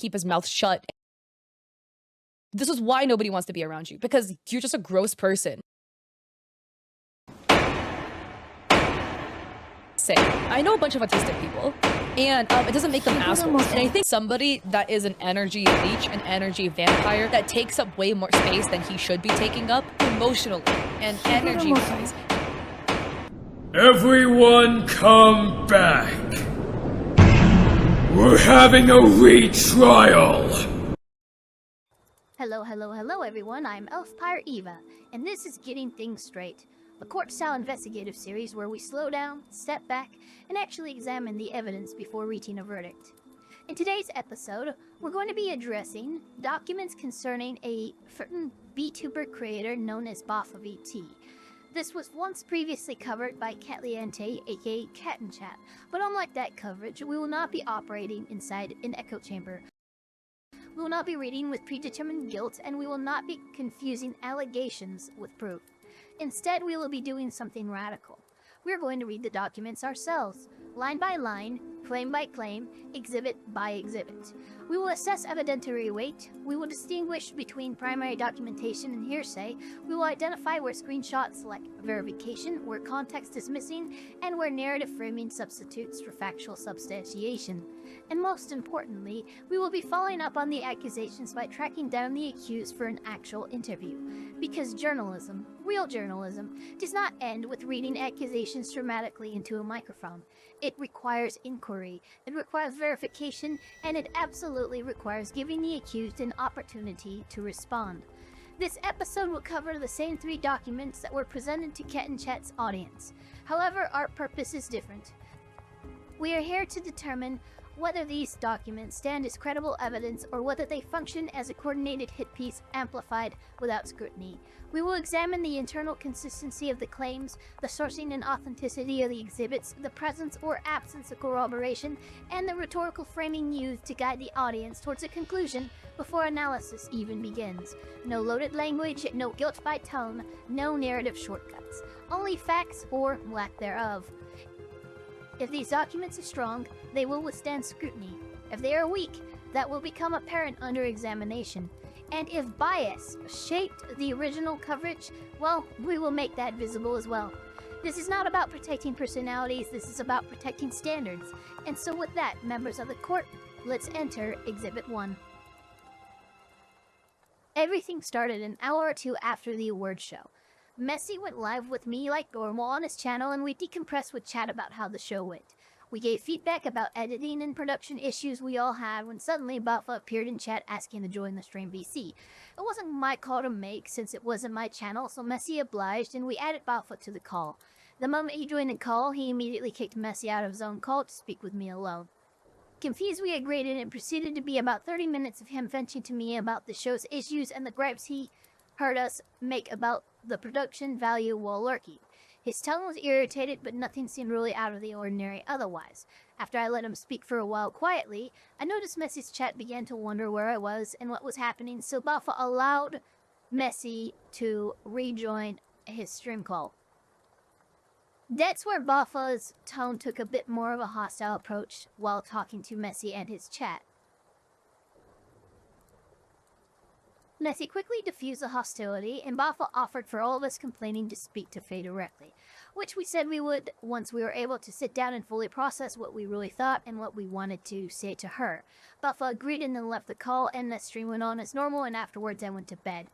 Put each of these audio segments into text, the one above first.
keep his mouth shut. This is why nobody wants to be around you, because you're just a gross person. I know a bunch of autistic people, and it doesn't make them assholes. And I think somebody that is an energy leech, an energy vampire, that takes up way more space than he should be taking up emotionally and energy-wise. Everyone come back. We're having a retrial. Hello everyone, I'm Elfpire Eva, and this is Getting Things Straight, a court-style investigative series where we slow down, step back, and actually examine the evidence before reaching a verdict. In today's episode, we're going to be addressing documents concerning a certain VTuber creator known as BaphaVT. This was once previously covered by Catliente, aka Cat and Chat, but unlike that coverage, we will not be operating inside an echo chamber. We will not be reading with predetermined guilt, and we will not be confusing allegations with proof. Instead, we will be doing something radical. We are going to read the documents ourselves, line by line, claim by claim, exhibit by exhibit. We will assess evidentiary weight, we will distinguish between primary documentation and hearsay, we will identify where screenshots lack verification, where context is missing, and where narrative framing substitutes for factual substantiation. And most importantly, we will be following up on the accusations by tracking down the accused for an actual interview. Because journalism, real journalism, does not end with reading accusations dramatically into a microphone. It requires inquiry, it requires verification, and it absolutely requires giving the accused an opportunity to respond. This episode will cover the same 3 documents that were presented to Cat and Chat's audience. However, our purpose is different. We are here to determine whether these documents stand as credible evidence or whether they function as a coordinated hit piece amplified without scrutiny. We will examine the internal consistency of the claims, the sourcing and authenticity of the exhibits, the presence or absence of corroboration, and the rhetorical framing used to guide the audience towards a conclusion before analysis even begins. No loaded language, no guilt by tone, no narrative shortcuts. Only facts or lack thereof. If these documents are strong, they will withstand scrutiny. If they are weak, that will become apparent under examination. And if bias shaped the original coverage, well, we will make that visible as well. This is not about protecting personalities, this is about protecting standards. And so with that, members of the court, let's enter Exhibit 1. Everything started an hour or 2 after the awards show. Messi went live with me like normal on his channel, and we decompressed with chat about how the show went. We gave feedback about editing and production issues we all had when suddenly Bapha appeared in chat asking to join the stream VC. It wasn't my call to make since it wasn't my channel, so Messi obliged and we added Bapha to the call. The moment he joined the call, he immediately kicked Messi out of his own call to speak with me alone. Confused, we agreed, and it proceeded to be about 30 minutes of him venting to me about the show's issues and the gripes he heard us make about the production value while lurking. His tone was irritated, but nothing seemed really out of the ordinary otherwise. After I let him speak for a while quietly, I noticed Messi's chat began to wonder where I was and what was happening, so Bapha allowed Messi to rejoin his stream call. That's where Bapha's tone took a bit more of a hostile approach while talking to Messi and his chat. Messi quickly diffused the hostility, and Bapha offered for all of us complaining to speak to Faye directly, which we said we would once we were able to sit down and fully process what we really thought and what we wanted to say to her. Bapha agreed and then left the call, and the stream went on as normal, and afterwards I went to bed.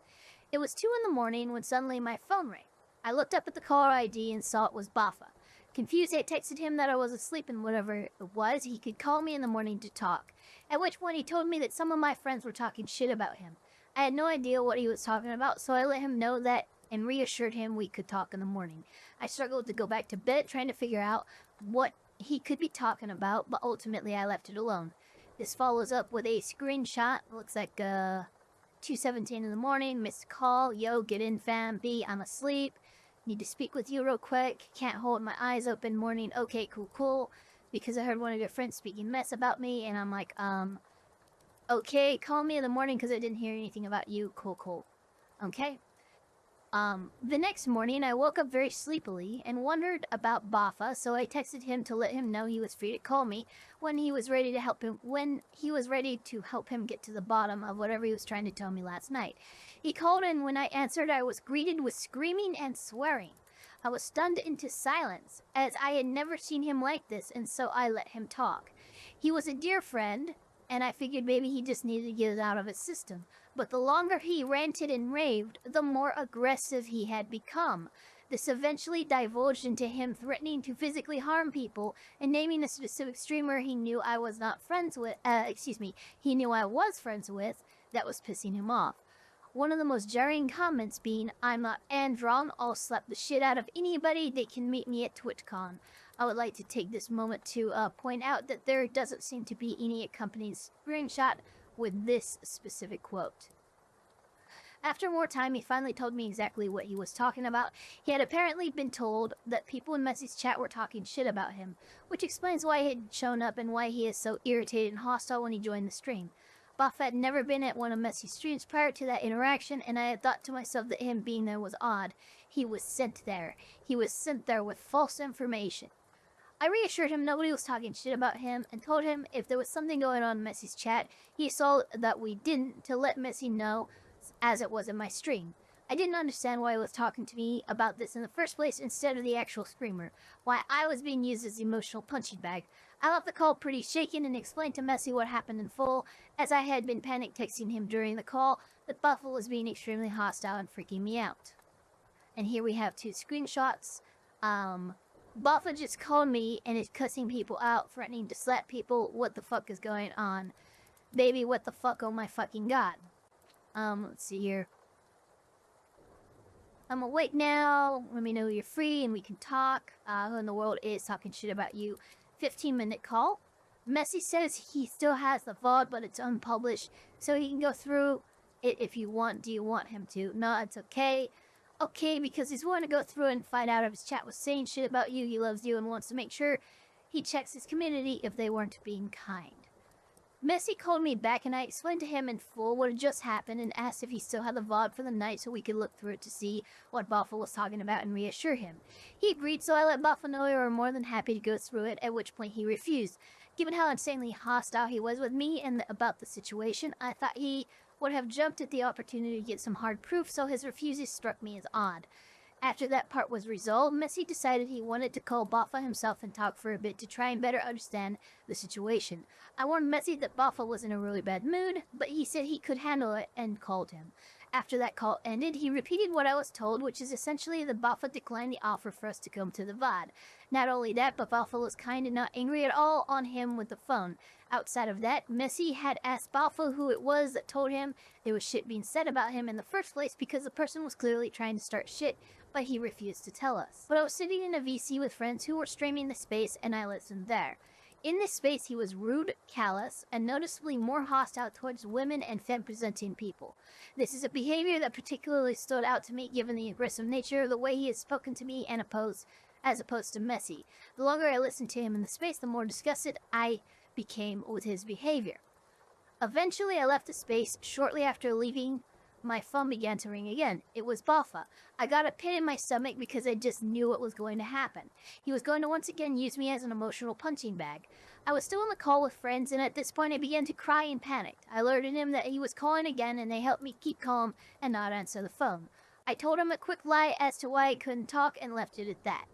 It was 2 in the morning when suddenly my phone rang. I looked up at the caller ID and saw it was Bapha. Confused, I texted him that I was asleep and whatever it was, he could call me in the morning to talk, at which point he told me that some of my friends were talking shit about him. I had no idea what he was talking about, so I let him know that and reassured him we could talk in the morning. I struggled to go back to bed trying to figure out what he could be talking about, but ultimately I left it alone. This follows up with a screenshot. Looks like 2:17 in the morning, missed call. Yo, get in fam, B, I'm asleep. Need to speak with you real quick. Can't hold my eyes open morning. Okay, cool. Because I heard one of your friends speaking mess about me, and I'm like, okay, call me in the morning because I didn't hear anything about you. Cool. Okay. The next morning, I woke up very sleepily and wondered about Bapha, so I texted him to let him know he was free to call me when he was ready to help him get to the bottom of whatever he was trying to tell me last night. He called, and when I answered, I was greeted with screaming and swearing. I was stunned into silence, as I had never seen him like this, and so I let him talk. He was a dear friend, and I figured maybe he just needed to get it out of his system. But the longer he ranted and raved, the more aggressive he had become. This eventually divulged into him threatening to physically harm people and naming a specific streamer he knew I was friends with, that was pissing him off. One of the most jarring comments being, "I'm not Andron, I'll slap the shit out of anybody that can meet me at TwitchCon." I would like to take this moment to point out that there doesn't seem to be any accompanying screenshot with this specific quote. After more time, he finally told me exactly what he was talking about. He had apparently been told that people in Messi's chat were talking shit about him, which explains why he had shown up and why he is so irritated and hostile when he joined the stream. Bapha had never been at one of Messi's streams prior to that interaction, and I had thought to myself that him being there was odd. He was sent there. He was sent there with false information. I reassured him nobody was talking shit about him and told him if there was something going on in Messi's chat, he saw that we didn't, to let Messi know as it was in my stream. I didn't understand why he was talking to me about this in the first place instead of the actual streamer, why I was being used as the emotional punching bag. I left the call pretty shaken and explained to Messi what happened in full, as I had been panic texting him during the call that Bapha was being extremely hostile and freaking me out. And here we have two screenshots. Bapha just called me and is cussing people out, threatening to slap people. What the fuck is going on? Baby, what the fuck, oh my fucking god. Let's see here. I'm awake now. Let me know you're free and we can talk. Who in the world is talking shit about you? 15-minute call. Messi says he still has the VOD, but it's unpublished, so he can go through it if you want. Do you want him to? No, it's okay. Okay, because he's wanting to go through and find out if his chat was saying shit about you. He loves you and wants to make sure he checks his community if they weren't being kind. Messi called me back and I explained to him in full what had just happened and asked if he still had the VOD for the night so we could look through it to see what Bapha was talking about and reassure him. He agreed, so I let Bapha know we were more than happy to go through it, at which point he refused. Given how insanely hostile he was with me and about the situation, I thought he would have jumped at the opportunity to get some hard proof, so his refusal struck me as odd. After that part was resolved, Messi decided he wanted to call Bapha himself and talk for a bit to try and better understand the situation. I warned Messi that Bapha was in a really bad mood, but he said he could handle it and called him. After that call ended, he repeated what I was told, which is essentially that Bapha declined the offer for us to come to the VOD. Not only that, but Bapha was kind and not angry at all on him with the phone. Outside of that, Messi had asked Bapha who it was that told him there was shit being said about him in the first place because the person was clearly trying to start shit, but he refused to tell us. But I was sitting in a VC with friends who were streaming the space and I listened there. In this space, he was rude, callous, and noticeably more hostile towards women and femme-presenting people. This is a behavior that particularly stood out to me given the aggressive nature of the way he had spoken to me and as opposed to Messi. The longer I listened to him in the space, the more disgusted I became with his behavior. Eventually, I left the space. Shortly after leaving, my phone began to ring again. It was Bapha. I got a pit in my stomach because I just knew what was going to happen. He was going to once again use me as an emotional punching bag. I was still on the call with friends, and at this point I began to cry and panicked. I alerted him that he was calling again, and they helped me keep calm and not answer the phone. I told him a quick lie as to why I couldn't talk and left it at that.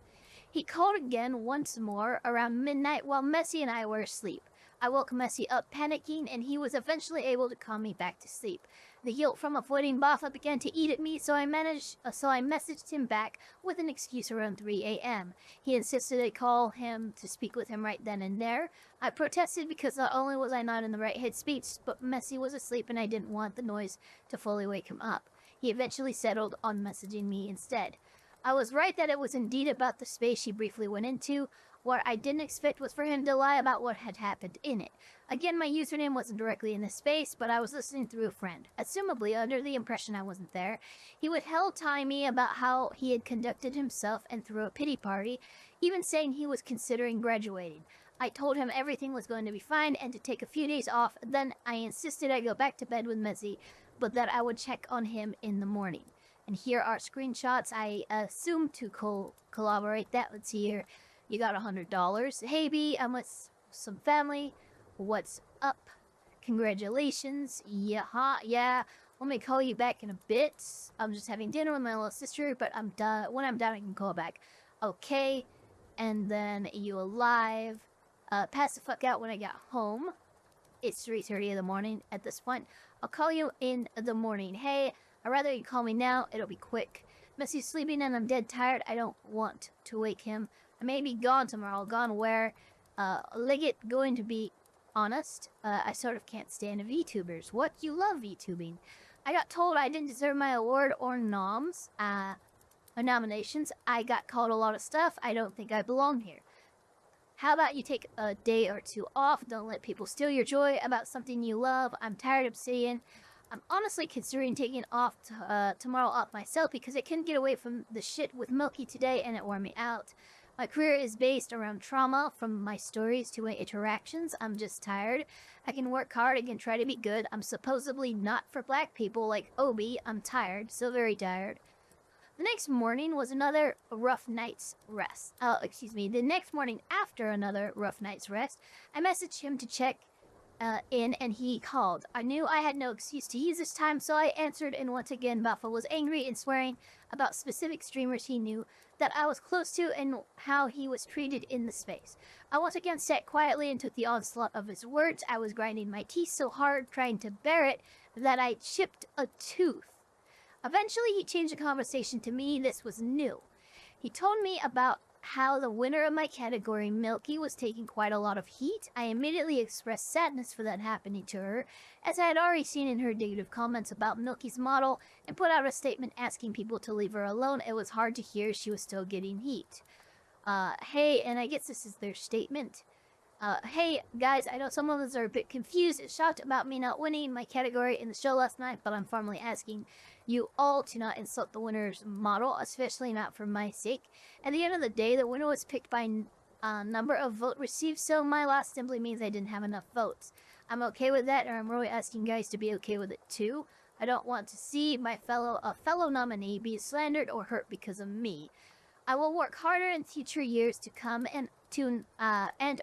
He called again once more around midnight while Messi and I were asleep. I woke Messi up panicking, and he was eventually able to calm me back to sleep. The guilt from avoiding Bapha began to eat at me, so I messaged him back with an excuse around 3 a.m. He insisted I call him to speak with him right then and there. I protested because not only was I not in the right headspace, but Messi was asleep and I didn't want the noise to fully wake him up. He eventually settled on messaging me instead. I was right that it was indeed about the space he briefly went into. What I didn't expect was for him to lie about what had happened in it. Again, my username wasn't directly in the space, but I was listening through a friend, assumably under the impression I wasn't there. He would tell me about how he had conducted himself and threw a pity party, even saying he was considering graduating. I told him everything was going to be fine and to take a few days off. Then I insisted I go back to bed with Messi, but that I would check on him in the morning. And here are screenshots. I assume to collaborate that. Let's see here. You got $100. Hey B, I'm with some family. What's up? Congratulations. Yeah. Let me call you back in a bit. I'm just having dinner with my little sister, but I'm done. When I'm done, I can call back. Okay. And then you alive. Pass the fuck out when I get home. It's 3:30 in the morning at this point. I'll call you in the morning. Hey, I'd rather you call me now. It'll be quick. Messy's sleeping and I'm dead tired. I don't want to wake him. I may be gone tomorrow. Gone where? Liggett going to be honest. I sort of can't stand VTubers. What? You love VTubing. I got told I didn't deserve my award or nominations. I got called a lot of stuff. I don't think I belong here. How about you take a day or two off? Don't let people steal your joy about something you love. I'm tired of Obsidian. I'm honestly considering taking off tomorrow off myself because I couldn't get away from the shit with Milky today and it wore me out. My career is based around trauma, from my stories to my interactions. I'm just tired. I can work hard, I can try to be good. I'm supposedly not for black people like Obi. I'm tired, so very tired. The next morning was another rough night's rest. The next morning after another rough night's rest, I messaged him to check in and he called. I knew I had no excuse to use this time, so I answered, and once again Bapha was angry and swearing about specific streamers he knew that I was close to and how he was treated in the space. I once again sat quietly and took the onslaught of his words. I was grinding my teeth so hard trying to bear it that I chipped a tooth. Eventually he changed the conversation to me. This was new. He told me about how the winner of my category, Milky, was taking quite a lot of heat. I immediately expressed sadness for that happening to her, as I had already seen in her negative comments about Milky's model, and put out a statement asking people to leave her alone. It was hard to hear she was still getting heat. Hey, and I guess this is their statement. Hey, guys, I know some of us are a bit confused and shocked about me not winning my category in the show last night, but I'm formally asking you all to not insult the winner's model, especially not for my sake. At the end of the day, the winner was picked by number of votes received, so my loss simply means I didn't have enough votes. I'm okay with that, and I'm really asking guys to be okay with it too. I don't want to see my fellow nominee be slandered or hurt because of me. I will work harder in future years to come and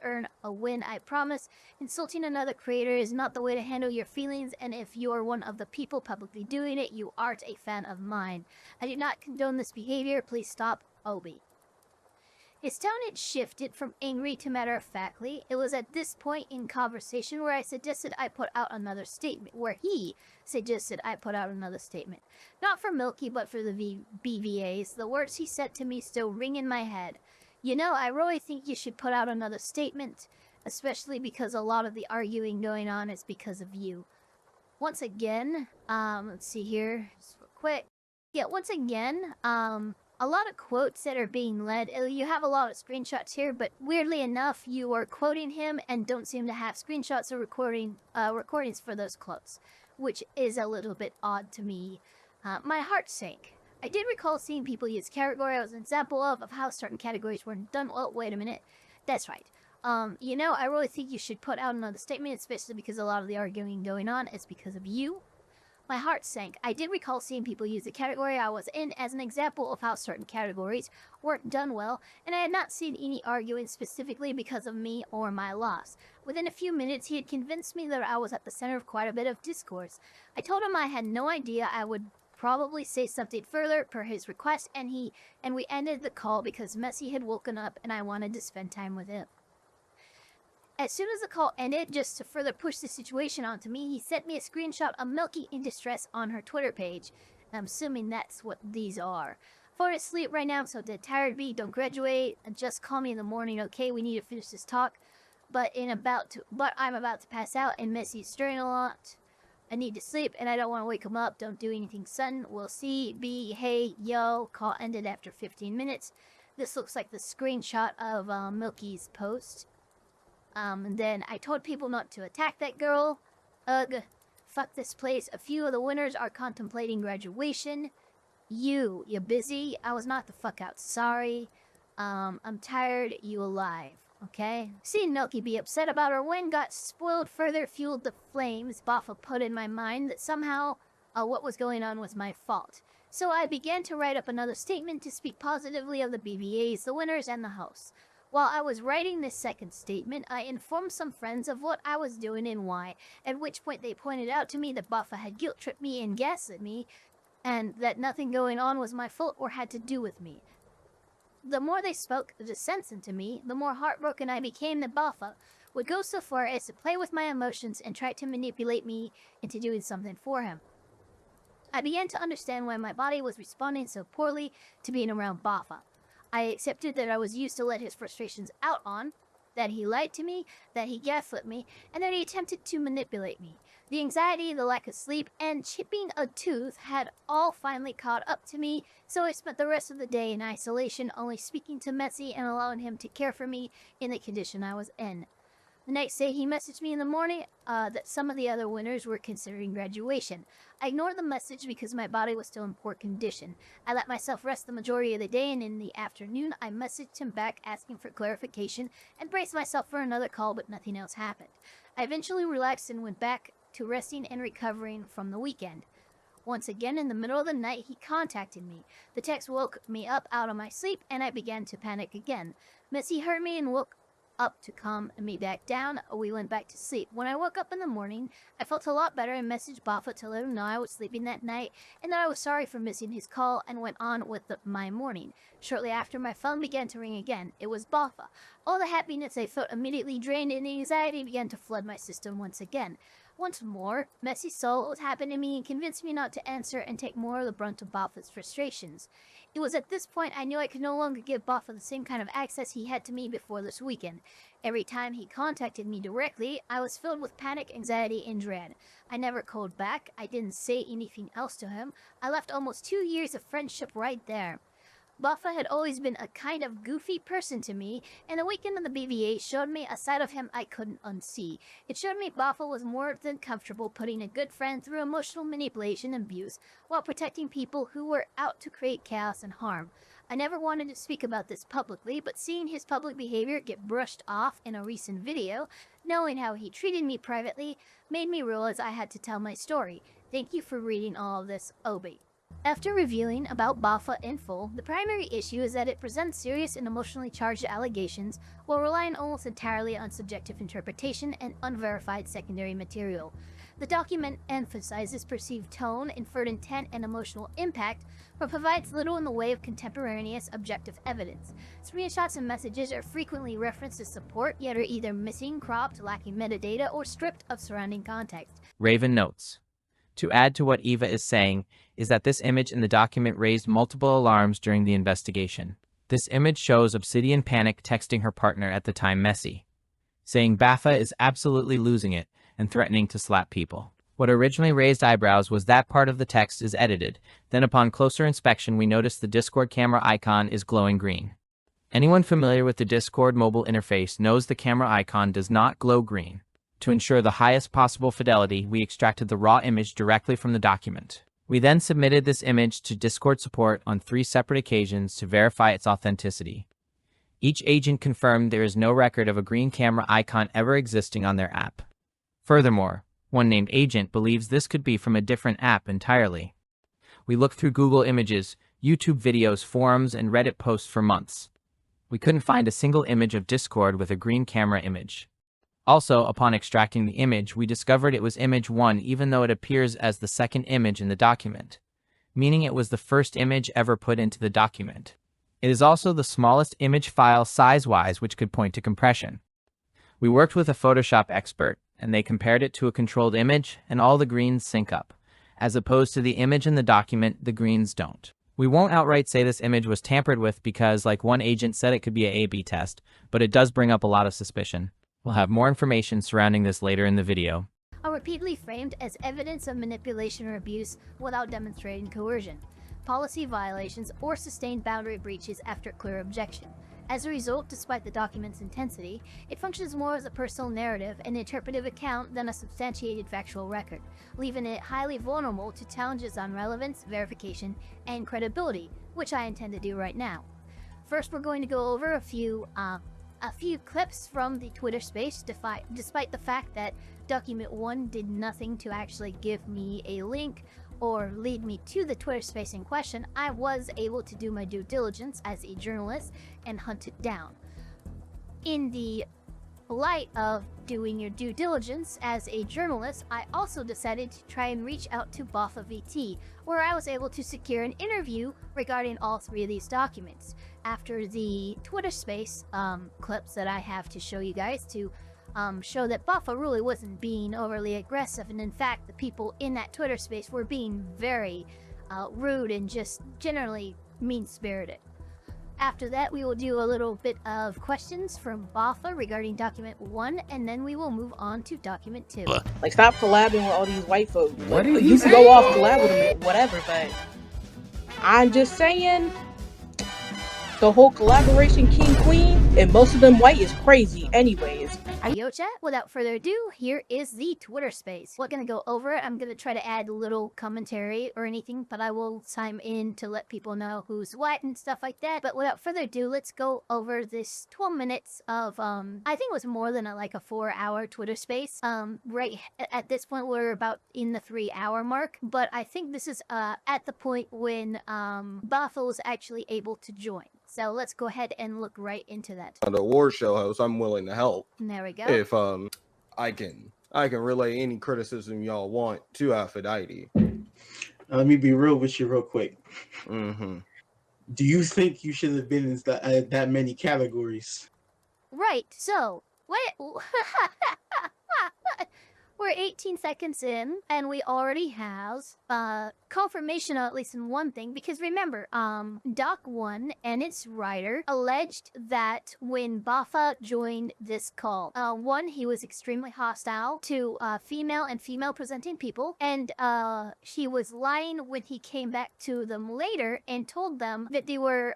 earn a win, I promise. Insulting another creator is not the way to handle your feelings, and if you're one of the people publicly doing it, you aren't a fan of mine. I do not condone this behavior. Please stop, Obi. His tone had shifted from angry to matter-of-factly. It was at this point in conversation where he suggested I put out another statement. Not for Milky, but for the BVAs. The words he said to me still ring in my head. You know, I really think you should put out another statement, especially because a lot of the arguing going on is because of you. Once again, let's see here, just real quick. Yeah, once again, a lot of quotes that are being led. You have a lot of screenshots here, but weirdly enough, you are quoting him and don't seem to have screenshots or recordings for those quotes, which is a little bit odd to me. My heart sank. I did recall seeing people use category as an example of how certain categories weren't done. Well, wait a minute. That's right. You know, I really think you should put out another statement, especially because a lot of the arguing going on is because of you. My heart sank. I did recall seeing people use the category I was in as an example of how certain categories weren't done well, and I had not seen any arguing specifically because of me or my loss. Within a few minutes, he had convinced me that I was at the center of quite a bit of discourse. I told him I had no idea. I would probably say something further per his request, and we ended the call because Messy had woken up and I wanted to spend time with him. As soon as the call ended, just to further push the situation onto me, he sent me a screenshot of Milky in distress on her Twitter page. I'm assuming that's what these are. For his sleep right now, I'm so dead tired. B, don't graduate. Just call me in the morning, okay? We need to finish this talk. But I'm about to pass out, and Messy's stirring a lot. I need to sleep, and I don't want to wake him up. Don't do anything sudden. We'll see. B, hey, yo. Call ended after 15 minutes. This looks like the screenshot of Milky's post. And then I told people not to attack that girl. Ugh. Fuck this place. A few of the winners are contemplating graduation. You busy? I was knocked the fuck out. Sorry. I'm tired. You alive. Okay? Seeing Milky be upset about her win got spoiled further, fueled the flames Bapha put in my mind that somehow what was going on was my fault. So I began to write up another statement to speak positively of the BVAs, the winners, and the hosts. While I was writing this second statement, I informed some friends of what I was doing and why, at which point they pointed out to me that Bapha had guilt-tripped me and gaslit me, and that nothing going on was my fault or had to do with me. The more they spoke the sense into me, the more heartbroken I became that Bapha would go so far as to play with my emotions and try to manipulate me into doing something for him. I began to understand why my body was responding so poorly to being around Bapha. I accepted that I was used to let his frustrations out on, that he lied to me, that he gaslit me, and that he attempted to manipulate me. The anxiety, the lack of sleep, and chipping a tooth had all finally caught up to me, so I spent the rest of the day in isolation, only speaking to Messi and allowing him to care for me in the condition I was in. The next day, he messaged me in the morning that some of the other winners were considering graduation. I ignored the message because my body was still in poor condition. I let myself rest the majority of the day, and in the afternoon, I messaged him back asking for clarification and braced myself for another call, but nothing else happened. I eventually relaxed and went back to resting and recovering from the weekend. Once again, in the middle of the night, he contacted me. The text woke me up out of my sleep, and I began to panic again. Messi heard me and woke up to calm me back down. We went back to sleep. When I woke up in the morning, I felt a lot better and messaged Bapha to let him know I was sleeping that night and that I was sorry for missing his call, and went on with my morning. Shortly after, my phone began to ring again. It was Bapha. All the happiness I felt immediately drained, and the anxiety began to flood my system once again. Once more, Messi saw what was happening to me and convinced me not to answer and take more of the brunt of Bapha's frustrations. It was at this point I knew I could no longer give Bapha the same kind of access he had to me before this weekend. Every time he contacted me directly, I was filled with panic, anxiety, and dread. I never called back. I didn't say anything else to him. I left almost 2 years of friendship right there. Bapha had always been a kind of goofy person to me, and the weekend of the BVA showed me a side of him I couldn't unsee. It showed me Bapha was more than comfortable putting a good friend through emotional manipulation and abuse while protecting people who were out to create chaos and harm. I never wanted to speak about this publicly, but seeing his public behavior get brushed off in a recent video, knowing how he treated me privately, made me realize I had to tell my story. Thank you for reading all of this, Obi. After reviewing about Bapha in full, the primary issue is that it presents serious and emotionally charged allegations while relying almost entirely on subjective interpretation and unverified secondary material. The document emphasizes perceived tone, inferred intent, and emotional impact, but provides little in the way of contemporaneous objective evidence. Screenshots and messages are frequently referenced as support, yet are either missing, cropped, lacking metadata, or stripped of surrounding context. Raven notes. To add to what Eva is saying, is that this image in the document raised multiple alarms during the investigation. This image shows Obsidian Panic texting her partner at the time, Messi, saying Bapha is absolutely losing it and threatening to slap people. What originally raised eyebrows was that part of the text is edited. Then upon closer inspection, we notice the Discord camera icon is glowing green. Anyone familiar with the Discord mobile interface knows the camera icon does not glow green. To ensure the highest possible fidelity, we extracted the raw image directly from the document. We then submitted this image to Discord support on 3 separate occasions to verify its authenticity. Each agent confirmed there is no record of a green camera icon ever existing on their app. Furthermore, one named agent believes this could be from a different app entirely. We looked through Google Images, YouTube videos, forums, and Reddit posts for months. We couldn't find a single image of Discord with a green camera image. Also, upon extracting the image, we discovered it was image 1 even though it appears as the second image in the document, meaning it was the first image ever put into the document. It is also the smallest image file size-wise, which could point to compression. We worked with a Photoshop expert, and they compared it to a controlled image, and all the greens sync up. As opposed to the image in the document, the greens don't. We won't outright say this image was tampered with because, like one agent said, it could be an A/B test, but it does bring up a lot of suspicion. We'll have more information surrounding this later in the video. Are repeatedly framed as evidence of manipulation or abuse without demonstrating coercion, policy violations, or sustained boundary breaches after clear objection. As a result, despite the document's intensity, it functions more as a personal narrative and interpretive account than a substantiated factual record, leaving it highly vulnerable to challenges on relevance, verification, and credibility, which I intend to do right now. First, we're going to go over a few clips from the Twitter space, despite the fact that Document 1 did nothing to actually give me a link or lead me to the Twitter space in question, I was able to do my due diligence as a journalist and hunt it down. In the light of doing your due diligence as a journalist, I also decided to try and reach out to BaphaVT, where I was able to secure an interview regarding all 3 of these documents. After the Twitter space clips that I have to show you guys to show that Bapha really wasn't being overly aggressive, and in fact the people in that Twitter space were being very rude and just generally mean-spirited. After that, we will do a little bit of questions from Bapha regarding document 1, and then we will move on to document 2. Like, stop collabing with all these white folks. What are You can go off collab with them, whatever, but I'm just saying, the whole collaboration king-queen, and most of them white, is crazy anyways. Yo chat, without further ado, here is the Twitter space. We're gonna go over it. I'm gonna try to add a little commentary or anything, but I will chime in to let people know who's what and stuff like that. But without further ado, let's go over this 12 minutes of, I think it was more than like a 4-hour Twitter space. Right at this point, we're about in the 3-hour mark, but I think this is at the point when Bapha was actually able to join. So let's go ahead and look right into that. The award show host, I'm willing to help. There we go. If I can relay any criticism y'all want to BaphaVT. Let me be real with you real quick. Mm-hmm. Do you think you should have been in that many categories? Right, so what? We're 18 seconds in, and we already have confirmation of at least in one thing, because remember, Doc 1 and its writer alleged that when Bapha joined this call, one, he was extremely hostile to female and female presenting people, and he was lying when he came back to them later and told them that they were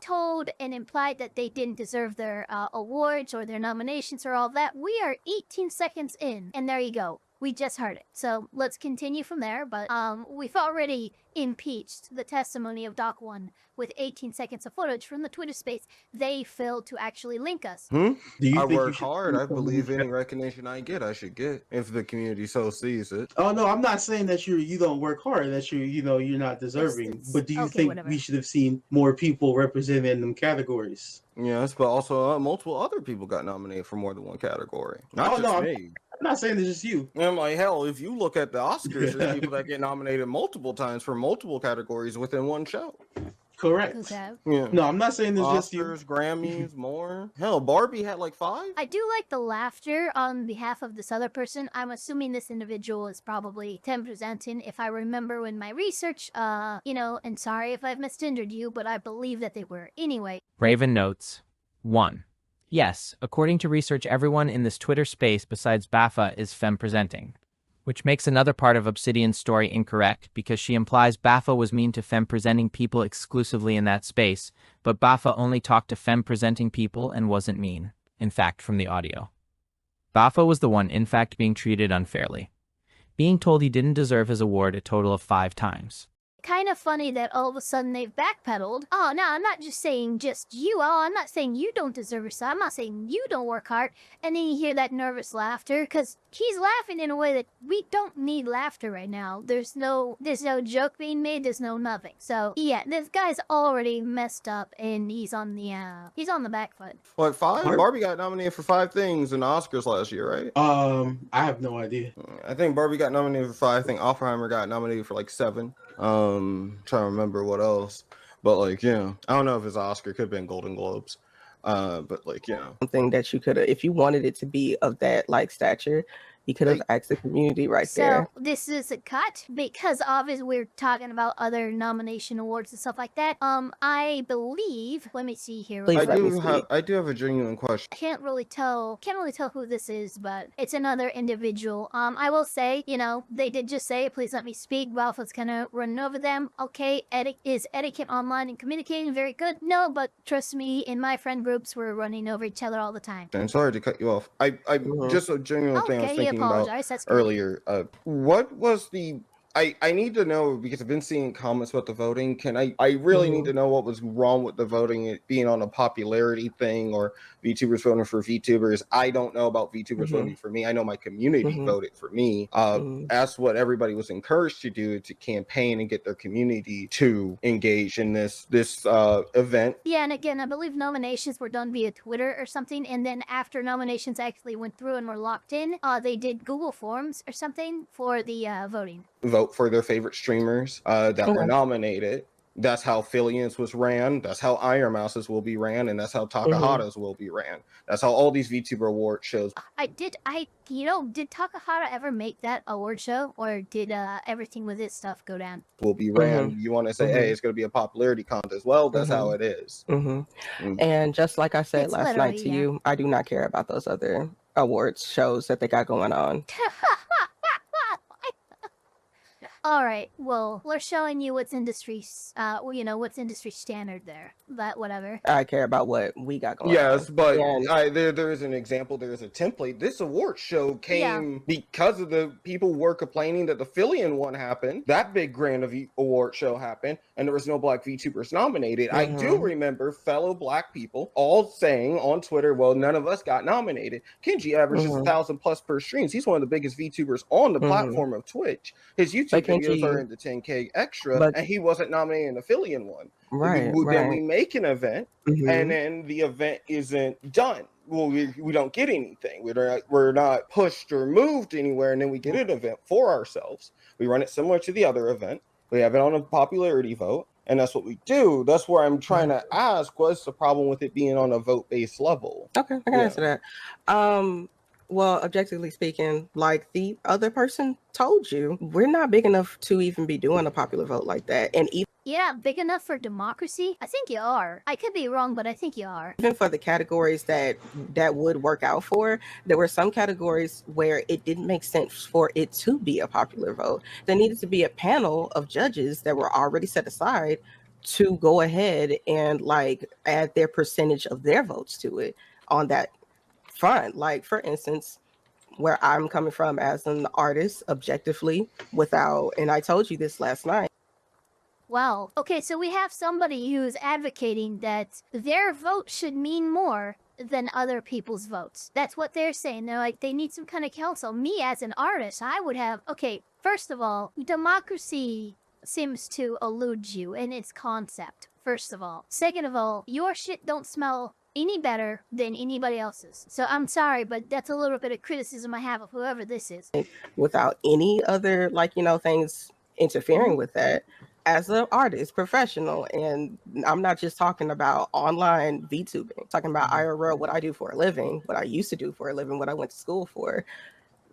told and implied that they didn't deserve their awards or their nominations or all that. We are 18 seconds in, and there you go. We just heard it. So let's continue from there. But we've already impeached the testimony of Doc 1 with 18 seconds of footage from the Twitter space. They failed to actually link us. Do you I think work you should hard. I believe any recognition I get, I should get if the community so sees it. Oh no, I'm not saying that you don't work hard, that you're not deserving. But do you okay, think whatever. we should have seen more people represented in them categories? Yes, but also multiple other people got nominated for more than one category. Not just me. I'm not saying it's just you. And I'm like, hell, if you look at the Oscars, there's people that get nominated multiple times for multiple categories within one show. Correct. Okay. Yeah. No, I'm not saying it's just you. Oscars, Grammys, more. Hell, Barbie had like 5. I do like the laughter on behalf of this other person. I'm assuming this individual is probably 10%. If I remember in my research, and sorry if I've misgendered you, but I believe that they were. Anyway. Raven notes 1. Yes, according to research, everyone in this Twitter space besides Bapha is femme-presenting, which makes another part of Obsidian's story incorrect because she implies Bapha was mean to femme-presenting people exclusively in that space, but Bapha only talked to femme-presenting people and wasn't mean, in fact, from the audio. Bapha was the one, in fact, being treated unfairly, being told he didn't deserve his award a total of 5 times. Kind of funny that all of a sudden they've backpedaled. Oh, no, I'm not just saying just you. Oh, I'm not saying you don't deserve it. I'm not saying you don't work hard. And then you hear that nervous laughter, because he's laughing in a way that we don't need laughter right now. There's no joke being made. There's no nothing. So yeah, this guy's already messed up, and he's on the back foot. What, 5? Barbie got nominated for 5 things in the Oscars last year, right? I have no idea. I think Barbie got nominated for 5. I think Oppenheimer got nominated for like 7. Trying to remember what else, but like, yeah, I don't know if it's Oscar, could have been Golden Globes, but like, yeah, Something that you could have, if you wanted it to be of that like stature, you could have asked the community right there. So this is a cut because obviously we're talking about other nomination awards and stuff like that. I believe. Let me see here. Please I let me do have a genuine question. Can't really tell who this is, but it's another individual. I will say, they did just say, please let me speak. Bapha's kind of running over them. Okay, is etiquette online and communicating very good? No, but trust me, in my friend groups, we're running over each other all the time. And sorry to cut you off. I just a genuine thing I was thinking about That's good. earlier. What was the I need to know, because I've been seeing comments about the voting. I really need to know what was wrong with the voting, it being on a popularity thing, or VTubers voting for VTubers. I don't know about VTubers voting for me. I know my community voted for me. That's what everybody was encouraged to do, to campaign and get their community to engage in this event. Yeah, and again, I believe nominations were done via Twitter or something, and then after nominations actually went through and were locked in, they did Google Forms or something for the voting. Vote for their favorite streamers that were nominated. That's how Phillians was ran. That's how Iron Mouses will be ran, and that's how Takahata's will be ran. That's how all these VTuber award shows. Did Takahata ever make that award show, or did everything with his stuff go down? Will be ran. You want to say, hey, it's going to be a popularity contest. Well, that's how it is. And just like I said It's last night to literally, you, I do not care about those other awards shows that they got going on. All right. Well, we're showing you what's industry, what's industry standard there. But whatever. I care about what we got going on. Yes, but And- there is an example. There is a template. This award show came because of the people were complaining that the Phillian one happened. That big grand award show happened, and there was no Black VTubers nominated. I do remember fellow Black people all saying on Twitter, "Well, none of us got nominated." Kenji averages 1,000+ per streams. He's one of the biggest VTubers on the platform of Twitch. His YouTube videos are in the 10K extra, and he wasn't nominated in the Phillian one. Then we make an event, and then the event isn't done. Well, we don't get anything. We're not pushed or moved anywhere, and then we get an event for ourselves. We run it similar to the other event. We have it on a popularity vote, and that's what we do. That's where I'm trying to ask, what's the problem with it being on a vote-based level? Okay, I can answer that. Well, objectively speaking, like the other person told you, we're not big enough to even be doing a popular vote like that. And Big enough for democracy? I think you are. I could be wrong, but I think you are. even for the categories that would work out for, there were some categories where it didn't make sense for it to be a popular vote. There needed to be a panel of judges that were already set aside to go ahead and like add their percentage of their votes to it on that front. Like, for instance, where I'm coming from as an artist, objectively, and I told you this last night. Wow. Okay, so we have somebody who's advocating that their vote should mean more than other people's votes. That's what they're saying. They're like, they need some kind of counsel. Me as an artist, I would have, okay, first of all, democracy seems to elude you in its concept, first of all. Second of all, your shit don't smell any better than anybody else's. So I'm sorry, but that's a little bit of criticism I have of whoever this is. Without any other, things interfering with that, as an artist, professional, and I'm not just talking about online VTubing, I'm talking about IRL, what I do for a living, what I used to do for a living, what I went to school for.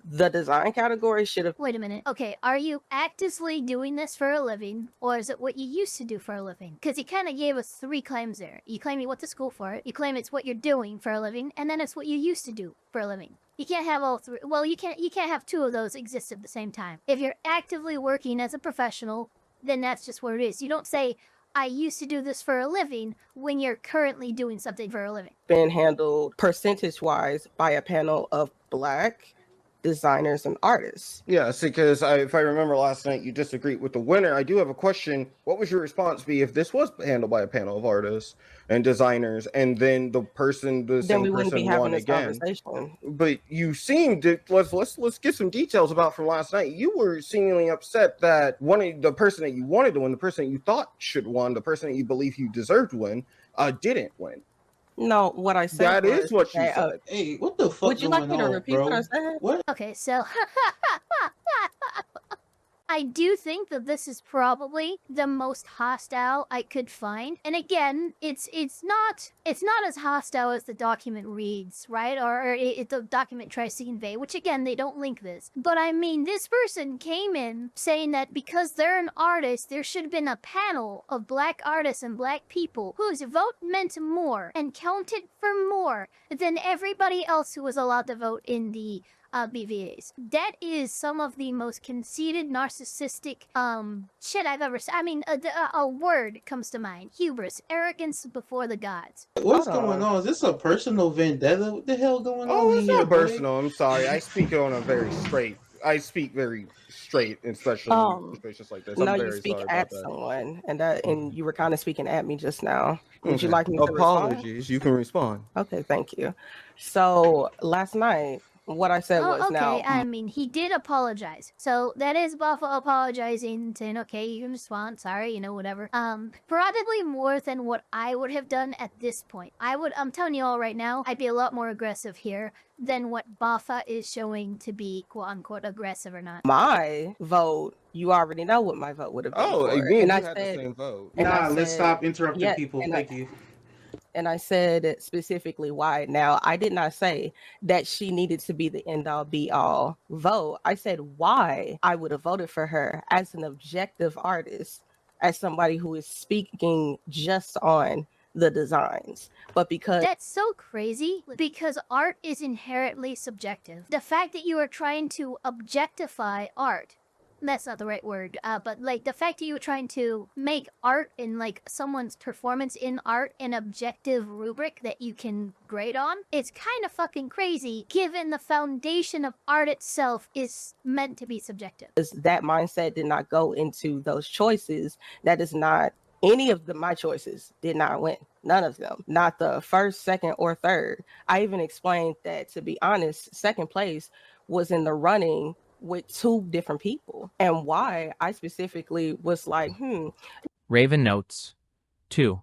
The design category should have... Wait a minute. Okay, are you actively doing this for a living, or is it what you used to do for a living? Because you kind of gave us 3 claims there. You claim you went to school for it, you claim it's what you're doing for a living, and then it's what you used to do for a living. You can't have all 3. Well, you can't have 2 of those exist at the same time. If you're actively working as a professional, then that's just what it is. You don't say, I used to do this for a living, when you're currently doing something for a living. Been handled percentage-wise by a panel of Black designers and artists. Yes, because if I remember last night, you disagreed with the winner. I do have a question. What would your response be if this was handled by a panel of artists and designers, and then the same person won again? But you seemed to, let's get some details about from last night. You were seemingly upset that the person that you wanted to win, the person that you thought should win, the person that you believe you deserved to win, didn't win. No, what I said That is what she said. Hey, what the fuck? Would you like me to repeat what I said? What? Okay, so I do think that this is probably the most hostile I could find. And again, it's not as hostile as the document reads, right? Or the document tries to convey, which again, they don't link this. But I mean, this person came in saying that because they're an artist, there should have been a panel of Black artists and Black people whose vote meant more and counted for more than everybody else who was allowed to vote in the BVAs. That is some of the most conceited, narcissistic shit I've ever seen. I mean, a word comes to mind: hubris, arrogance before the gods. What's going on? Is this a personal vendetta? What the hell going on? Oh, it's not personal. I'm sorry. I speak on a very straight I speak very straight, especially in situations like this. I'm No, you very speak sorry about at that. someone, and you were kind of speaking at me just now. Would you Okay. like me to respond? Apologies. You can respond. Okay, thank you. So last night, what I said was okay. now. I mean, he did apologize. So that is Bapha apologizing, saying, okay, you can respond. Sorry, whatever. Probably more than what I would have done at this point. I'm telling you all right now, I'd be a lot more aggressive here than what Bapha is showing to be quote unquote aggressive or not. My vote, you already know what my vote would have been Oh, for. me and And you I had the said, same vote. and I Nah, let's said, stop interrupting yeah, people. and Thank you. And I said specifically why. Now, I did not say that she needed to be the end all be all vote. I said why I would have voted for her as an objective artist, as somebody who is speaking just on the designs. But because That's so crazy because art is inherently subjective. The fact that you are trying to objectify art, that's not the right word, but like the fact that you were trying to make art and like someone's performance in art an objective rubric that you can grade on, it's kind of fucking crazy given the foundation of art itself is meant to be subjective. that mindset did not go into those choices, that is not any of my choices did not win. None of them. Not the first, second, or third. I even explained that, to be honest, second place was in the running with 2 different people. And why I specifically was like, Raven notes. 2.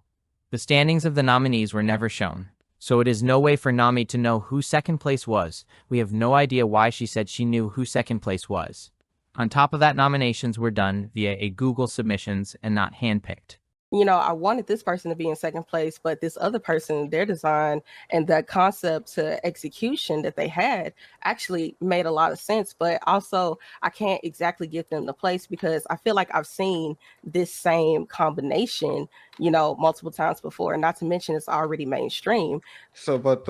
The standings of the nominees were never shown, so it is no way for Nami to know who second place was. We have no idea why she said she knew who second place was. On top of that, nominations were done via a Google submissions and not handpicked. I wanted this person to be in second place, but this other person, their design and the concept to execution that they had actually made a lot of sense. But also, I can't exactly give them the place because I feel like I've seen this same combination, multiple times before. And not to mention, it's already mainstream. So, but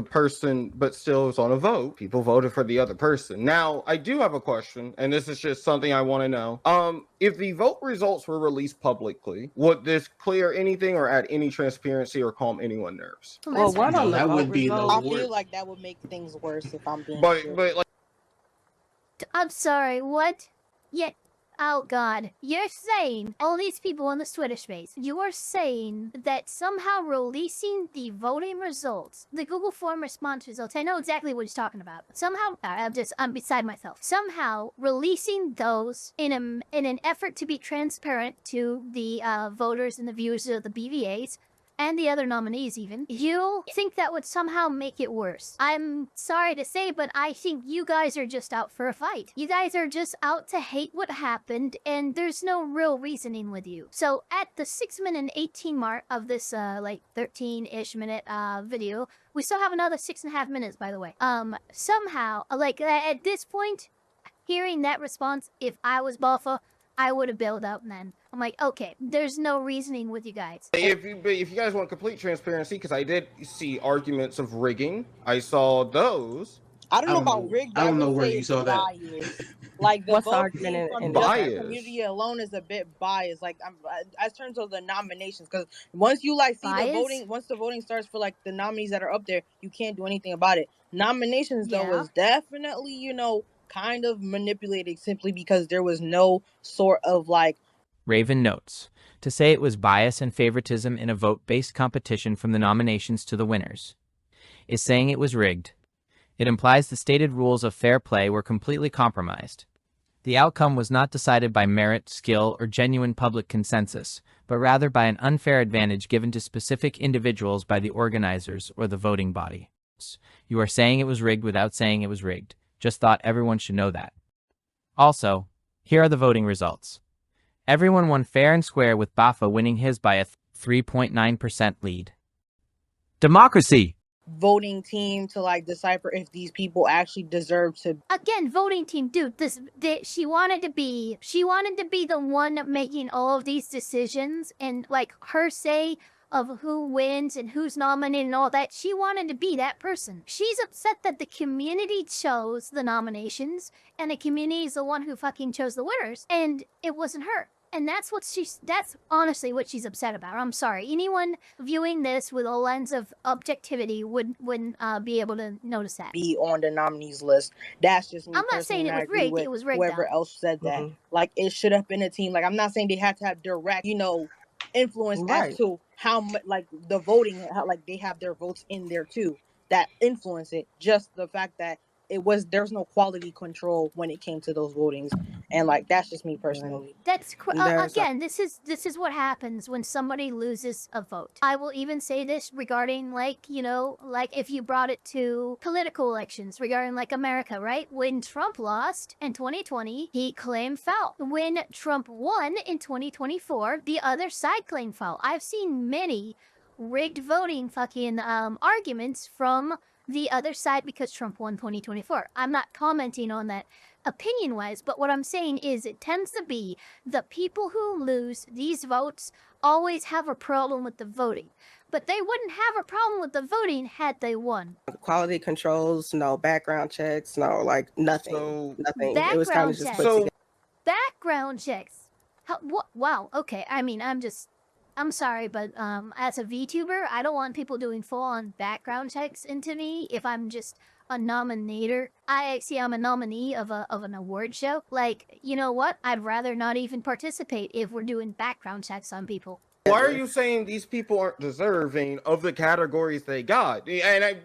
still it's on a vote. People voted for the other person. Now, I do have a question, and this is just something I want to know. If the vote results were released publicly, would this clear anything or add any transparency or calm anyone's nerves? Well, one on the that vote would be results. the I feel worst. like that would make things worse if I'm being But serious. like, I'm sorry, what? Yeah. Oh god. You're saying, all these people in the Twitter space, you are saying that somehow releasing the voting results, the Google form response results, I know exactly what he's talking about. Somehow, I'm beside myself. Somehow releasing those in an effort to be transparent to the voters and the viewers of the BVAs, and the other nominees even, you think that would somehow make it worse. I'm sorry to say, but I think you guys are just out for a fight. You guys are just out to hate what happened, and there's no real reasoning with you. So at the 6 minute and 18 mark of this, 13-ish minute, video, we still have another 6.5 minutes, by the way. Somehow, at this point, hearing that response, if I was Bapha, I would have bailed out then. I'm like, okay, there's no reasoning with you guys. if you guys want complete transparency, because I did see arguments of rigging, I saw those. I don't know about rigged. I don't know would where say you it's saw that. biased. Like the What's the vote argument being in from that? just the Bias. community alone is a bit biased. Like as terms of the nominations, because once you see Bias? the voting, once the voting starts for like the nominees that are up there, you can't do anything about it. Nominations though Yeah. was definitely kind of manipulated simply because there was no sort of like. Raven notes. To say it was bias and favoritism in a vote-based competition from the nominations to the winners is saying it was rigged. It implies the stated rules of fair play were completely compromised. The outcome was not decided by merit, skill, or genuine public consensus, but rather by an unfair advantage given to specific individuals by the organizers or the voting body. You are saying it was rigged without saying it was rigged. Just thought everyone should know that. Also, here are the voting results. Everyone won fair and square, with Bapha winning his by a 3.9% lead. Democracy! Voting team to like decipher if these people actually deserve to. Again, voting team, dude. She wanted to be the one making all of these decisions, and like her say of who wins and who's nominated and all that. She wanted to be that person. She's upset that the community chose the nominations, and the community is the one who fucking chose the winners, and it wasn't her. And that's that's honestly what she's upset about. I'm sorry. Anyone viewing this with a lens of objectivity wouldn't be able to notice that. Be on the nominees list. That's just me. I'm not saying it was rigged. It was rigged. Whoever else said that. Like, it should have been a team. Like, I'm not saying they had to have direct, influence as to how much, like, the voting, how, like, they have their votes in there too that influence it. Just the fact that there's no quality control when it came to those votings, and like, that's just me personally. That's again, this is what happens when somebody loses a vote. I will even say this regarding, like, like if you brought it to political elections regarding, like, America, right? When Trump lost in 2020, he claimed foul. When Trump won in 2024, the other side claimed foul. I've seen many rigged voting fucking arguments from the other side because Trump won 2024. I'm not commenting on that opinion-wise, but what I'm saying is it tends to be the people who lose these votes always have a problem with the voting. But they wouldn't have a problem with the voting had they won. Quality controls, no background checks, no, like, nothing. Nothing. It was kind of just put together. Background checks. Wow, okay. I mean, I'm sorry, but as a VTuber, I don't want people doing full-on background checks into me if I'm just a nominator. I'm a nominee of an award show. Like, you know what? I'd rather not even participate if we're doing background checks on people. Why are you saying these people aren't deserving of the categories they got? And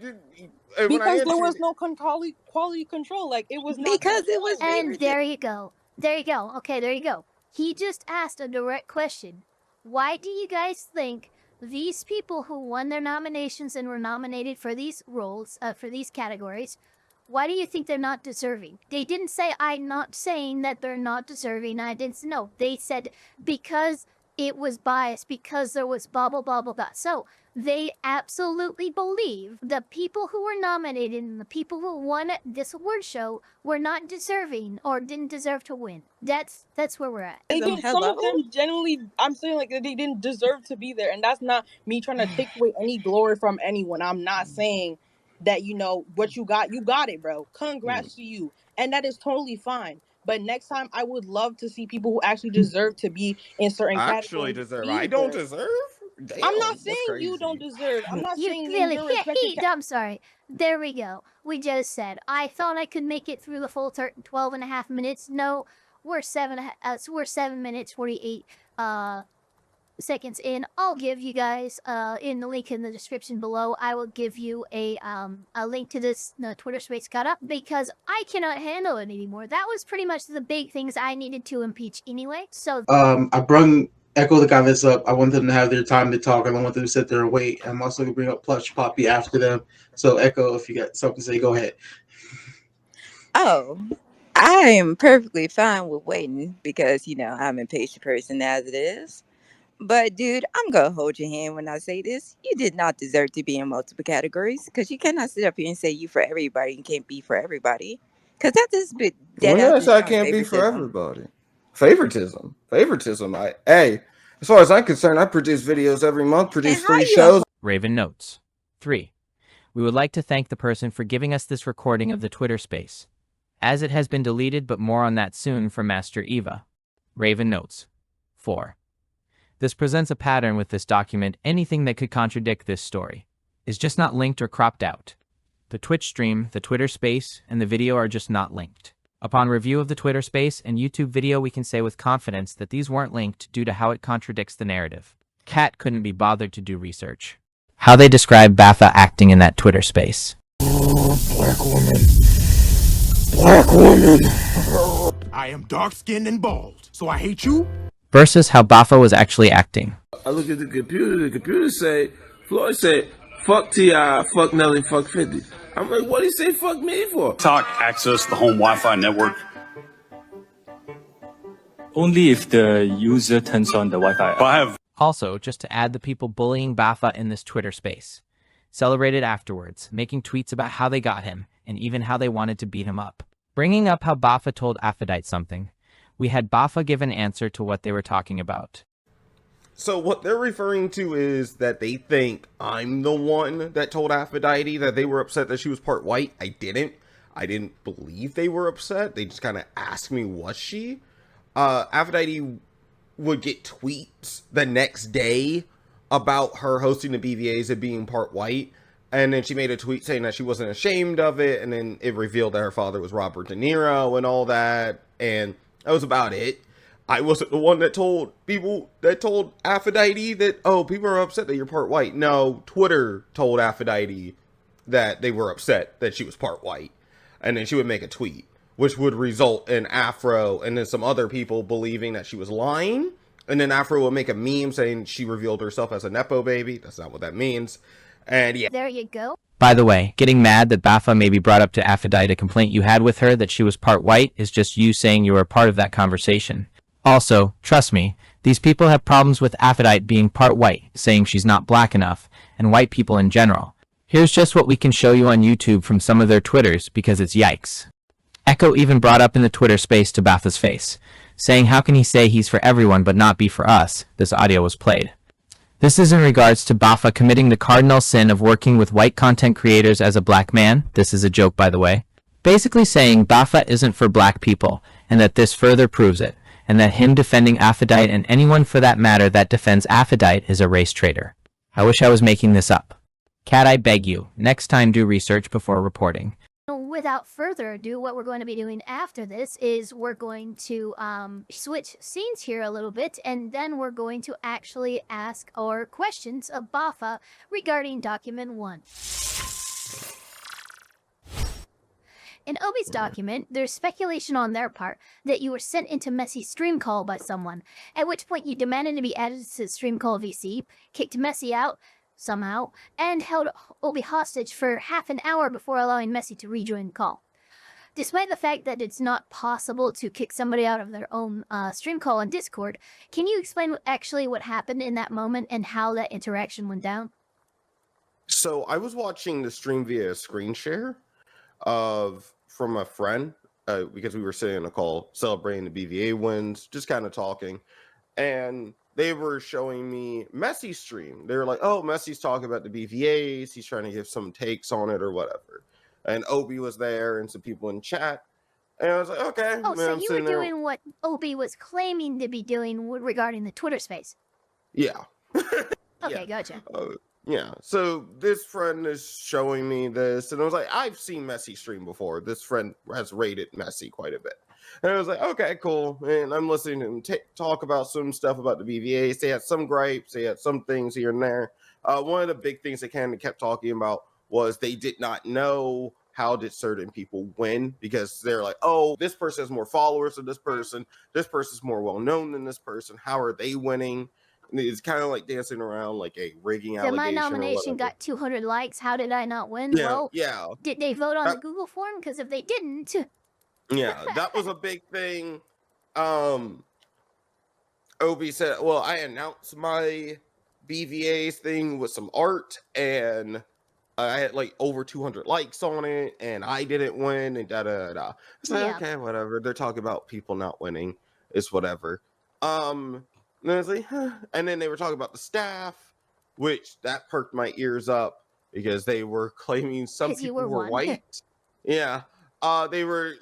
because there was no quality control. Like, it was not because it was. And there you go. Okay, there you go. He just asked a direct question. Why do you guys think these people who won their nominations and were nominated for these roles, for these categories, why do you think they're not deserving? They didn't say, I'm not saying that they're not deserving. No, they said because it was biased, because there was blah, blah, blah, blah, blah. So they absolutely believe the people who were nominated and the people who won this award show were not deserving or didn't deserve to win. That's where we're at. Some of them genuinely, I'm saying, like, they didn't deserve to be there. And that's not me trying to take away any glory from anyone. I'm not saying that, what you got it, bro. Congrats to you. And that is totally fine. But next time, I would love to see people who actually deserve to be in certain categories. Actually deserve. I don't deserve? Damn, I'm not saying you don't deserve. I'm not saying I'm sorry. There we go. We just said, I thought I could make it through the full 12 and a half minutes. No, we're 7 minutes, 48 seconds in. I'll give you guys in the link in the description below. I will give you a link to this Twitter space cut up because I cannot handle it anymore. That was pretty much the big things I needed to impeach anyway. So I brung Echo the comments up. I want them to have their time to talk. I don't want them to sit there and wait. I'm also gonna bring up Plush Poppy after them. So Echo, if you got something to say, go ahead. Oh, I am perfectly fine with waiting because I'm an impatient person as it is. But dude, I'm gonna hold your hand when I say this. You did not deserve to be in multiple categories because you cannot sit up here and say you for everybody and can't be for everybody. Because that is a bit dead. Yes, I can't be for everybody. Favoritism. As far as I'm concerned, I produce videos every month, produce 3 shows. Raven notes. 3. We would like to thank the person for giving us this recording of the Twitter space, as it has been deleted, but more on that soon from Master Eva. Raven notes. 4. This presents a pattern with this document. Anything that could contradict this story is just not linked or cropped out. The Twitch stream, the Twitter space, and the video are just not linked. Upon review of the Twitter space and YouTube video, we can say with confidence that these weren't linked due to how it contradicts the narrative. Cat couldn't be bothered to do research. How they describe Bapha acting in that Twitter space. Black woman. Black woman. I am dark-skinned and bald, so I hate you. Versus how Bapha was actually acting. I look at the computer say, Floyd said, fuck T.I., fuck Nelly, fuck 50. I'm like, what do you say fuck me for? Talk access the home Wi-Fi network. Only if the user turns on the Wi-Fi. Also, just to add the people bullying Bapha in this Twitter space. Celebrated afterwards, making tweets about how they got him, and even how they wanted to beat him up. Bringing up how Bapha told Aphrodite something. We had Bapha give an answer to what they were talking about. So what they're referring to is that they think I'm the one that told Aphrodite that they were upset that she was part white. I didn't believe they were upset. They just kind of asked me, was she? Aphrodite would get tweets the next day about her hosting the BVAs and being part white. And then she made a tweet saying that she wasn't ashamed of it. And then it revealed that her father was Robert De Niro and all that. And that was about it. I wasn't the one that told Aphrodite that, oh, people are upset that you're part white. No, Twitter told Aphrodite that they were upset that she was part white. And then she would make a tweet, which would result in Afro and then some other people believing that she was lying. And then Afro would make a meme saying she revealed herself as a Nepo baby. That's not what that means. And yeah. There you go. By the way, getting mad that Bapha maybe brought up to Aphrodite a complaint you had with her that she was part white is just you saying you were a part of that conversation. Also, trust me, these people have problems with Aphrodite being part white, saying she's not black enough, and white people in general. Here's just what we can show you on YouTube from some of their Twitters, because it's yikes. Echo even brought up in the Twitter space to Bapha's face, saying how can he say he's for everyone but not be for us? This audio was played. This is in regards to Bapha committing the cardinal sin of working with white content creators as a black man. This is a joke, by the way. Basically saying Bapha isn't for black people, and that this further proves it, and that him defending Aphrodite and anyone for that matter that defends Aphrodite is a race traitor. I wish I was making this up. Cat, I beg you, next time do research before reporting. Without further ado, what we're going to be doing after this is we're going to switch scenes here a little bit, and then we're going to actually ask our questions of Bapha regarding document 1. In Obi's document, there's speculation on their part that you were sent into Messi's stream call by someone, at which point you demanded to be added to stream call VC, kicked Messi out somehow, and held Obi hostage for half an hour before allowing Messi to rejoin the call. Despite the fact that it's not possible to kick somebody out of their own stream call on Discord, can you explain actually what happened in that moment and how that interaction went down? So I was watching the stream via a screen share from a friend because we were sitting in a call celebrating the BVA wins, just kind of talking, and they were showing me Messi's stream. They were like, oh, Messi's talking about the BVAs. He's trying to give some takes on it or whatever. And Obi was there and some people in chat. And I was like, okay. Oh, so you were doing what Obi was claiming to be doing regarding the Twitter space? Yeah. Okay, gotcha. Yeah. So this friend is showing me this. And I was like, I've seen Messi stream before. This friend has rated Messi quite a bit. And I was like, okay, cool. And I'm listening to him talk about some stuff about the BVAs. They had some gripes. They had some things here and there. One of the big things they kind of kept talking about was they did not know how did certain people win, because they're like, oh, this person has more followers than this person. This person's more well-known than this person. How are they winning? And it's kind of like dancing around like a rigging allegation. My nomination got 200 likes. How did I not win? Yeah, well, yeah. Did they vote on the Google form? Because if they didn't... Yeah, that was a big thing. Obi said, well, I announced my BVAs thing with some art, and I had like over 200 likes on it, and I didn't win, and da-da-da. It's like, okay, whatever. They're talking about people not winning. It's whatever. And I was like, huh. And then they were talking about the staff, which that perked my ears up, because they were claiming some people were white. Yeah. They were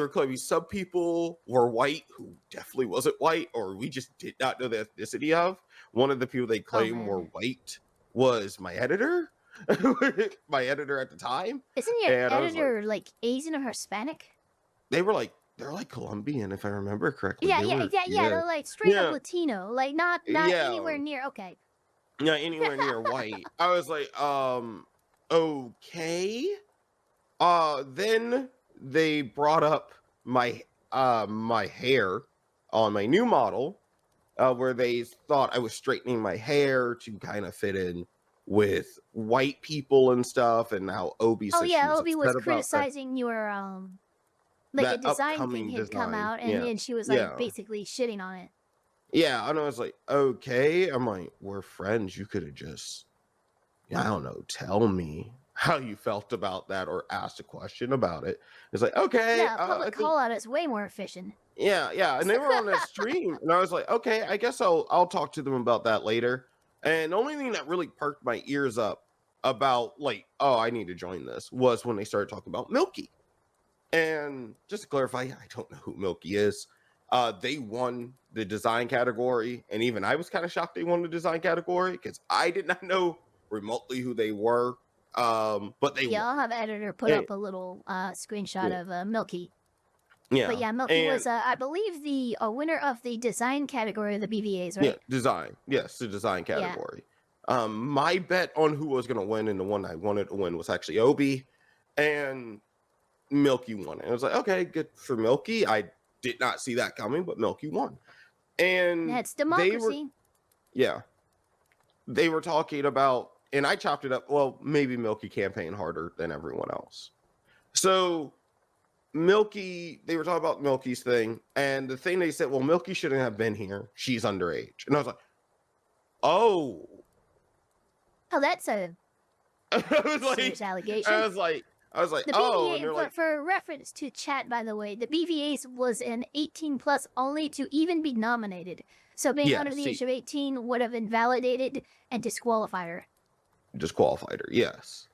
claiming some people were white who definitely wasn't white, or we just did not know the ethnicity of. One of the people they claimed were white was my editor. My editor at the time. Isn't your editor like Asian or Hispanic? They're like Colombian, if I remember correctly. Yeah, they're like straight up Latino, like not anywhere near. Okay. Yeah, anywhere near white. I was like, okay. Then they brought up my my hair on my new model, where they thought I was straightening my hair to kind of fit in with white people and stuff, and how Obi said Obi was criticizing your like a design thing had come out, and then she was like basically shitting on it. Yeah, and I was like, okay. I'm like, we're friends. You could have just, I don't know, tell me how you felt about that or asked a question about it. It's like, okay. Yeah, public call out is way more efficient. Yeah. And they were on that stream, and I was like, okay, I guess I'll talk to them about that later. And the only thing that really perked my ears up about like, oh, I need to join this, was when they started talking about Milky. And just to clarify, I don't know who Milky is. They won the design category, and even I was kind of shocked they won the design category because I did not know remotely who they were. But they Yeah, won. I'll have editor put And- up a little screenshot of Milky. Yeah, But yeah, Milky and- was, I believe, the winner of the design category of the BVAs, right? Yeah, design. Yes, the design category. My bet on who was going to win and the one I wanted to win was actually Obi, and Milky won. And I was like, okay, good for Milky. I did not see that coming, but Milky won. And That's democracy. they were talking about, and I chopped it up. Well, maybe Milky campaigned harder than everyone else. So Milky, they were talking about Milky's thing, and the thing they said, well, Milky shouldn't have been here. She's underage. And I was like, oh. Oh, that's a I was serious like, allegation. I was like, The oh. BVA, And they're like, for reference to chat, by the way, the BVAs was an 18 plus only to even be nominated. So being Yeah, under the see- age of 18 would have invalidated and disqualified her. disqualified her, yes.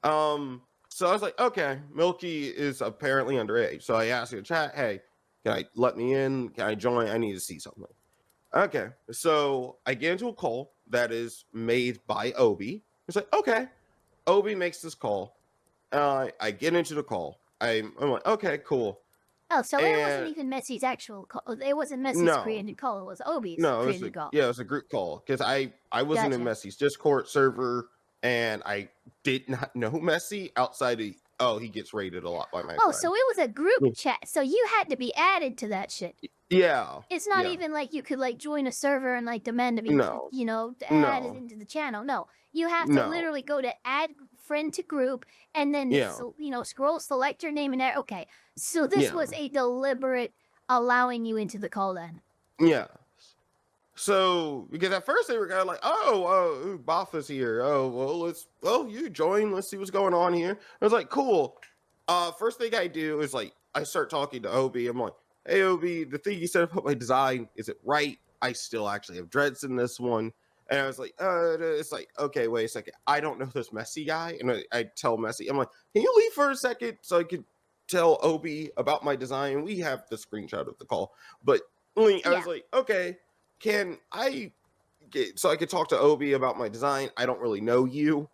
So I was like, okay, Milky is apparently underage. So I asked her in chat, hey, can I let me in? Can I join? I need to see something. Okay, so I get into a call that is made by Obi. It's like, okay, Obi makes this call. I get into the call. I'm like, okay, cool. Oh, so it wasn't And- even Messi's actual call. It wasn't Messi's No. created call. It was Obi's No, it was created call. yeah, it was a group call because I wasn't in Gotcha. Messi's Discord server, and I did not know Messi outside of he gets rated a lot by my Oh, friend. so it was a group chat. So you had to be added to that shit. Yeah. It's not yeah. even like you could like join a server and like demand to be, No. added No. into the channel. No, you have to No. literally go to add friend to group and then Yeah. scroll, select your name and there. Okay, so this Yeah. was a deliberate allowing you into the call then. Yeah. So because at first they were kind of like, oh, Bapha's here. Oh, well, you join. Let's see what's going on here. I was like, cool. First thing I do is like I start talking to Obi. I'm like, hey Obi, the thing you said about my design, is it right? I still actually have dreads in this one. And I was like, it's like, okay, wait a second. I don't know this Messi guy. And I tell Messi, I'm like, can you leave for a second so I could tell Obi about my design? We have the screenshot of the call. But I was like, okay, can I get so I could talk to Obi about my design? I don't really know you.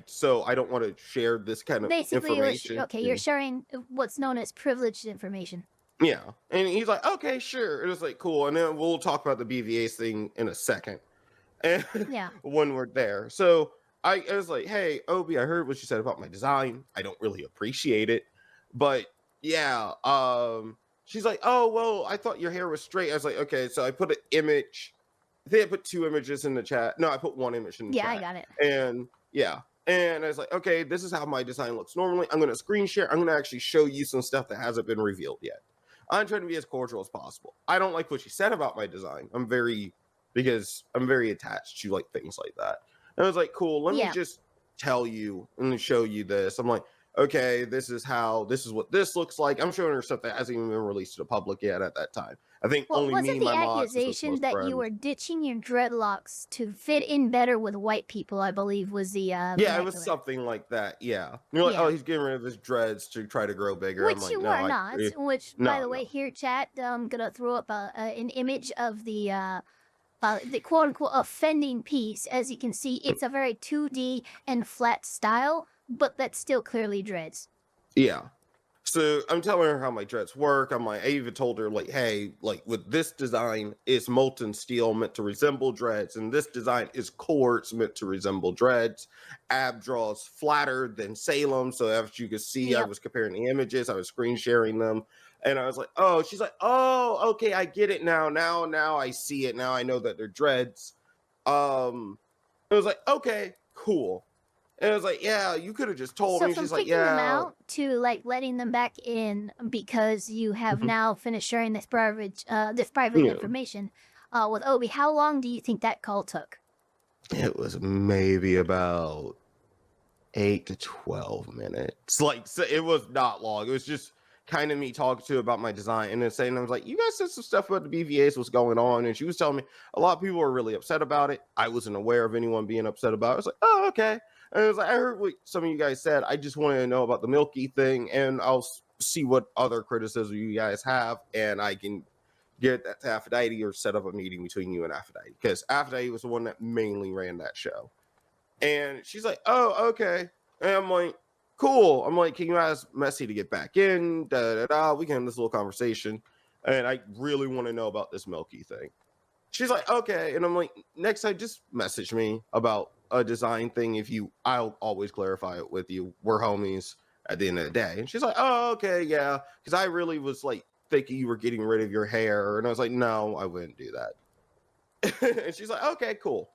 So I don't want to share this kind of Basically, information. you're sharing what's known as privileged information. Yeah. And he's like, okay, sure. It was like, cool. And then we'll talk about the BVAs thing in a second. And Yeah. when we're there. So I was like, hey, Obi, I heard what you said about my design. I don't really appreciate it. But yeah, she's like, oh, well, I thought your hair was straight. I was like, okay. So I put an image. I think I put 2 images in the chat. No, I put 1 image in the chat. Yeah, I got it. And yeah. And I was like, okay, this is how my design looks normally. I'm going to screen share. I'm going to actually show you some stuff that hasn't been revealed yet. I'm trying to be as cordial as possible. I don't like what she said about my design. Because I'm very attached to like things like that. And I was like, cool, let me just tell you and show you this. I'm like, okay, this is what this looks like. I'm showing her stuff that hasn't even been released to the public yet at that time. I think only wasn't me, the my mods, accusation that you were ditching your dreadlocks to fit in better with white people? I believe was the yeah, it vernacular. was something like that. Yeah, you're like, oh, he's getting rid of his dreads to try to grow bigger. Which I'm like, you no, are not. Which, by the no. way, here chat, I'm gonna throw up an image of the quote unquote offending piece. As you can see, it's a very 2D and flat style, but that's still clearly dreads. Yeah. So I'm telling her how my dreads work. I even told her like, hey, like with this design, it's molten steel meant to resemble dreads, and this design is quartz meant to resemble dreads. Ab draws flatter than Salem, so as you can see, I was comparing the images, I was screen sharing them, and I was like, oh, she's like, oh, okay, I get it now. Now I see it. Now I know that they're dreads. It was like, okay, cool. And I was like, yeah, you could have just told So me. from She's like, kicking them yeah. out to like letting them back in because you have now finished sharing this private information with Obi, how long do you think that call took? It was maybe about 8 to 12 minutes. Like, so it was not long. It was just kind of me talking to her about my design and then saying, I was like, you guys said some stuff about the BVAs, what's going on. And she was telling me a lot of people were really upset about it. I wasn't aware of anyone being upset about it. I was like, oh, okay. And I was like, I heard what some of you guys said. I just wanted to know about the Milky thing, and I'll see what other criticism you guys have, and I can get that to Aphrodite or set up a meeting between you and Aphrodite, because Aphrodite was the one that mainly ran that show. And she's like, oh, okay. And I'm like, cool. I'm like, can you ask Messi to get back in? We can have this little conversation. And I really want to know about this Milky thing. She's like, okay. And I'm like, next time, just message me about a design thing. I'll always clarify it with you. We're homies at the end of the day. And she's like, oh, okay, yeah. Because I really was like thinking you were getting rid of your hair. And I was like, no, I wouldn't do that. And she's like, okay, cool.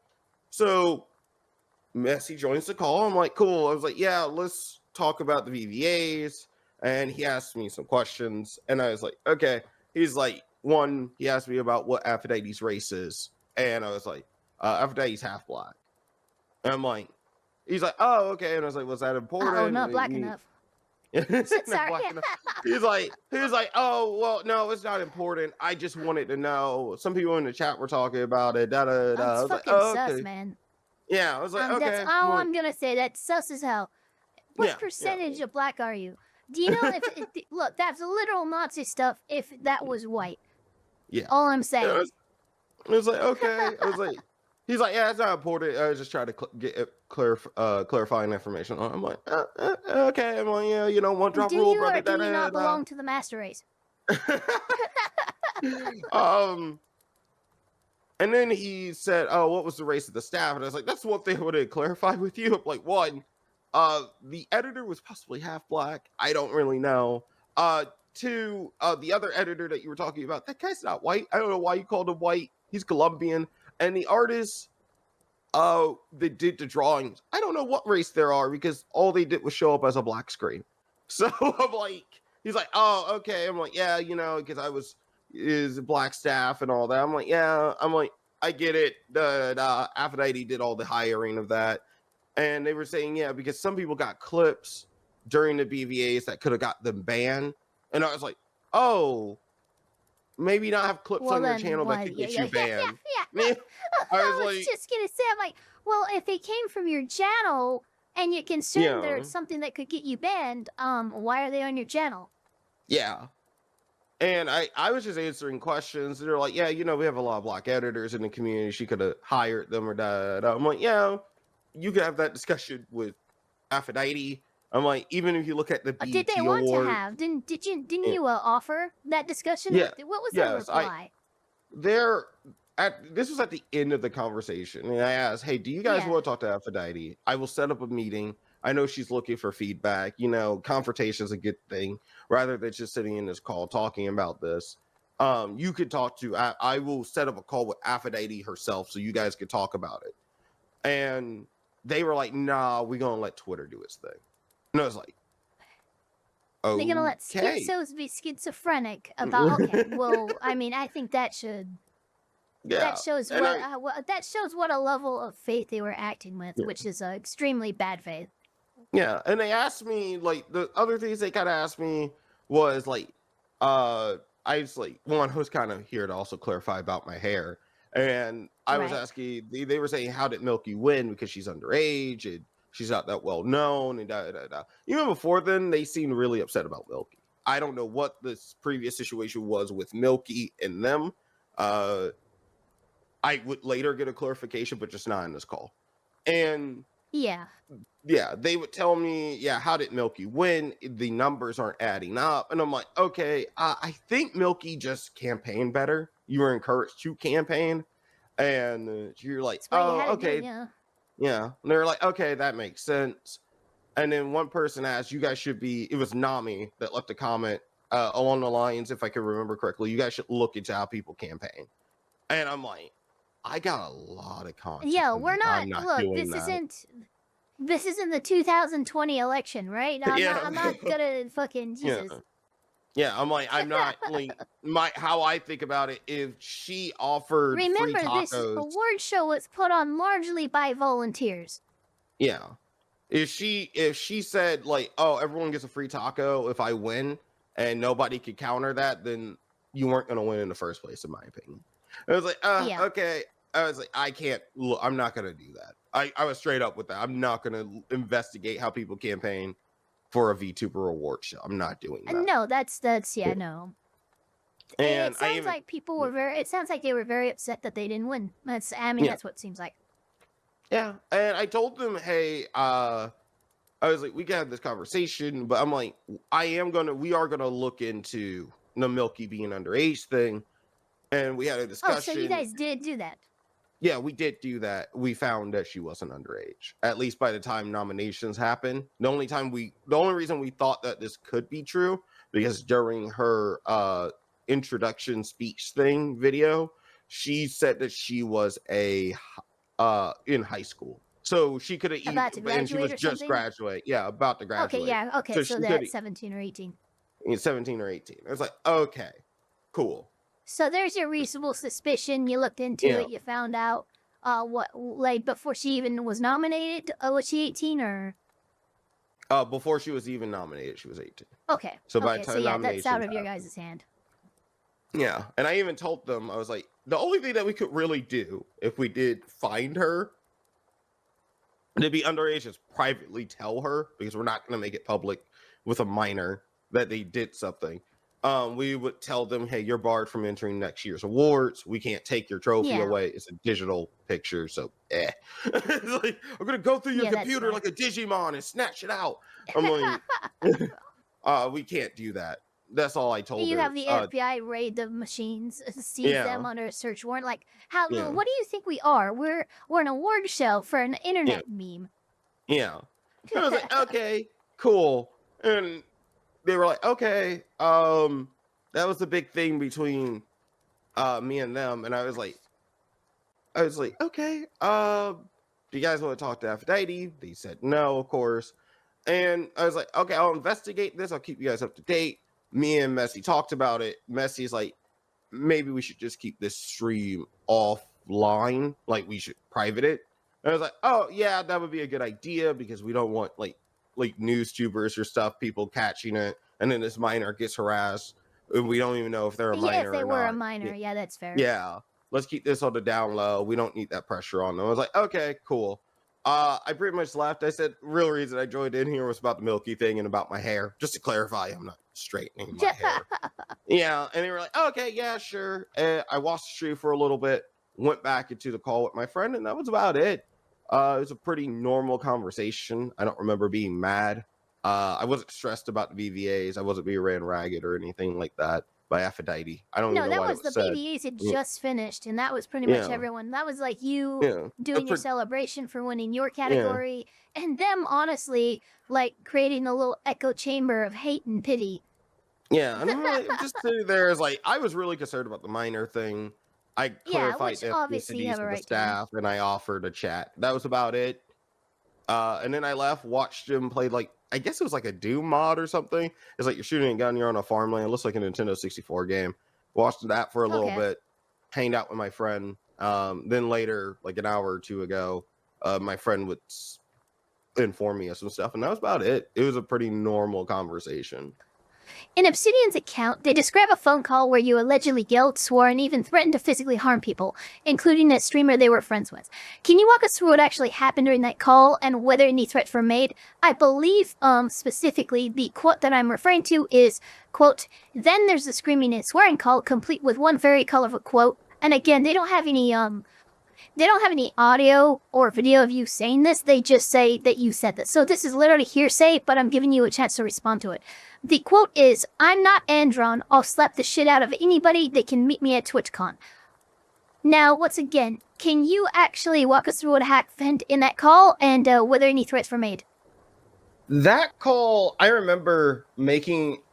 So Messi joins the call. I'm like, cool. I was like, yeah, let's talk about the VVAs. And he asked me some questions. And I was like, okay. He's like, he asked me about what Aphrodite's race is. And I was like, Aphrodite's half black. And I'm like, he's like, oh, okay. And I was like, was that important? Oh, not black enough. Sorry. He's like, oh, well, no, it's not important. I just wanted to know. Some people in the chat were talking about it. That's I was fucking like, oh, sus, okay. man. Yeah, I was like, okay. That's all I'm gonna say. That's sus as hell. What percentage of black are you? Do you know if look, that's literal Nazi stuff if that was white. Yeah. All I'm saying. Yeah, I was like, okay. I was like, he's like, yeah, it's not important. I was just trying to get clarifying information. I'm like, okay. I'm like, yeah, one drop rule, brother. Do you not belong to the master race? And then he said, oh, what was the race of the staff? And I was like, that's one thing I want to clarify with you. I'm like, one, the editor was possibly half black. I don't really know. Two, the other editor that you were talking about, that guy's not white. I don't know why you called him white. He's Colombian. And the artists, that did the drawings, I don't know what race there are, because all they did was show up as a black screen. So I'm like, he's like, oh, okay. I'm like, yeah, because is black staff and all that. I'm like, yeah. I'm like, I get it. Aphrodite did all the hiring of that. And they were saying, yeah, because some people got clips during the BVAs that could have got them banned. And I was like, oh, maybe not have clips on your channel that could get you banned. Yeah. I was just gonna say, I'm like, well, if they came from your channel and you're concerned there's something that could get you banned, why are they on your channel? Yeah. And I was just answering questions. They're like, yeah, we have a lot of black editors in the community. She could have hired them or da. I'm like, yeah, you could have that discussion with Aphrodite. I'm like, even if you look at the BET did they want to have? Didn't you offer that discussion? Yeah. What was the reply? This was at the end of the conversation, and I asked, hey, do you guys want to talk to Aphrodite? I will set up a meeting. I know she's looking for feedback. Confrontation is a good thing, rather than just sitting in this call talking about this. You could talk to, I will set up a call with Aphrodite herself so you guys could talk about it. And they were like, nah, we're going to let Twitter do its thing. And I was like, oh, they're going to let schizos be schizophrenic about, okay, well, I mean, I think that should... Yeah. That shows that shows what a level of faith they were acting with, which is extremely bad faith. Yeah, and they asked me, like, the other things they kind of asked me was, like, I was like, one, who's kind of here to also clarify about my hair. And I was asking, they were saying, how did Milky win? Because she's underage and she's not that well known and da. Even before then, they seemed really upset about Milky. I don't know what this previous situation was with Milky and them. I would later get a clarification, but just not in this call. And yeah, they would tell me, how did Milky win? The numbers aren't adding up. And I'm like, okay, I think Milky just campaigned better. You were encouraged to campaign. And you're like, oh, okay. Yeah. And they're like, okay, that makes sense. And then one person asked, you guys should be, it was Nami that left a comment along the lines, if I can remember correctly, you guys should look into how people campaign. And I'm like, I got a lot of content. Yeah, we're not look, this isn't the 2020 election, right? I'm not gonna fucking Jesus. Yeah, I'm like, I'm not like how I think about it. If she offered remember free tacos, this award show was put on largely by volunteers. Yeah. If she said like, oh, everyone gets a free taco if I win and nobody could counter that, then you weren't gonna win in the first place, in my opinion. I was like, okay. I was like, I'm not going to do that. I was straight up with that. I'm not going to investigate how people campaign for a VTuber award show. I'm not doing that. No, that's no. And it sounds like people were it sounds like they were very upset that they didn't win. That's that's what it seems like. Yeah, and I told them, hey, I was like, we can have this conversation, but I'm like, we are gonna look into the Milky being underage thing, and we had a discussion. Oh, so you guys did do that? Yeah, we did do that. We found that she wasn't underage, at least by the time nominations happened. The only reason we thought that this could be true, because during her introduction speech thing video, she said that she was in high school. So she could have about to graduate, and she was just graduate. Yeah, about to graduate. Okay, yeah, okay, so that's 17 or 18. 17 or 18. I was like, okay, cool. So there's your reasonable suspicion. You looked into it. You found out before she even was nominated. Was she 18 or? Before she was even nominated, she was 18. Okay. So by the time that's out of your guys' hand. Yeah, and I even told them, I was like, the only thing that we could really do if we did find her to be underage is privately tell her, because we're not going to make it public with a minor that they did something. We would tell them, hey, you're barred from entering next year's awards. We can't take your trophy away. It's a digital picture, so it's like, I'm gonna go through your computer like a Digimon and snatch it out. I'm like, we can't do that. That's all I told her. You have the FBI raid the machines, seize them under a search warrant. Like, what do you think we are? We're an award show for an internet meme. Yeah. I was like, okay, cool. And they were like, okay, that was the big thing between me and them. And I was like, okay, do you guys want to talk to BaphaVT? They said no, of course. And I was like, okay, I'll investigate this. I'll keep you guys up to date. Me and Messi talked about it. Messi's like, maybe we should just keep this stream offline. Like, we should private it. And I was like, oh yeah, that would be a good idea, because we don't want like news tubers or stuff, people catching it, and then this minor gets harassed, and we don't even know if they're a minor. Yeah, if they were not. A minor, yeah, that's fair. Yeah, let's keep this on the down low. We don't need that pressure on them. I was like, okay, cool. I pretty much left. I said, real reason I joined in here was about the Milky thing and about my hair. Just to clarify, I'm not straightening my hair. Yeah, and they were like, okay, yeah, sure. And I watched the stream for a little bit, went back into the call with my friend, and that was about it. It was a pretty normal conversation. I don't remember being mad. I wasn't stressed about the BVAs. I wasn't being ran ragged or anything like that by BaphaVT. I don't even know why it was the BVAs had just finished, and that was pretty much everyone. That was like you doing your celebration for winning your category, and them honestly like creating a little echo chamber of hate and pity. Yeah, and I'm like, just sitting there is like, I was really concerned about the minor thing. I clarified the ethnicities of the staff, and I offered a chat. That was about it. And then I left, watched him play, like, I guess it was like a Doom mod or something. It's like you're shooting a gun, you're on a farmland. It looks like a Nintendo 64 game. Watched that for a little bit, hanged out with my friend. Then later, like an hour or two ago, my friend would inform me of some stuff, and that was about it. It was a pretty normal conversation. In Obsidian's account, they describe a phone call where you allegedly yelled, swore, and even threatened to physically harm people, including a streamer they were friends with. Can you walk us through what actually happened during that call and whether any threats were made? I believe, specifically, the quote that I'm referring to is, quote, "Then there's the screaming and swearing call, complete with one very colorful quote." And again, they don't have any audio or video of you saying this. They just say that you said this. So this is literally hearsay, but I'm giving you a chance to respond to it. The quote is, "I'm not Andron. I'll slap the shit out of anybody that can meet me at TwitchCon." Now, once again, can you actually walk us through what happened in that call and whether any threats were made? That call, I remember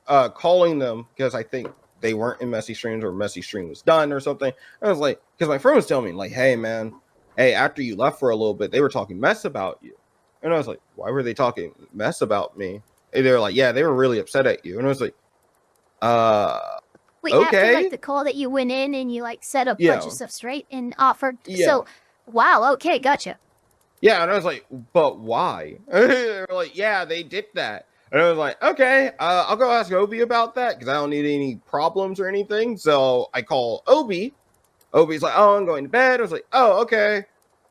calling them because I think they weren't in Messy Streams or Messy Stream was done or something. I was like, because my friend was telling me, like, hey, man, after you left for a little bit, they were talking mess about you. And I was like, why were they talking mess about me? And they were like, yeah, they were really upset at you. And I was like, wait, okay. After like the call that you went in and you like set a bunch of stuff straight and offered. So, wow, okay, gotcha. Yeah, and I was like, but why? They were like, yeah, they did that. And I was like, okay, I'll go ask Obi about that because I don't need any problems or anything. So I call Obi. Obi's like, oh, I'm going to bed. I was like, oh, okay.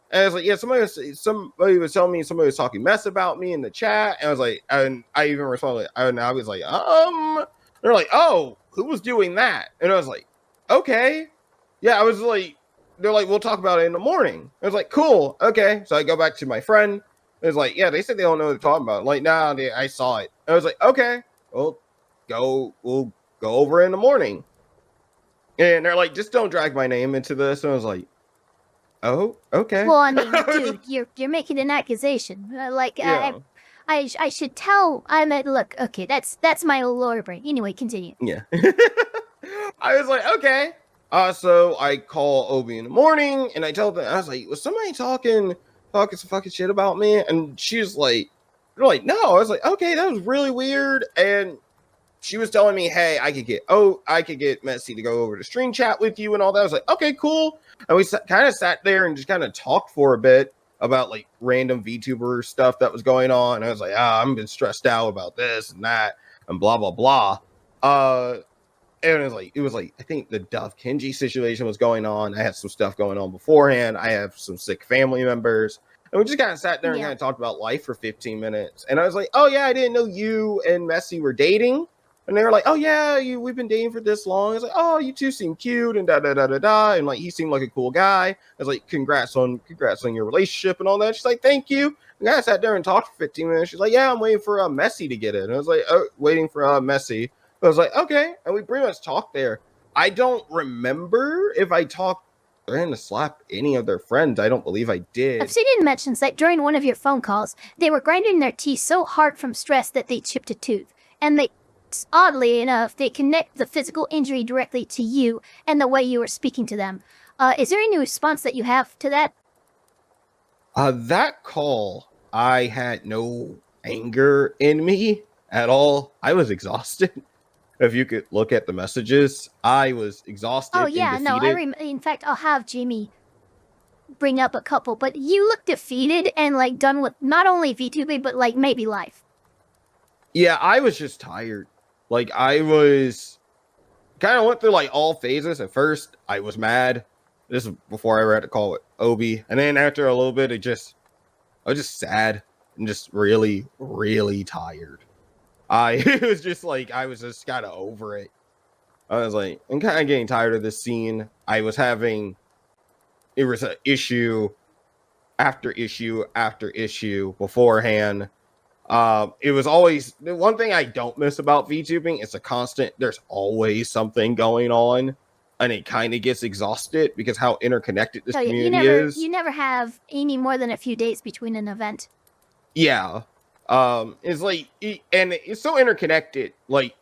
And I was like, yeah, somebody was telling me somebody was talking mess about me in the chat. And I was like, and I even responded, and I was like, they're like, oh, who was doing that? And I was like, okay. Yeah, I was like, they're like, we'll talk about it in the morning. I was like, cool, okay. So I go back to my friend. It was like, yeah, they said they don't know what they're talking about. Like, nah, I saw it. I was like, okay, we'll go over in the morning. And they're like, just don't drag my name into this. And I was like, oh, okay. Well, I mean, dude, you're making an accusation. I should tell. Look, okay, that's my lawyer brain. Anyway, continue. Yeah. I was like, okay. So I call Obi in the morning and I tell them, I was like, was somebody talking some fucking shit about me? And she's like, they're like, no. I was like, okay, that was really weird. And she was telling me, hey, I could get Messy to go over to stream chat with you and all that. I was like, okay, cool. And we kind of sat there and just kind of talked for a bit about like random VTuber stuff that was going on. And I was like, I'm been stressed out about this and that and blah, blah, blah. And it was like, I think the Dove Kenji situation was going on. I had some stuff going on beforehand. I have some sick family members. And we just kind of sat there and kind of talked about life for 15 minutes. And I was like, oh yeah, I didn't know you and Messy were dating. And they were like, oh yeah, we've been dating for this long. I was like, oh, you two seem cute and da da da da da. And like, he seemed like a cool guy. I was like, congrats on your relationship and all that. She's like, thank you. And I sat there and talked for 15 minutes. She's like, yeah, I'm waiting for Messy to get in. And I was like, oh, waiting for Messy. I was like, okay. And we pretty much talked there. I don't remember if I talked threatened to slap any of their friends. I don't believe I did. Obsidian mentions that during one of your phone calls, they were grinding their teeth so hard from stress that they chipped a tooth. And oddly enough, they connect the physical injury directly to you and the way you were speaking to them. Is there any response that you have to that? That call, I had no anger in me at all. I was exhausted. If you could look at the messages, I was exhausted. Oh yeah, no, in fact, I'll have Jamie bring up a couple, but you look defeated and like done with not only VTubing, but like maybe life. Yeah, I was just tired. Like I was kind of went through like all phases. At first, I was mad. This is before I ever had to call it Obi. And then after a little bit, I was just sad and just really, really tired. It was just like, I was just kind of over it. I was like, I'm kind of getting tired of this scene. It was an issue after issue after issue beforehand. It was always, the one thing I don't miss about VTubing, it's a constant, there's always something going on. And it kind of gets exhausted because how interconnected this community is. You never have any more than a few days between an event. Yeah. It's like, and it's so interconnected. Like,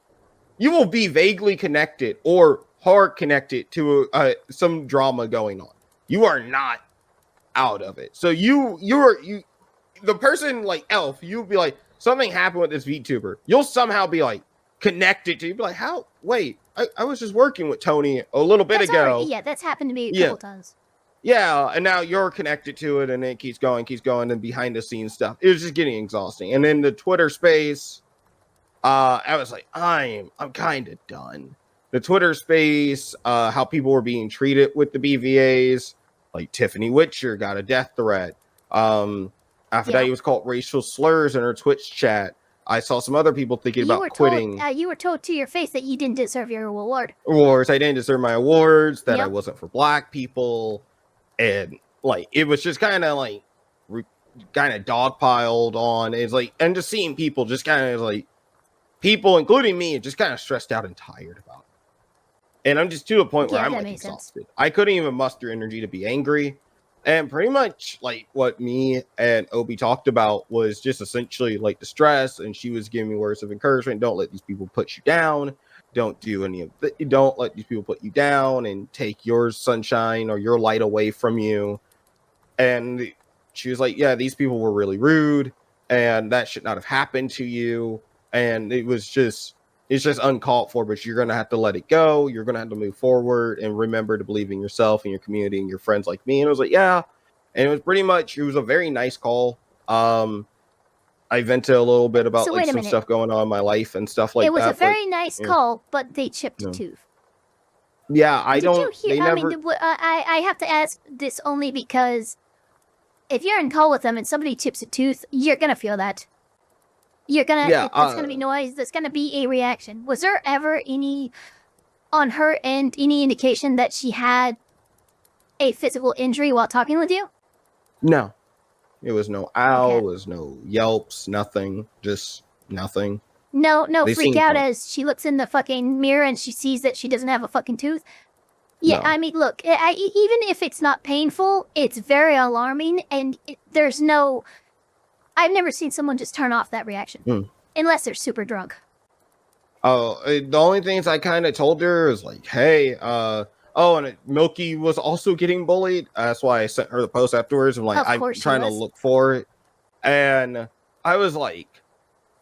you will be vaguely connected or hard connected to some drama going on. You are not out of it. So the person like Elf, you'll be like, something happened with this VTuber. You'll somehow be like connected to. You'll be like, how? Wait, I was just working with Tony a little bit ago. Yeah, that's happened to me a couple times. Yeah, and now you're connected to it, and it keeps going, and behind the scenes stuff. It was just getting exhausting. And then the Twitter space, I was like, I'm kind of done. The Twitter space, how people were being treated with the BVAs, like Tiffany Witcher got a death threat. BaphaVT was called racial slurs in her Twitch chat. I saw some other people thinking about quitting. You were told to your face that you didn't deserve your award. Awards, I didn't deserve my awards, that I wasn't for black people. And like it was just kind of like dogpiled on. It's like, and just seeing people just kind of like people, including me, just kind of stressed out and tired about it. And I'm just to a point where I'm like exhausted. Sense. I couldn't even muster energy to be angry. And pretty much like what me and Obi talked about was just essentially like the stress. And she was giving me words of encouragement. Don't let these people put you down. Don't do any of that. Don't let these people put you down and take your sunshine or your light away from you. And she was like, yeah, these people were really rude and that should not have happened to you. And it's just uncalled for, but you're going to have to let it go. You're going to have to move forward and remember to believe in yourself and your community and your friends like me. And I was like, yeah. And it was a very nice call. I vented a little bit about like some stuff going on in my life and stuff like that. It was a very nice call, but they chipped a tooth. Yeah, I Did you hear? I have to ask this only because if you're in call with them and somebody chips a tooth, you're gonna feel that. You're gonna. There's gonna be noise. There's gonna be a reaction. Was there ever any on her end any indication that she had a physical injury while talking with you? No. It was no owl, Okay. it was no yelps, nothing. Just nothing. No They freak seemed out fine. as she looks in the fucking mirror and she sees that she doesn't have a fucking tooth. Yeah, No. I mean, look, even if it's not painful, it's very alarming, and there's no... I've never seen someone just turn off that reaction. Unless they're super drunk. Oh, the only things I kind of told her is like, hey, and Milky was also getting bullied. That's why I sent her the post afterwards. I'm like, Of I'm course she trying to was. look for it. And I was like,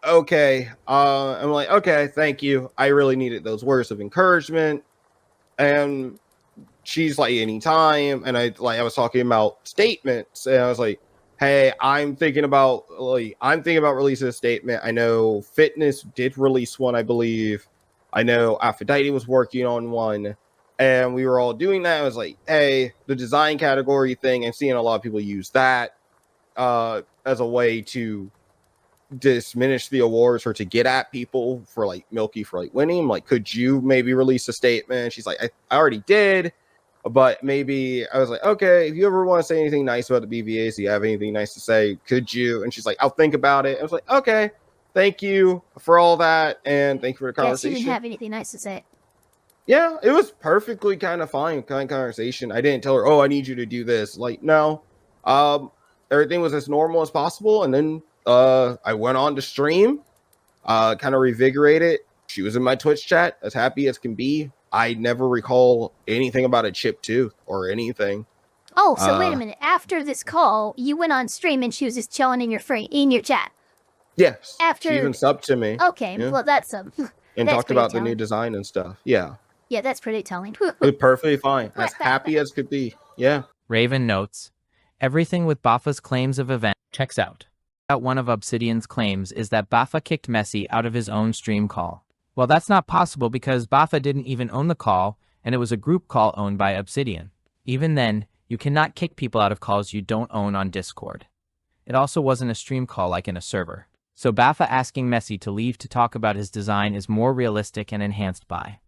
okay. I'm like, okay, thank you. I really needed those words of encouragement. And she's like, anytime. And I was talking about statements, and I was like, hey, I'm thinking about releasing a statement. I know Fitness did release one, I believe. I know BaphaVT was working on one, and we were all doing that. I was like, hey, the design category thing, I'm seeing a lot of people use that as a way to diminish the awards or to get at people for like Milky for like winning. Like, could you maybe release a statement? She's like, I already did. But maybe I was like, okay, if you ever want to say anything nice about the BVAs, do you have anything nice to say? Could you? And she's like, I'll think about it. I was like, okay, thank you for all that. And thank you for the Yeah, conversation. she didn't have anything nice to say. Yeah, it was perfectly kind of fine, kind of conversation. I didn't tell her, oh, I need you to do this. Like, no. Everything was as normal as possible. And then I went on to stream, kind of revigorated. She was in my Twitch chat, as happy as can be. I never recall anything about a chipped tooth or anything. Oh, so wait a minute. After this call, you went on stream and she was just chilling in your chat. Yes. After she even subbed to me. Okay, yeah. well that's and that's talked pretty about the telling. new design and stuff. Yeah. Yeah, that's pretty telling. It was perfectly fine. As happy as could be. Yeah. Raven notes, everything with Bapha's claims of event checks out. One of Obsidian's claims is that Bapha kicked Messi out of his own stream call. Well, that's not possible because Bapha didn't even own the call, and it was a group call owned by Obsidian. Even then, you cannot kick people out of calls you don't own on Discord. It also wasn't a stream call like in a server. So Bapha asking Messi to leave to talk about his design is more realistic and enhanced by.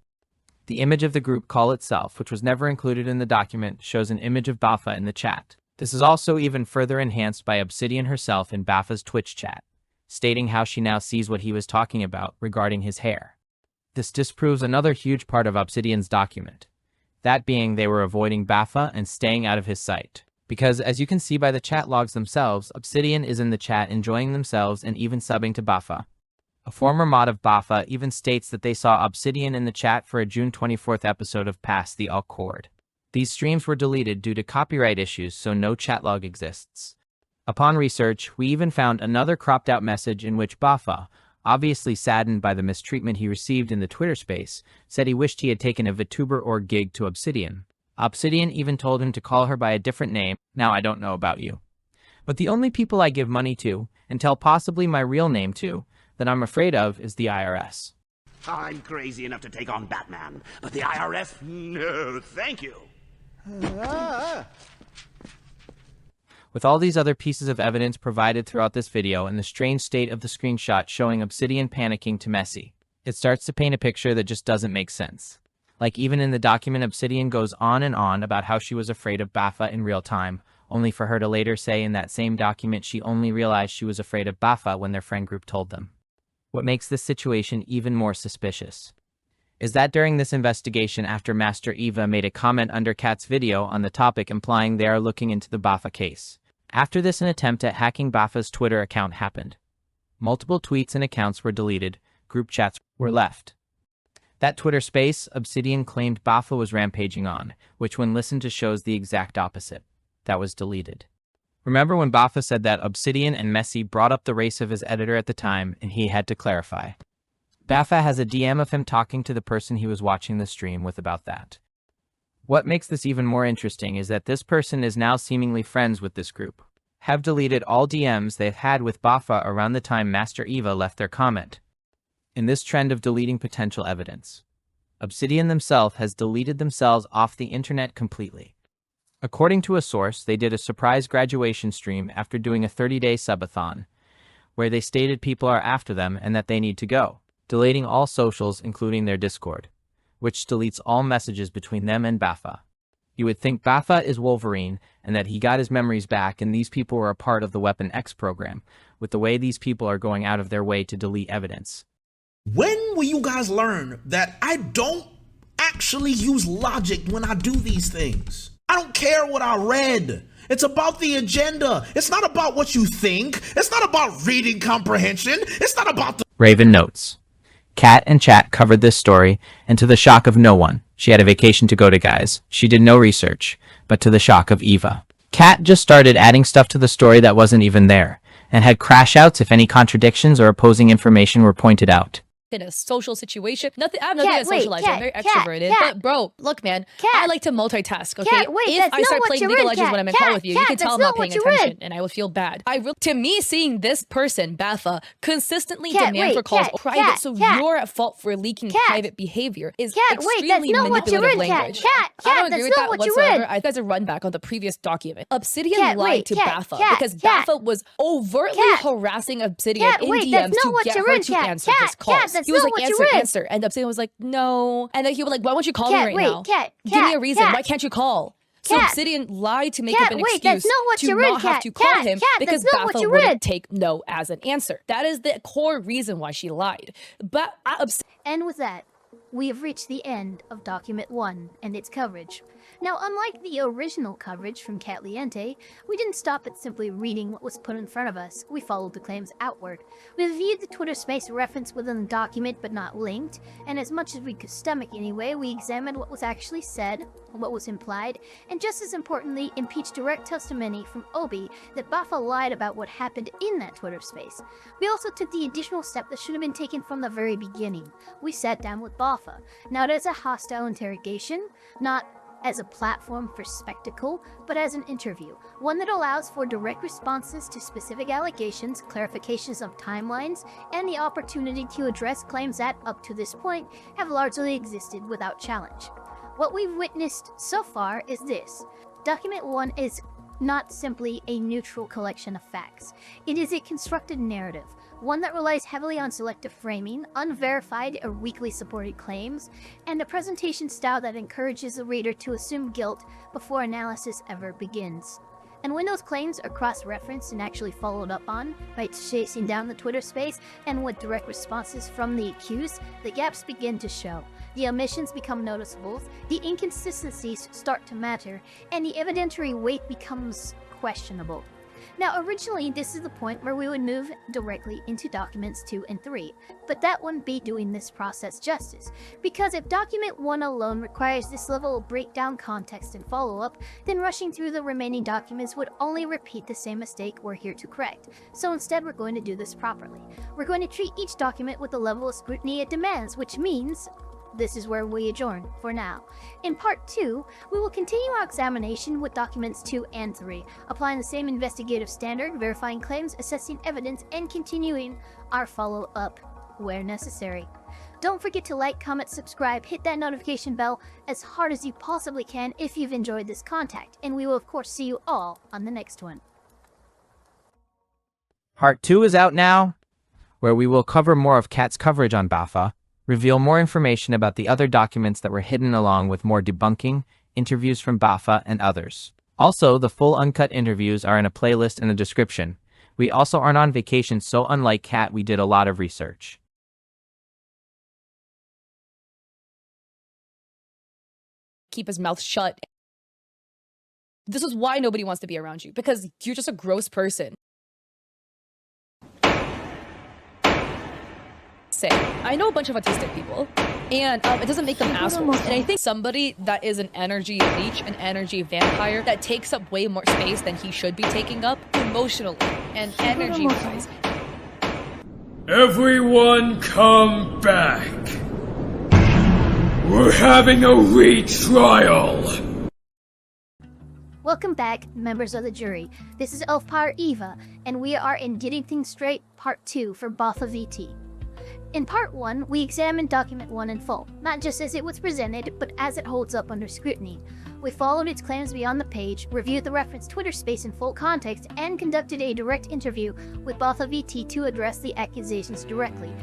The image of the group call itself, which was never included in the document, shows an image of Bapha in the chat. This is also even further enhanced by Obsidian herself in Bapha's Twitch chat, stating how she now sees what he was talking about regarding his hair. This disproves another huge part of Obsidian's document, that being they were avoiding Bapha and staying out of his sight. Because, as you can see by the chat logs themselves, Obsidian is in the chat enjoying themselves and even subbing to Bapha. A former mod of Bapha even states that they saw Obsidian in the chat for a June 24th episode of Pass the Accord. These streams were deleted due to copyright issues, so no chat log exists. Upon research, we even found another cropped out message in which Bapha, obviously saddened by the mistreatment he received in the Twitter space, said he wished he had taken a VTuber or gig to Obsidian. Obsidian even told him to call her by a different name. Now I don't know about you, but the only people I give money to, and tell possibly my real name to, that I'm afraid of is the IRS. I'm crazy enough to take on Batman, but the IRS? No, thank you. With all these other pieces of evidence provided throughout this video and the strange state of the screenshot showing Obsidian panicking to Messi, it starts to paint a picture that just doesn't make sense. Like even in the document, Obsidian goes on and on about how she was afraid of Bapha in real time, only for her to later say in that same document she only realized she was afraid of Bapha when their friend group told them. What makes this situation even more suspicious is that during this investigation after Master Eva made a comment under Kat's video on the topic implying they are looking into the Bapha case. After this, an attempt at hacking Bapha's Twitter account happened. Multiple tweets and accounts were deleted, group chats were left. That Twitter space, Obsidian claimed Bapha was rampaging on, which when listened to shows the exact opposite. That was deleted. Remember when Bapha said that Obsidian and Messi brought up the race of his editor at the time and he had to clarify? Bapha has a DM of him talking to the person he was watching the stream with about that. What makes this even more interesting is that this person is now seemingly friends with this group, have deleted all DMs they've had with Bapha around the time Master Eva left their comment. In this trend of deleting potential evidence, Obsidian themselves has deleted themselves off the internet completely. According to a source, they did a surprise graduation stream after doing a 30-day subathon, where they stated people are after them and that they need to go, deleting all socials including their Discord, which deletes all messages between them and Bapha. You would think Bapha is Wolverine and that he got his memories back and these people were a part of the Weapon X program, with the way these people are going out of their way to delete evidence. When will you guys learn that I don't actually use logic when I do these things? I don't care what I read. It's about the agenda. It's not about what you think. It's not about reading comprehension. It's not about the— Raven notes. Kat and Chat covered this story, and to the shock of no one, she had a vacation to go to, guys. She did no research, but to the shock of Eva. Kat just started adding stuff to the story that wasn't even there, and had crash outs if any contradictions or opposing information were pointed out. In a social situation, I have nothing against socializing. I'm very extroverted. But bro, look, man, I like to multitask. Okay, if I start playing League of Legends when I'm in call with you, you can tell I'm not paying attention, and I would feel bad. To me, seeing this person, Bapha, consistently demand for calls private, so you're at fault for leaking private behavior, is extremely manipulative language. I don't agree with that whatsoever. I guys a run back on the previous document. Obsidian lied to Bapha because Bapha was overtly harassing Obsidian in DMs to get her to answer his calls. He was like, answer. And Obsidian was like, no. And then he was like, why won't you call me right now? Give me a reason. Why can't you call? So Obsidian lied to make up an excuse to not have to call him because Bapha wouldn't take no as an answer. That is the core reason why she lied. But and with that, we have reached the end of Document 1 and its coverage. Now, unlike the original coverage from Cat Liente, we didn't stop at simply reading what was put in front of us. We followed the claims outward. We viewed the Twitter space reference within the document but not linked, and as much as we could stomach anyway, we examined what was actually said, what was implied, and just as importantly, impeached direct testimony from Obi that Bapha lied about what happened in that Twitter space. We also took the additional step that should have been taken from the very beginning. We sat down with Bapha, not as a hostile interrogation, not as a platform for spectacle, but as an interview, one that allows for direct responses to specific allegations, clarifications of timelines, and the opportunity to address claims that, up to this point, have largely existed without challenge. What we've witnessed so far is this. Document 1 is not simply a neutral collection of facts. It is a constructed narrative, one that relies heavily on selective framing, unverified or weakly supported claims, and a presentation style that encourages the reader to assume guilt before analysis ever begins. And when those claims are cross-referenced and actually followed up on by chasing down the Twitter space and with direct responses from the accused, the gaps begin to show. The omissions become noticeable, the inconsistencies start to matter, and the evidentiary weight becomes questionable. Now, originally, this is the point where we would move directly into Documents 2 and 3, but that wouldn't be doing this process justice, because if Document 1 alone requires this level of breakdown, context, and follow-up, then rushing through the remaining documents would only repeat the same mistake we're here to correct. So instead, we're going to do this properly. We're going to treat each document with the level of scrutiny it demands, which means this is where we adjourn for now. In Part 2, we will continue our examination with Documents 2 and 3, applying the same investigative standard, verifying claims, assessing evidence, and continuing our follow-up where necessary. Don't forget to like, comment, subscribe, hit that notification bell as hard as you possibly can if you've enjoyed this content, and we will of course see you all on the next one. Part 2 is out now, where we will cover more of Kat's coverage on Bapha, reveal more information about the other documents that were hidden along with more debunking, interviews from Bapha, and others. Also, the full uncut interviews are in a playlist in the description. We also aren't on vacation, so unlike Kat, we did a lot of research. Keep his mouth shut. This is why nobody wants to be around you, because you're just a gross person. I know a bunch of autistic people, and it doesn't make them assholes. And I think somebody that is an energy leech, an energy vampire, that takes up way more space than he should be taking up emotionally and energy-wise. Everyone come back. We're having a retrial. Welcome back, members of the jury. This is Elfpire Eva, and we are in Getting Things Straight Part 2 for BaphaVT. In Part 1, we examined Document 1 in full, not just as it was presented, but as it holds up under scrutiny. We followed its claims beyond the page, reviewed the referenced Twitter space in full context, and conducted a direct interview with BaphaVT to address the accusations directly.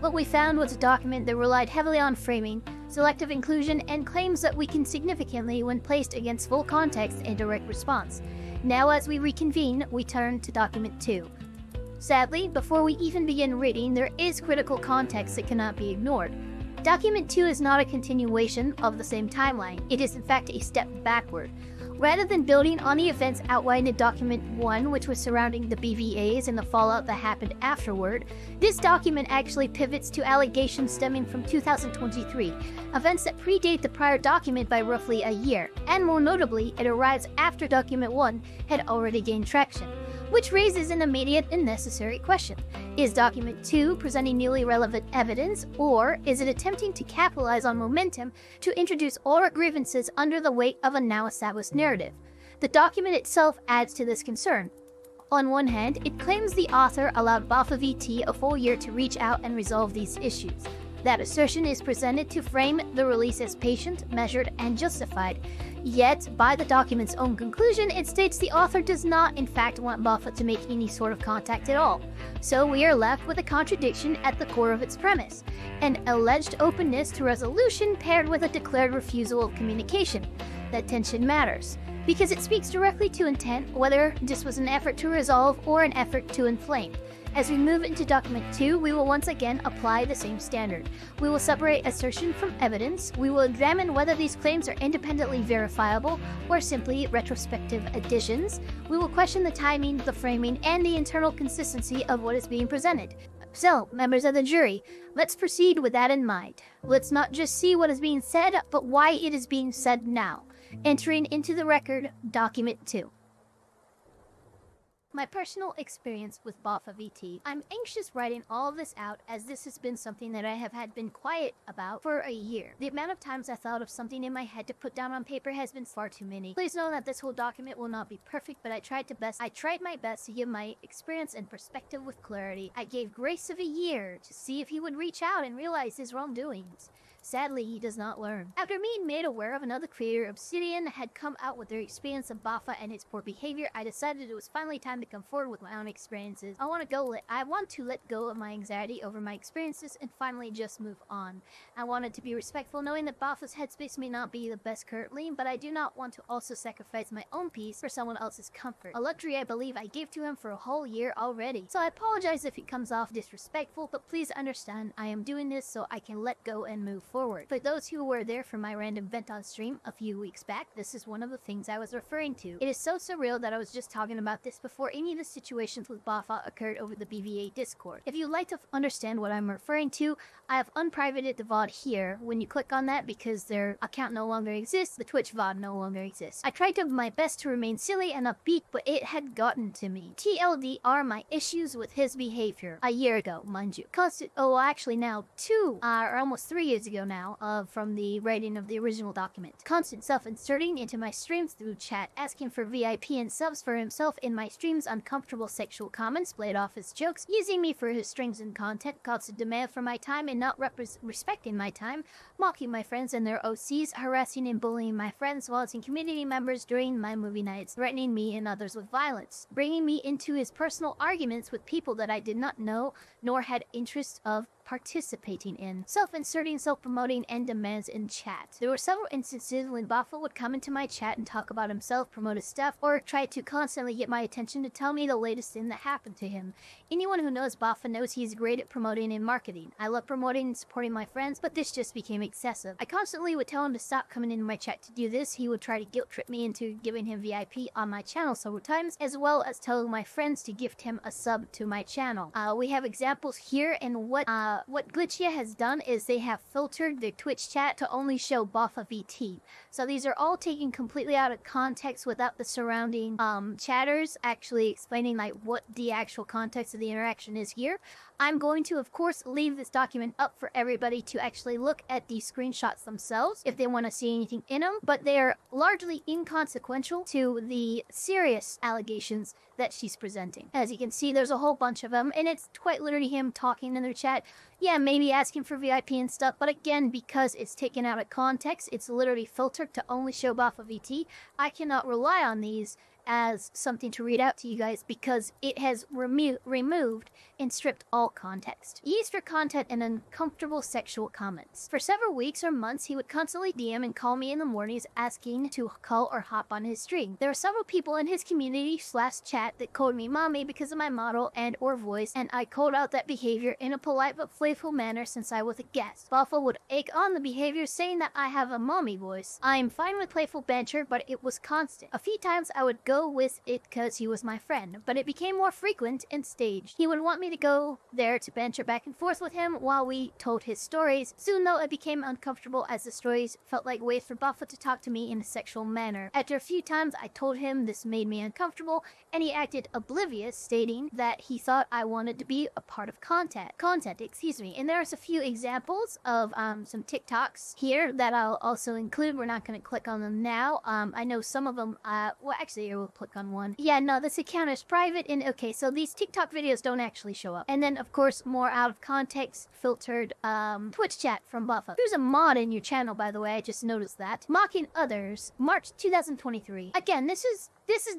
What we found was a document that relied heavily on framing, selective inclusion, and claims that weaken significantly when placed against full context and direct response. Now as we reconvene, we turn to document 2. Sadly, before we even begin reading, there is critical context that cannot be ignored. Document 2 is not a continuation of the same timeline. It is in fact a step backward. Rather than building on the events outlined in Document 1, which was surrounding the BVAs and the fallout that happened afterward, this document actually pivots to allegations stemming from 2023, events that predate the prior document by roughly a year, and more notably, it arrives after Document 1 had already gained traction. Which raises an immediate and necessary question. Is Document 2 presenting newly relevant evidence, or is it attempting to capitalize on momentum to introduce older grievances under the weight of a now established narrative? The document itself adds to this concern. On one hand, it claims the author allowed BaphaVT a full year to reach out and resolve these issues. That assertion is presented to frame the release as patient, measured, and justified. Yet, by the document's own conclusion, it states the author does not, in fact, want Bapha to make any sort of contact at all. So we are left with a contradiction at the core of its premise, an alleged openness to resolution paired with a declared refusal of communication. That tension matters, because it speaks directly to intent, whether this was an effort to resolve or an effort to inflame. As we move into Document 2, we will once again apply the same standard. We will separate assertion from evidence. We will examine whether these claims are independently verifiable or simply retrospective additions. We will question the timing, the framing, and the internal consistency of what is being presented. So, members of the jury, let's proceed with that in mind. Let's not just see what is being said, but why it is being said now. Entering into the record, Document 2. My personal experience with BaphaVT. I'm anxious writing all of this out, as this has been something that I have been quiet about for a year. The amount of times I thought of something in my head to put down on paper has been far too many. Please know that this whole document will not be perfect, but I tried my best to give my experience and perspective with clarity. I gave Grace of a year to see if he would reach out and realize his wrongdoings. Sadly, he does not learn. After being made aware of another creator, Obsidian, had come out with their experience of Bapha and his poor behavior, I decided it was finally time to come forward with my own experiences. I want to let go of my anxiety over my experiences and finally just move on. I wanted to be respectful, knowing that Bapha's headspace may not be the best currently, but I do not want to also sacrifice my own peace for someone else's comfort. A luxury I believe I gave to him for a whole year already. So I apologize if it comes off disrespectful, but please understand I am doing this so I can let go and move forward. For those who were there for my random vent on stream a few weeks back, this is one of the things I was referring to. It is so surreal that I was just talking about this before any of the situations with Bapha occurred over the BVA Discord. If you'd like to understand what I'm referring to, I have unprivated the VOD here. When you click on that, because their account no longer exists, the Twitch VOD no longer exists. I tried to my best to remain silly and upbeat, but it had gotten to me. TLD are my issues with his behavior. A year ago, mind you. Actually now 2, or almost 3 years ago now, from the writing of the original document. Constant self-inserting into my streams through chat, asking for VIP and subs for himself in my streams, uncomfortable sexual comments, played off as jokes, using me for his strings and content, constant demand for my time and not respecting my time, mocking my friends and their OCs, harassing and bullying my friends, vaunting community members during my movie nights, threatening me and others with violence, bringing me into his personal arguments with people that I did not know nor had interest of participating in, self-inserting, self-promoting, and demands in chat. There were several instances when Bapha would come into my chat and talk about himself, promote his stuff, or try to constantly get my attention to tell me the latest thing that happened to him. Anyone who knows Bapha knows he's great at promoting and marketing. I love promoting and supporting my friends, but this just became excessive. I constantly would tell him to stop coming into my chat to do this. He would try to guilt trip me into giving him VIP on my channel several times, as well as telling my friends to gift him a sub to my channel. We have examples here, and what Glitchia has done is they have filtered their Twitch chat to only show BaphaVT. So these are all taken completely out of context without the surrounding chatters actually explaining like what the actual context of the interaction is here. I'm going to, of course, leave this document up for everybody to actually look at these screenshots themselves if they want to see anything in them, but they're largely inconsequential to the serious allegations that she's presenting. As you can see, there's a whole bunch of them, and it's quite literally him talking in their chat. Yeah, maybe asking for VIP and stuff, but again, because it's taken out of context, it's literally filtered to only show BaphaVT. I cannot rely on these as something to read out to you guys because it has removed and stripped all context. Used for content and uncomfortable sexual comments. For several weeks or months, he would constantly DM and call me in the mornings asking to call or hop on his stream. There were several people in his community/chat that called me mommy because of my model and or voice, and I called out that behavior in a polite but playful manner since I was a guest. Bapha would egg on the behavior, saying that I have a mommy voice. I'm fine with playful banter, but it was constant. A few times I would go with it because he was my friend, but it became more frequent and staged. He would want me to go there to banter back and forth with him while we told his stories. Soon though, it became uncomfortable as the stories felt like ways for Bapha to talk to me in a sexual manner. After a few times, I told him this made me uncomfortable, and he acted oblivious, stating that he thought I wanted to be a part of content, and there's a few examples of some TikToks here that I'll also include. We're not going to click on them now. I know some of them, well actually I will click on one. Yeah, no, this account is private, and okay, so these TikTok videos don't actually show up. And then of course, more out of context, filtered Twitch chat from Bapha. There's a mod in your channel, by the way, I just noticed that. Mocking others, March 2023. Again, this is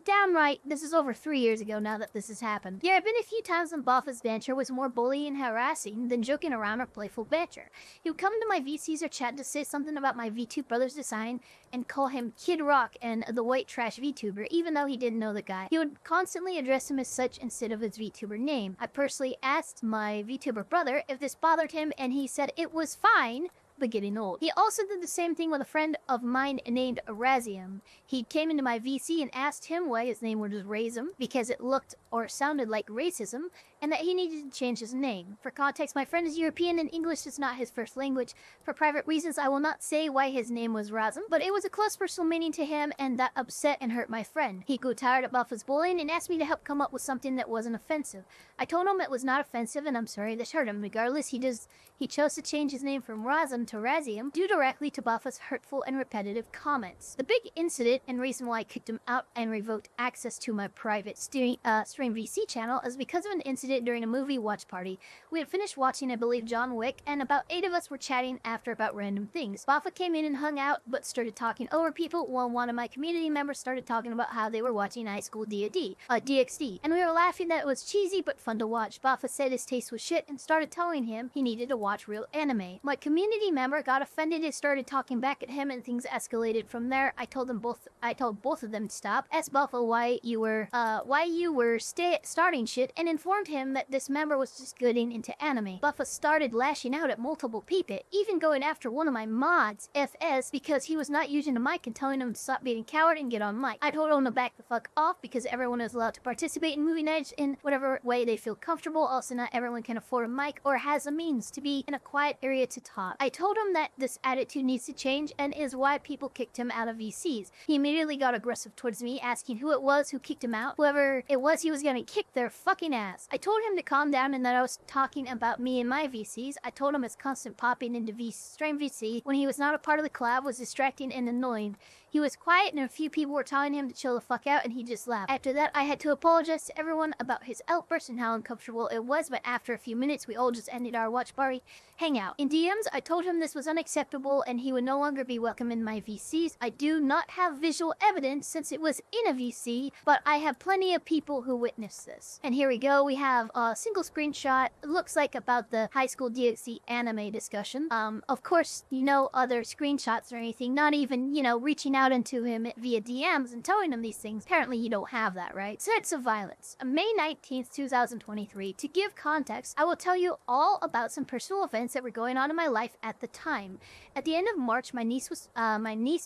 downright, this is over 3 years ago now that this has happened. There have been a few times when Bapha's banter was more bullying and harassing than joking around or playful banter. He would come to my VCs or chat to say something about my VTube brother's design and call him Kid Rock and the white trash VTuber, even though he didn't know the guy. He would constantly address him as such instead of his VTuber name. I personally asked my VTuber brother if this bothered him, and he said it was fine, but getting old. He also did the same thing with a friend of mine named Razium. He came into my VC and asked him why his name was Razum, because it looked or sounded like racism, and that he needed to change his name. For context, my friend is European and English is not his first language. For private reasons, I will not say why his name was Razum, but it was a close personal meaning to him, and that upset and hurt my friend. He grew tired of Bapha's bullying and asked me to help come up with something that wasn't offensive. I told him it was not offensive, and I'm sorry this hurt him. Regardless, he chose to change his name from Razum to Razium due directly to Bapha's hurtful and repetitive comments. The big incident and reason why I kicked him out and revoked access to my private stream VC channel is because of an incident during a movie watch party. We had finished watching, I believe, John Wick, and about 8 of us were chatting after about random things. Bapha came in and hung out, but started talking over people while one of my community members started talking about how they were watching high school DxD, and we were laughing that it was cheesy but fun to watch. Bapha said his taste was shit and started telling him he needed to watch real anime. My community member got offended and started talking back at him, and things escalated from there. I told both of them to stop, asked Bapha why you were starting shit, and informed him that this member was just getting into anime. Bapha started lashing out at multiple people, even going after one of my mods, FS, because he was not using the mic and telling him to stop being a coward and get on mic. I told him to back the fuck off because everyone is allowed to participate in movie nights in whatever way they feel comfortable. Also, not everyone can afford a mic or has the means to be in a quiet area to talk. I told him that this attitude needs to change and is why people kicked him out of VCs. He immediately got aggressive towards me, asking who it was who kicked him out. Whoever it was, he was gonna kick their fucking ass. I told him to calm down and that I was talking about me and my VCs. I told him his constant popping into stream VC when he was not a part of the collab was distracting and annoying. He was quiet and a few people were telling him to chill the fuck out, and he just laughed. After that, I had to apologize to everyone about his outburst and how uncomfortable it was, but after a few minutes, we all just ended our watch party hangout. In DMs, I told him this was unacceptable and he would no longer be welcome in my VCs. I do not have visual evidence since it was in a VC, but I have plenty of people who witnessed this. And here we go. We have a single screenshot. It looks like about the high school DxD anime discussion. Of course, other screenshots or anything, not even, reaching out into him via DMs and telling him these things. Apparently you don't have that, right? Threats of violence. On May 19th, 2023. To give context, I will tell you all about some personal events that were going on in my life at the time. At the end of March, my niece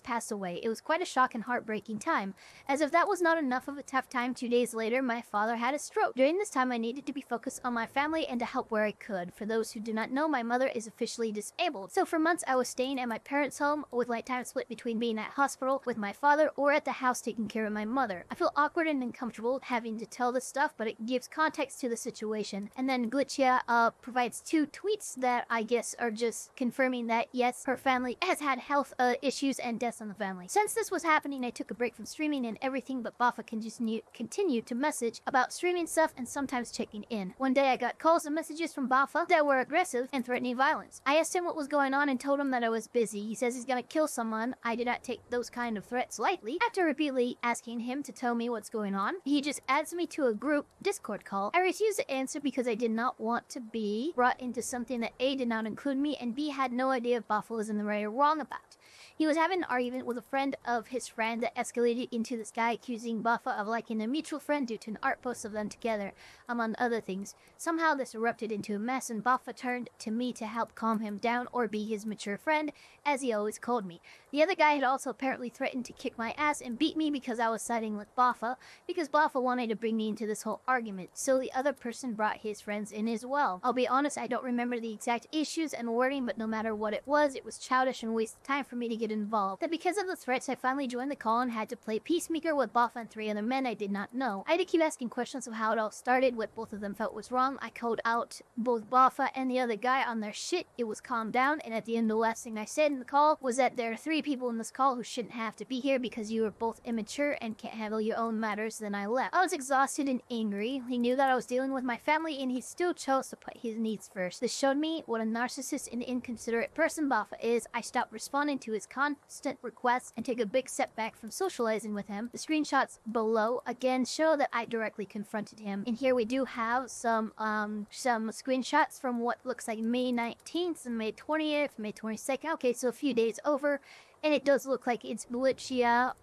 passed away. It was quite a shock and heartbreaking time. As if that was not enough of a tough time, 2 days later, my father had a stroke. During this time, I needed to be focused on my family and to help where I could. For those who do not know, my mother is officially disabled. So for months, I was staying at my parents' home with my time split between being at hospital with my father or at the house taking care of my mother. I feel awkward and uncomfortable having to tell this stuff, but it gives context to the situation. And then Glitchia provides 2 tweets that I guess are just confirming confirming that yes, her family has had health issues and deaths on the family. Since this was happening, I took a break from streaming and everything, but Bafa continued to message about streaming stuff and sometimes checking in. One day I got calls and messages from Bafa that were aggressive and threatening violence. I asked him what was going on and told him that I was busy. He says he's gonna kill someone. I did not take those kind of threats lightly. After repeatedly asking him to tell me what's going on, he just adds me to a group Discord call. I refused to answer because I did not want to be brought into something that A, did not include me, and B, had no idea if Bafa was in the right or wrong about. He was having an argument with a friend of his friend that escalated into this guy accusing Bafa of liking a mutual friend due to an art post of them together, among other things. Somehow this erupted into a mess and Bafa turned to me to help calm him down or be his mature friend, as he always called me. The other guy had also apparently threatened to kick my ass and beat me because I was siding with Bafa, because Bafa wanted to bring me into this whole argument, so the other person brought his friends in as well. I'll be honest, I don't remember the exact issues and wording, but no matter what it was childish and wasted time for me to get involved. That because of the threats, I finally joined the call and had to play peacemaker with Bafa and 3 other men I did not know. I had to keep asking questions of how it all started, what both of them felt was wrong. I called out both Bafa and the other guy on their shit. It was calmed down, and at the end, the last thing I said in the call was that there are 3 people in this call who shouldn't have to be here because you are both immature and can't handle your own matters. Then I left. I was exhausted and angry. He knew that I was dealing with my family, and he still chose to put his needs first. This showed me what a narcissist and inconsiderate person Bafa is. I stopped responding to his constant requests and take a big step back from socializing with him. The screenshots below again show that I directly confronted him. And here we do have some screenshots from what looks like May 19th and May 20th, May 22nd. Okay, so a few days over, and it does look like it's Militia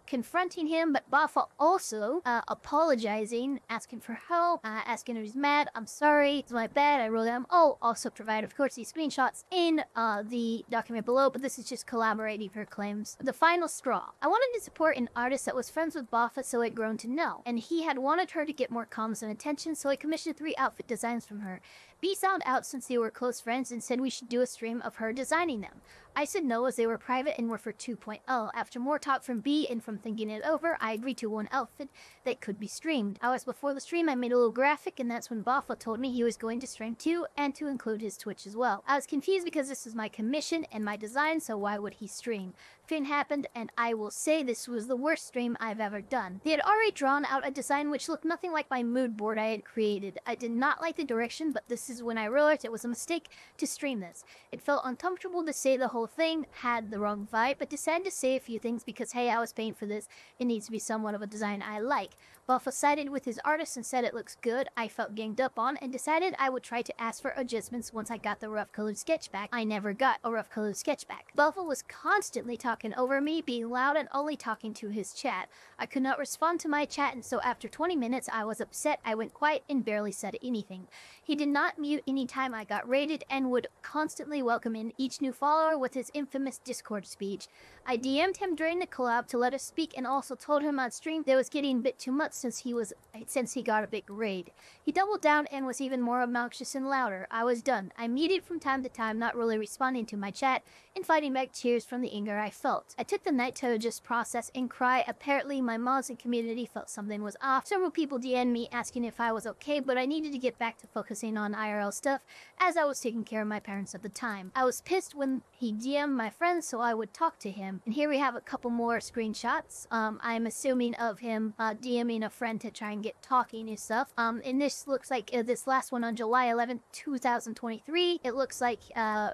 confronting him, but Bafa also apologizing, asking for help, asking if he's mad. I'm sorry, it's my bad, I wrote them. Oh, also provide, of course, these screenshots in the document below, but this is just collaborating for claims. The final straw. I wanted to support an artist that was friends with Bafa, so I'd grown to know, and he had wanted her to get more comms and attention, so I commissioned 3 outfit designs from her. B found out since they were close friends and said we should do a stream of her designing them. I said no as they were private and were for 2.0. After more talk from B and from thinking it over, I agreed to one outfit that could be streamed. Hours before the stream, I made a little graphic, and that's when Bafa told me he was going to stream too and to include his Twitch as well. I was confused because this was my commission and my design, so why would he stream? Thing happened, and I will say this was the worst stream I've ever done. They had already drawn out a design which looked nothing like my mood board I had created. I did not like the direction, but this is when I realized it was a mistake to stream this. It felt uncomfortable to say the whole thing had the wrong vibe, but decided to say a few things because hey, I was paying for this. It needs to be somewhat of a design I like. Bafa sided with his artist and said it looks good. I felt ganged up on and decided I would try to ask for adjustments once I got the rough colored sketch back. I never got a rough colored sketch back. Bafa was constantly talking over me, being loud and only talking to his chat. I could not respond to my chat, and so after 20 minutes I was upset. I went quiet and barely said anything. He did not mute any time I got raided and would constantly welcome in each new follower with his infamous Discord speech. I DM'd him during the collab to let us speak and also told him on stream that it was getting a bit too much since he got a big raid. He doubled down and was even more obnoxious and louder. I was done. I muted from time to time, not really responding to my chat and fighting back tears from the anger I felt. I took the night to just process and cry. Apparently my mods and community felt something was off. Several people DM'd me asking if I was okay, but I needed to get back to focusing on IRL stuff as I was taking care of my parents at the time. I was pissed when he DM'd my friends so I would talk to him. And here we have a couple more screenshots. I'm assuming of him DMing a friend to try and get talking and stuff. And this looks like this last one on July 11th, 2023. It looks like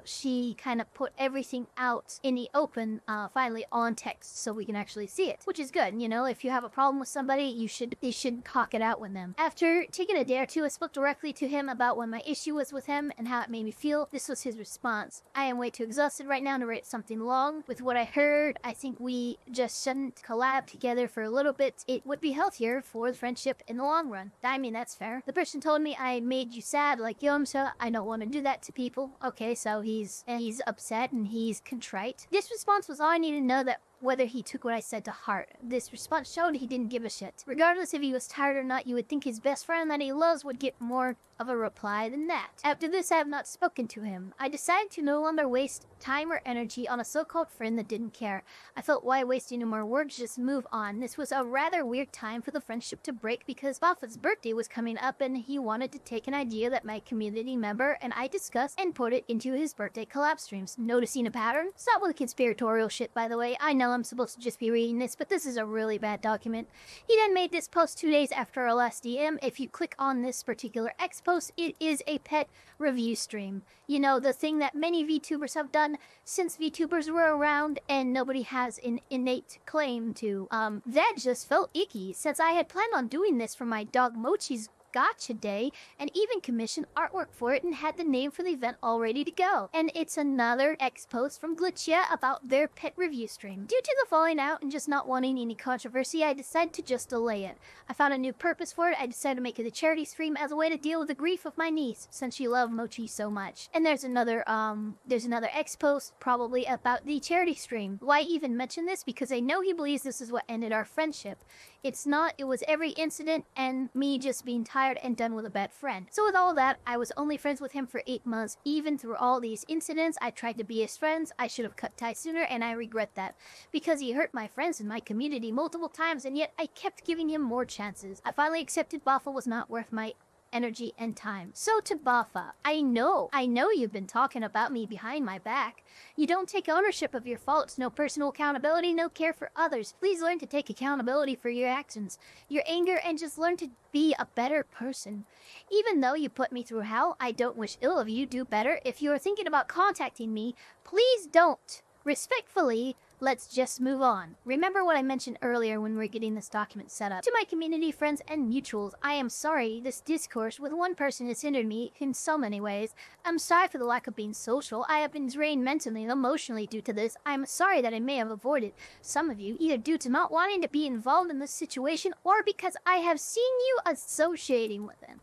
she kind of put everything out in the open, finally on text, so we can actually see it, which is good. You know, if you have a problem with somebody, you should talk it out with them. After taking a day or two, I spoke directly to him about what my issue was with him and how it made me feel. This was his response. I am way too exhausted right now to write something long. With what I heard, I think we just shouldn't collab together for a little bit. It would be healthier for the friendship in the long run. I mean, that's fair. The person told me I made you sad like Yomsa. I don't want to do that to people. Okay, so he's upset and he's contrite. This response was all I needed to know that whether he took what I said to heart. This response showed he didn't give a shit. Regardless if he was tired or not, you would think his best friend that he loves would get more of a reply than that. After this, I have not spoken to him. I decided to no longer waste time or energy on a so-called friend that didn't care. I felt, why waste any more words, just move on. This was a rather weird time for the friendship to break because Bapha's birthday was coming up and he wanted to take an idea that my community member and I discussed and put it into his birthday collab streams. Noticing a pattern? Stop with the conspiratorial shit, by the way. I know I'm supposed to just be reading this, but this is a really bad document. He then made this post 2 days after our last DM. If you click on this particular X post, it is a pet review stream. You know, the thing that many VTubers have done since VTubers were around and nobody has an innate claim to. That just felt icky, since I had planned on doing this for my dog Mochi's gotcha day and even commissioned artwork for it and had the name for the event all ready to go. And it's another X post from Glitchia about their pet review stream. Due to the falling out and just not wanting any controversy, I decided to just delay it. I found a new purpose for it. I decided to make it a charity stream as a way to deal with the grief of my niece, since she loved Mochi so much. And there's another X post probably about the charity stream. Why even mention this? Because I know he believes this is what ended our friendship. It's not. It was every incident and me just being tired and done with a bad friend. So with all that, I was only friends with him for 8 months. Even through all these incidents, I tried to be his friends. I should have cut ties sooner, and I regret that. Because he hurt my friends and my community multiple times, and yet I kept giving him more chances. I finally accepted Bapha was not worth my energy and time. So to Bapha, I know you've been talking about me behind my back. You don't take ownership of your faults, no personal accountability, no care for others. Please learn to take accountability for your actions, your anger, and just learn to be a better person. Even though you put me through hell, I don't wish ill of you. Do better. If you are thinking about contacting me, please don't. Respectfully, let's just move on. Remember what I mentioned earlier when we were getting this document set up. To my community, friends, and mutuals, I am sorry this discourse with one person has hindered me in so many ways. I'm sorry for the lack of being social. I have been drained mentally and emotionally due to this. I'm sorry that I may have avoided some of you, either due to not wanting to be involved in this situation or because I have seen you associating with them.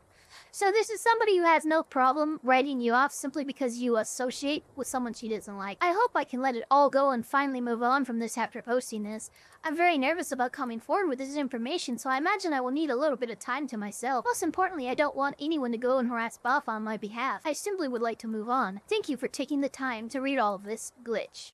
So this is somebody who has no problem writing you off simply because you associate with someone she doesn't like. I hope I can let it all go and finally move on from this after posting this. I'm very nervous about coming forward with this information, so I imagine I will need a little bit of time to myself. Most importantly, I don't want anyone to go and harass Bapha on my behalf. I simply would like to move on. Thank you for taking the time to read all of this, Glitch.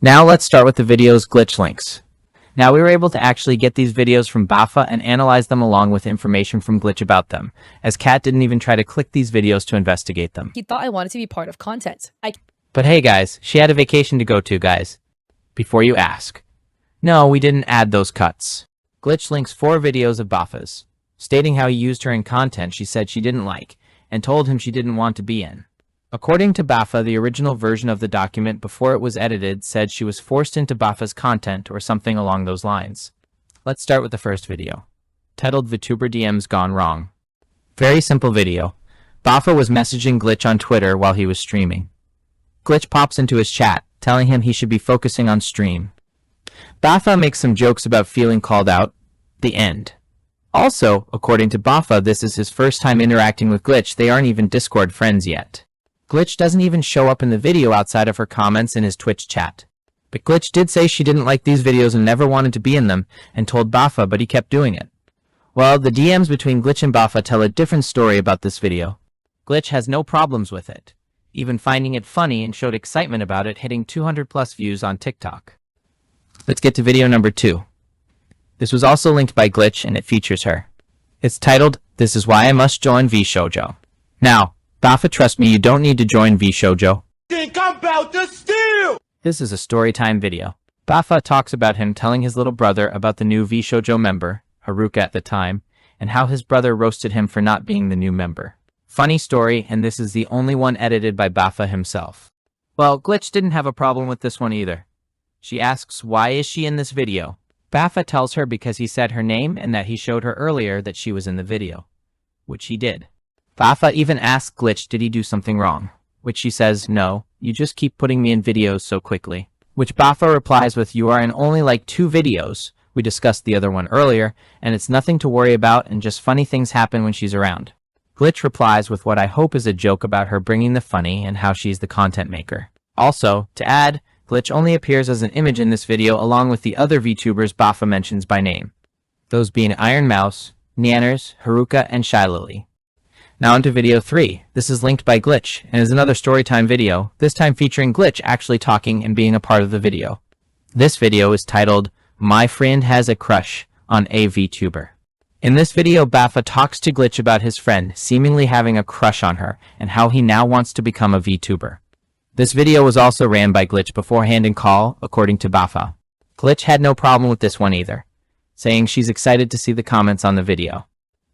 Now let's start with the video's glitch links. Now we were able to actually get these videos from Bapha and analyze them along with information from Glitch about them, as Kat didn't even try to click these videos to investigate them. He thought I wanted to be part of content. But hey guys, she had a vacation to go to, guys. Before you ask. No, we didn't add those cuts. Glitch links 4 videos of Bapha's, stating how he used her in content she said she didn't like, and told him she didn't want to be in. According to Bapha, the original version of the document before it was edited said she was forced into Bapha's content or something along those lines. Let's start with the first video, titled VTuber DMs Gone Wrong. Very simple video. Bapha was messaging Glitch on Twitter while he was streaming. Glitch pops into his chat, telling him he should be focusing on stream. Bapha makes some jokes about feeling called out. The end. Also, according to Bapha, this is his first time interacting with Glitch. They aren't even Discord friends yet. Glitch doesn't even show up in the video outside of her comments in his Twitch chat. But Glitch did say she didn't like these videos and never wanted to be in them, and told Bapha, but he kept doing it. Well, the DMs between Glitch and Bapha tell a different story about this video. Glitch has no problems with it, even finding it funny, and showed excitement about it, hitting 200+ views on TikTok. Let's get to video number 2. This was also linked by Glitch, and it features her. It's titled, This Is Why I Must Join VShojo. Now, Bapha, trust me, you don't need to join VShojo. Think I'm about to steal! This is a storytime video. Bapha talks about him telling his little brother about the new VShojo member, Haruka at the time, and how his brother roasted him for not being the new member. Funny story, and this is the only one edited by Bapha himself. Well, Glitch didn't have a problem with this one either. She asks, why is she in this video? Bapha tells her because he said her name and that he showed her earlier that she was in the video, which he did. Bapha even asks Glitch did he do something wrong, which she says, no, you just keep putting me in videos so quickly. which Bapha replies with, "You are in only like 2 videos. We discussed the other one earlier, and it's nothing to worry about, and just funny things happen when she's around." Glitch replies with what I hope is a joke about her bringing the funny and how she's the content maker. Also, to add, Glitch only appears as an image in this video along with the other VTubers Bapha mentions by name, those being Iron Mouse, Nanners, Haruka, and Shy Lily. Now onto video 3. This is linked by Glitch and is another storytime video, this time featuring Glitch actually talking and being a part of the video. This video is titled, "My Friend Has a Crush on a VTuber." In this video, Bapha talks to Glitch about his friend seemingly having a crush on her and how he now wants to become a VTuber. This video was also ran by Glitch beforehand in call, according to Bapha. Glitch had no problem with this one either, saying she's excited to see the comments on the video.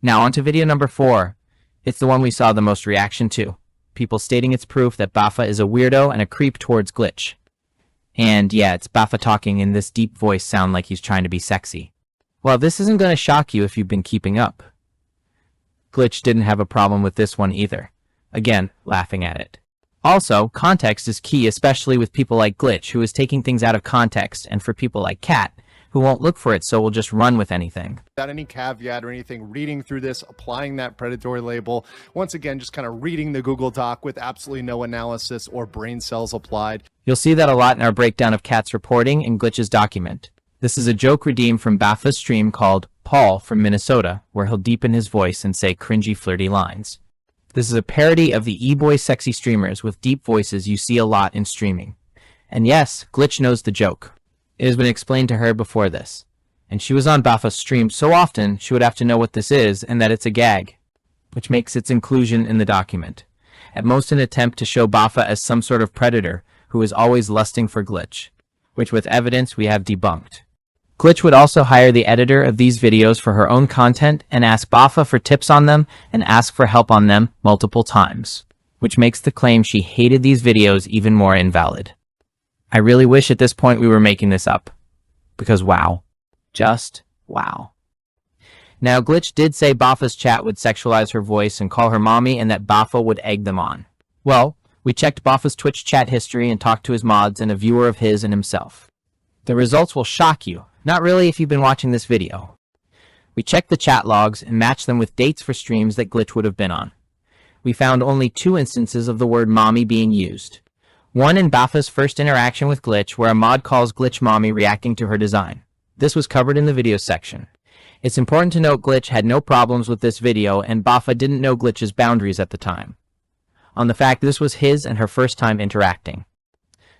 Now onto video number 4. It's the one we saw the most reaction to. People stating it's proof that Bapha is a weirdo and a creep towards Glitch. And yeah, it's Bapha talking in this deep voice sound like he's trying to be sexy. Well, this isn't going to shock you if you've been keeping up. Glitch didn't have a problem with this one either. Again, laughing at it. Also, context is key, especially with people like Glitch, who is taking things out of context, and for people like Cat, who won't look for it so will just run with anything. Without any caveat or anything, reading through this, applying that predatory label, once again, just kind of reading the Google Doc with absolutely no analysis or brain cells applied. You'll see that a lot in our breakdown of Cat's reporting and Glitch's document. This is a joke redeemed from Bapha's stream called Paul from Minnesota, where he'll deepen his voice and say cringy, flirty lines. This is a parody of the e-boy sexy streamers with deep voices you see a lot in streaming. And yes, Glitch knows the joke. It has been explained to her before this. And she was on Bapha's stream so often, she would have to know what this is and that it's a gag, which makes its inclusion in the document. At most an attempt to show Bapha as some sort of predator who is always lusting for Glitch, which with evidence we have debunked. Glitch would also hire the editor of these videos for her own content and ask Bapha for tips on them and ask for help on them multiple times, which makes the claim she hated these videos even more invalid. I really wish at this point we were making this up, because wow. Just wow. Now, Glitch did say Bapha's chat would sexualize her voice and call her mommy and that Bapha would egg them on. Well, we checked Bapha's Twitch chat history and talked to his mods and a viewer of his and himself. The results will shock you. Not really if you've been watching this video. We checked the chat logs and matched them with dates for streams that Glitch would have been on. We found only 2 instances of the word mommy being used. One in Bapha's first interaction with Glitch, where a mod calls Glitch mommy reacting to her design. This was covered in the video section. It's important to note Glitch had no problems with this video and Bapha didn't know Glitch's boundaries at the time, on the fact this was his and her first time interacting.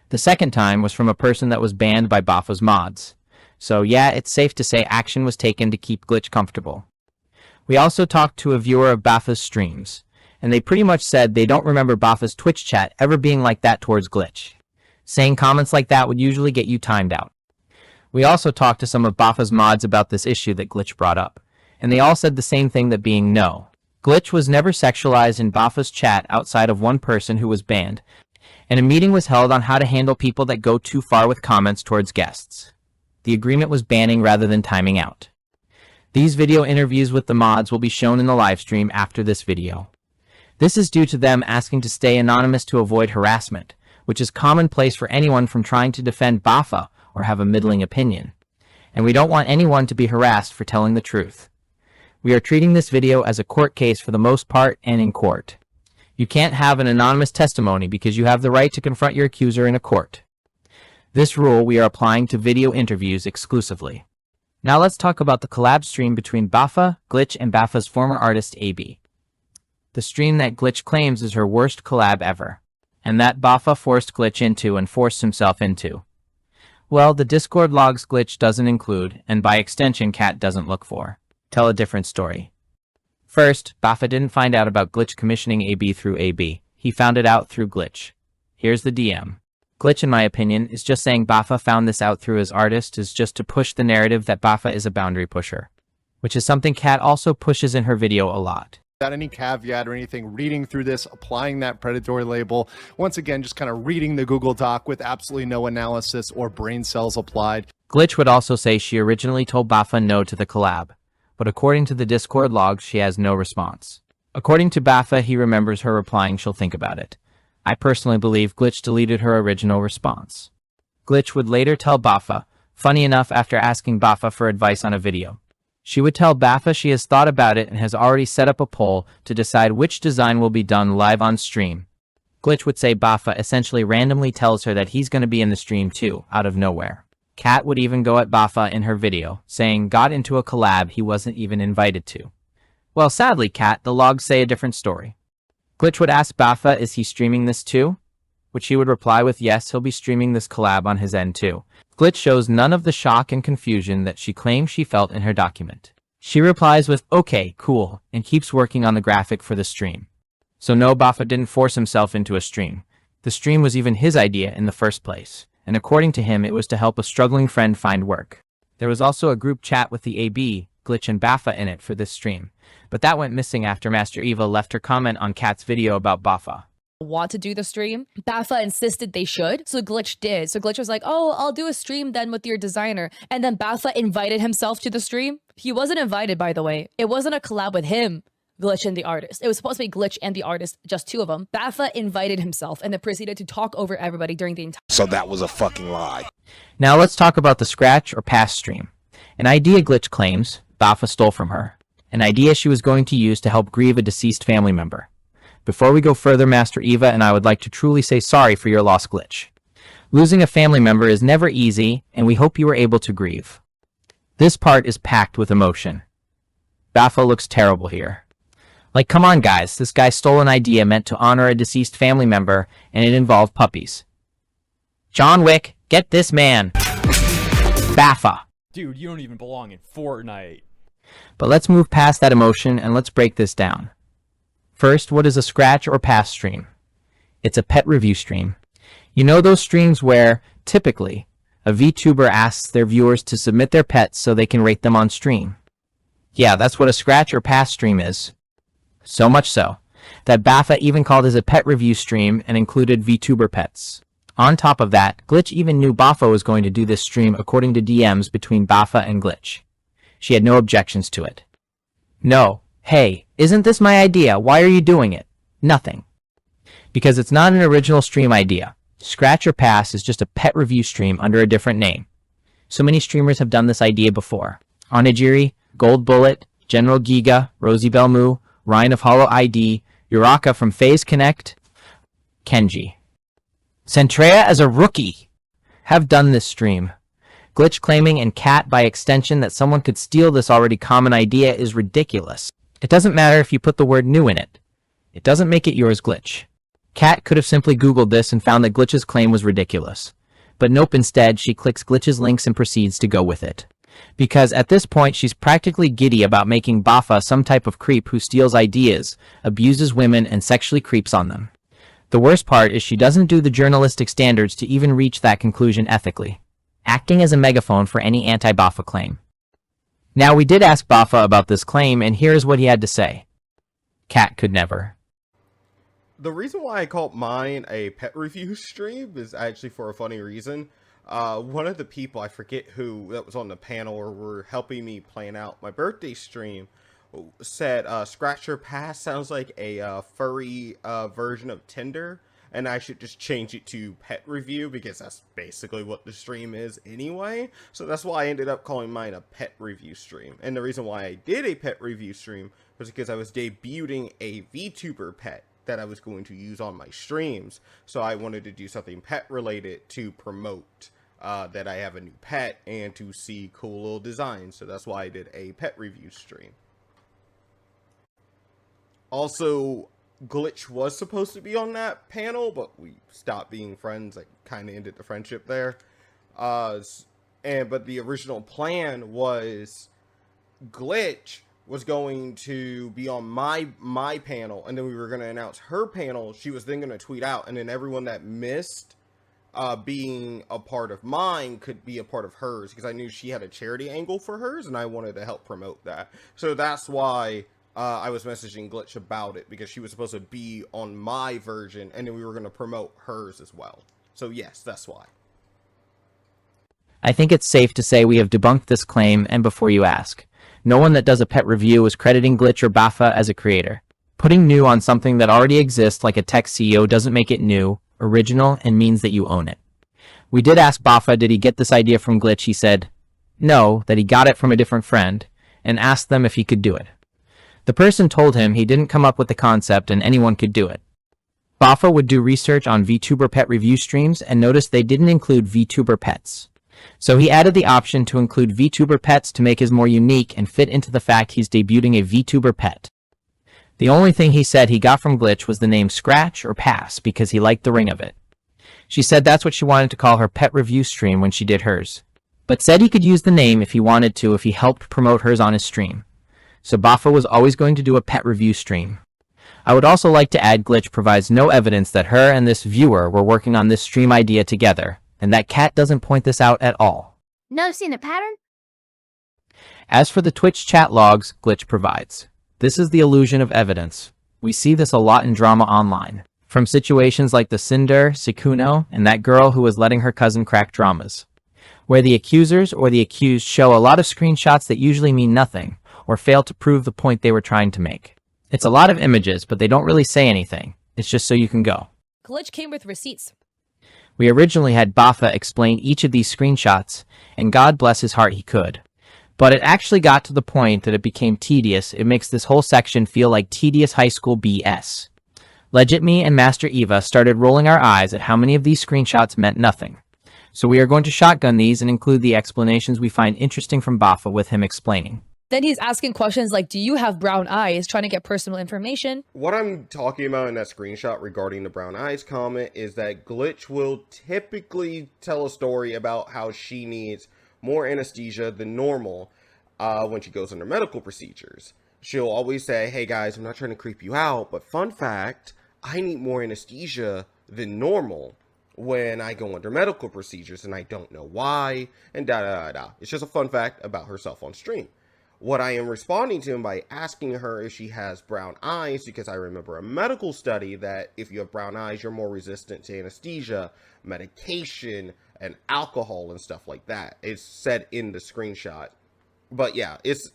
The second time was from a person that was banned by Bapha's mods. So yeah, it's safe to say action was taken to keep Glitch comfortable. We also talked to a viewer of Bapha's streams, and they pretty much said they don't remember Bapha's Twitch chat ever being like that towards Glitch. Saying comments like that would usually get you timed out. We also talked to some of Bapha's mods about this issue that Glitch brought up, and they all said the same thing, that being no. Glitch was never sexualized in Bapha's chat outside of one person who was banned, and a meeting was held on how to handle people that go too far with comments towards guests. The agreement was banning rather than timing out. These video interviews with the mods will be shown in the live stream after this video. This is due to them asking to stay anonymous to avoid harassment, which is commonplace for anyone from trying to defend Bapha or have a middling opinion. And we don't want anyone to be harassed for telling the truth. We are treating this video as a court case for the most part and in court. You can't have an anonymous testimony because you have the right to confront your accuser in a court. This rule we are applying to video interviews exclusively. Now let's talk about the collab stream between Bapha, Glitch, and Bapha's former artist AB. The stream that Glitch claims is her worst collab ever, and that Bapha forced Glitch into and forced himself into. Well, the Discord logs Glitch doesn't include, and by extension Cat doesn't look for, tell a different story. First, Bapha didn't find out about Glitch commissioning AB through AB. He found it out through Glitch. Here's the DM. Glitch, in my opinion, is just saying Bapha found this out through his artist is just to push the narrative that Bapha is a boundary pusher, which is something Cat also pushes in her video a lot. Without any caveat or anything, reading through this, applying that predatory label, once again, just kind of reading the Google Doc with absolutely no analysis or brain cells applied. Glitch would also say she originally told Bapha no to the collab, but according to the Discord logs, she has no response. According to Bapha, he remembers her replying she'll think about it. I personally believe Glitch deleted her original response. Glitch would later tell Bapha, funny enough after asking Bapha for advice on a video. She would tell Bapha she has thought about it and has already set up a poll to decide which design will be done live on stream. Glitch would say Bapha essentially randomly tells her that he's going to be in the stream too, out of nowhere. Kat would even go at Bapha in her video, saying got into a collab he wasn't even invited to. Well, sadly, Kat, the logs say a different story. Glitch would ask Bapha, is he streaming this too? Which he would reply with yes, he'll be streaming this collab on his end too. Glitch shows none of the shock and confusion that she claims she felt in her document. She replies with, okay, cool, and keeps working on the graphic for the stream. So no, Bapha didn't force himself into a stream. The stream was even his idea in the first place, and according to him, it was to help a struggling friend find work. There was also a group chat with the AB, Glitch and Bapha in it for this stream, but that went missing after Master Eva left her comment on Kat's video about Bapha. Want to do the stream. Bapha insisted they should, so Glitch did. So Glitch was like, oh, I'll do a stream then with your designer. And then Bapha invited himself to the stream. He wasn't invited, by the way. It wasn't a collab with him, Glitch and the artist. It was supposed to be Glitch and the artist, just two of them. Bapha invited himself and then proceeded to talk over everybody during the entire— So that was a fucking lie. Now let's talk about the scratch or pass stream. An idea Glitch claims Bapha stole from her. An idea she was going to use to help grieve a deceased family member. Before we go further, Master Eva and I would like to truly say sorry for your loss, Glitch. Losing a family member is never easy, and we hope you were able to grieve. This part is packed with emotion. Bapha looks terrible here. Like, come on guys, this guy stole an idea meant to honor a deceased family member, and it involved puppies. John Wick, get this man! Bapha! Dude, you don't even belong in Fortnite. But let's move past that emotion and let's break this down. First, what is a scratch or pass stream? It's a pet review stream. You know those streams where, typically, a VTuber asks their viewers to submit their pets so they can rate them on stream? Yeah, that's what a scratch or pass stream is. So much so, that Bapha even called as a pet review stream and included VTuber pets. On top of that, Glitch even knew Bapha was going to do this stream according to DMs between Bapha and Glitch. She had no objections to it. No. Hey, isn't this my idea? Why are you doing it? Nothing. Because it's not an original stream idea. Scratch or Pass is just a pet review stream under a different name. So many streamers have done this idea before. Onigiri, Gold Bullet, General Giga, Rosie Belmu, Ryan of Hollow ID, Uraka from FaZe Connect, Kenji. Centrea as a rookie have done this stream. Glitch claiming and Cat by extension that someone could steal this already common idea is ridiculous. It doesn't matter if you put the word new in it. It doesn't make it yours, Glitch. Kat could have simply Googled this and found that Glitch's claim was ridiculous. But nope, instead, she clicks Glitch's links and proceeds to go with it. Because at this point, she's practically giddy about making Bapha some type of creep who steals ideas, abuses women, and sexually creeps on them. The worst part is she doesn't do the journalistic standards to even reach that conclusion ethically, acting as a megaphone for any anti-Bapha claim. Now, we did ask Bapha about this claim, and here's what he had to say. Cat could never. The reason why I called mine a pet review stream is actually for a funny reason. One of the people, I forget who, that was on the panel or were helping me plan out my birthday stream, said Scratch or Pass sounds like a furry version of Tinder, and I should just change it to pet review because that's basically what the stream is anyway. So that's why I ended up calling mine a pet review stream. And the reason why I did a pet review stream was because I was debuting a VTuber pet that I was going to use on my streams. So I wanted to do something pet related to promote that I have a new pet and to see cool little designs. So that's why I did a pet review stream. Also, Glitch was supposed to be on that panel, but we stopped being friends. I kind of ended the friendship there. But the original plan was Glitch was going to be on my panel, and then we were going to announce her panel. She was then going to tweet out, and then everyone that missed being a part of mine could be a part of hers, because I knew she had a charity angle for hers, and I wanted to help promote that. So that's why I was messaging Glitch about it, because she was supposed to be on my version, and then we were going to promote hers as well. So yes, that's why. I think it's safe to say we have debunked this claim, and before you ask, no one that does a pet review is crediting Glitch or Bapha as a creator. Putting new on something that already exists like a tech CEO doesn't make it new, original, and means that you own it. We did ask Bapha did he get this idea from Glitch. He said no, that he got it from a different friend, and asked them if he could do it. The person told him he didn't come up with the concept and anyone could do it. Bapha would do research on VTuber pet review streams and noticed they didn't include VTuber pets. So he added the option to include VTuber pets to make his more unique and fit into the fact he's debuting a VTuber pet. The only thing he said he got from Glitch was the name Scratch or Pass because he liked the ring of it. She said that's what she wanted to call her pet review stream when she did hers, but said he could use the name if he wanted to if he helped promote hers on his stream. So Bapha was always going to do a pet review stream. I would also like to add Glitch provides no evidence that her and this viewer were working on this stream idea together, and that Cat doesn't point this out at all. Noticing a pattern? As for the Twitch chat logs Glitch provides, this is the illusion of evidence. We see this a lot in drama online, from situations like the Cinder, Sikuno, and that girl who was letting her cousin crack dramas, where the accusers or the accused show a lot of screenshots that usually mean nothing, or fail to prove the point they were trying to make. It's a lot of images, but they don't really say anything. It's just so you can go. Glitch came with receipts. We originally had Bapha explain each of these screenshots, and God bless his heart he could. But it actually got to the point that it became tedious. It makes this whole section feel like tedious high school BS. Legit me and Master Eva started rolling our eyes at how many of these screenshots meant nothing. So we are going to shotgun these and include the explanations we find interesting from Bapha with him explaining. Then he's asking questions like, do you have brown eyes? Trying to get personal information. What I'm talking about in that screenshot regarding the brown eyes comment is that Glitch will typically tell a story about how she needs more anesthesia than normal when she goes under medical procedures. She'll always say, hey guys, I'm not trying to creep you out, but fun fact, I need more anesthesia than normal when I go under medical procedures and I don't know why, and da-da-da-da. It's just a fun fact about herself on stream. What I am responding to him by asking her if she has brown eyes, because I remember a medical study that if you have brown eyes, you're more resistant to anesthesia, medication, and alcohol and stuff like that. It's said in the screenshot. But yeah, it's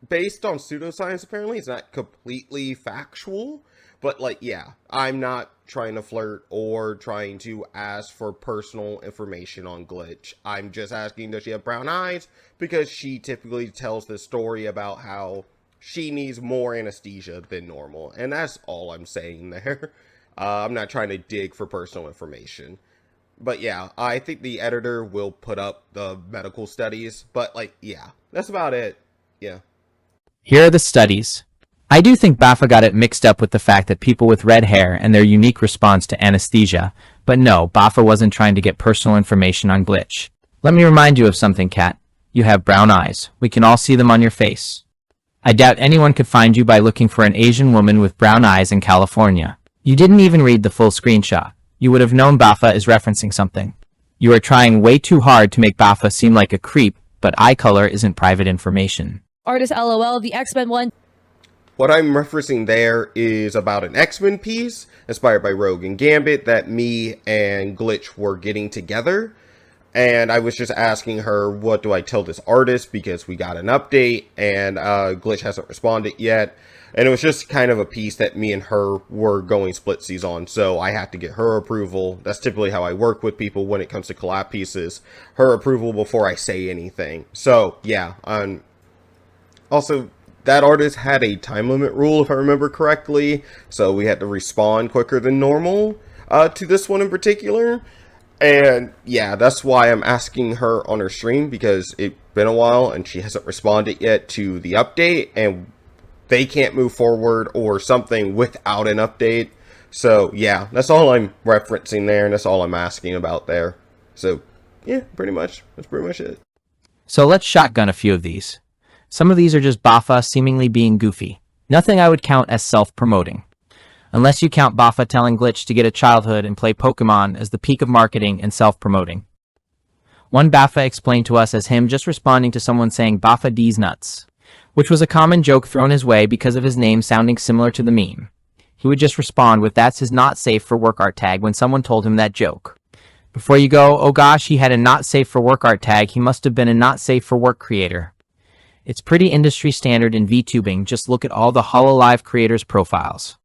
based on pseudoscience apparently. It's not completely factual. But like, yeah, I'm not trying to flirt or trying to ask for personal information on Glitch. I'm just asking, does she have brown eyes? Because she typically tells this story about how she needs more anesthesia than normal. And that's all I'm saying there. I'm not trying to dig for personal information. But yeah, I think the editor will put up the medical studies. But like, yeah, that's about it. Yeah. Here are the studies. I do think Bapha got it mixed up with the fact that people with red hair and their unique response to anesthesia, but no, Bapha wasn't trying to get personal information on Glitch. Let me remind you of something, Cat. You have brown eyes. We can all see them on your face. I doubt anyone could find you by looking for an Asian woman with brown eyes in California. You didn't even read the full screenshot. You would have known Bapha is referencing something. You are trying way too hard to make Bapha seem like a creep, but eye color isn't private information. Artist LOL, the X-Men one. What I'm referencing there is about an X-Men piece inspired by Rogue and Gambit that me and Glitch were getting together. And I was just asking her, what do I tell this artist? Because we got an update and Glitch hasn't responded yet. And it was just kind of a piece that me and her were going splitsies on. So I had to get her approval. That's typically how I work with people when it comes to collab pieces. Her approval before I say anything. So yeah, also, that artist had a time limit rule, if I remember correctly, so we had to respond quicker than normal to this one in particular. And yeah, that's why I'm asking her on her stream, because it's been a while and she hasn't responded yet to the update, and they can't move forward or something without an update. So yeah, that's all I'm referencing there, and that's all I'm asking about there. So yeah, pretty much, that's pretty much it. So let's shotgun a few of these. Some of these are just Bapha seemingly being goofy. Nothing I would count as self-promoting. Unless you count Bapha telling Glitch to get a childhood and play Pokemon as the peak of marketing and self-promoting. One Bapha explained to us as him just responding to someone saying Bapha D's nuts, which was a common joke thrown his way because of his name sounding similar to the meme. He would just respond with that's his not safe for work art tag when someone told him that joke. Before you go, oh gosh, he had a not safe for work art tag, he must have been a not safe for work creator. It's pretty industry standard in VTubing, just look at all the HoloLive creators' profiles.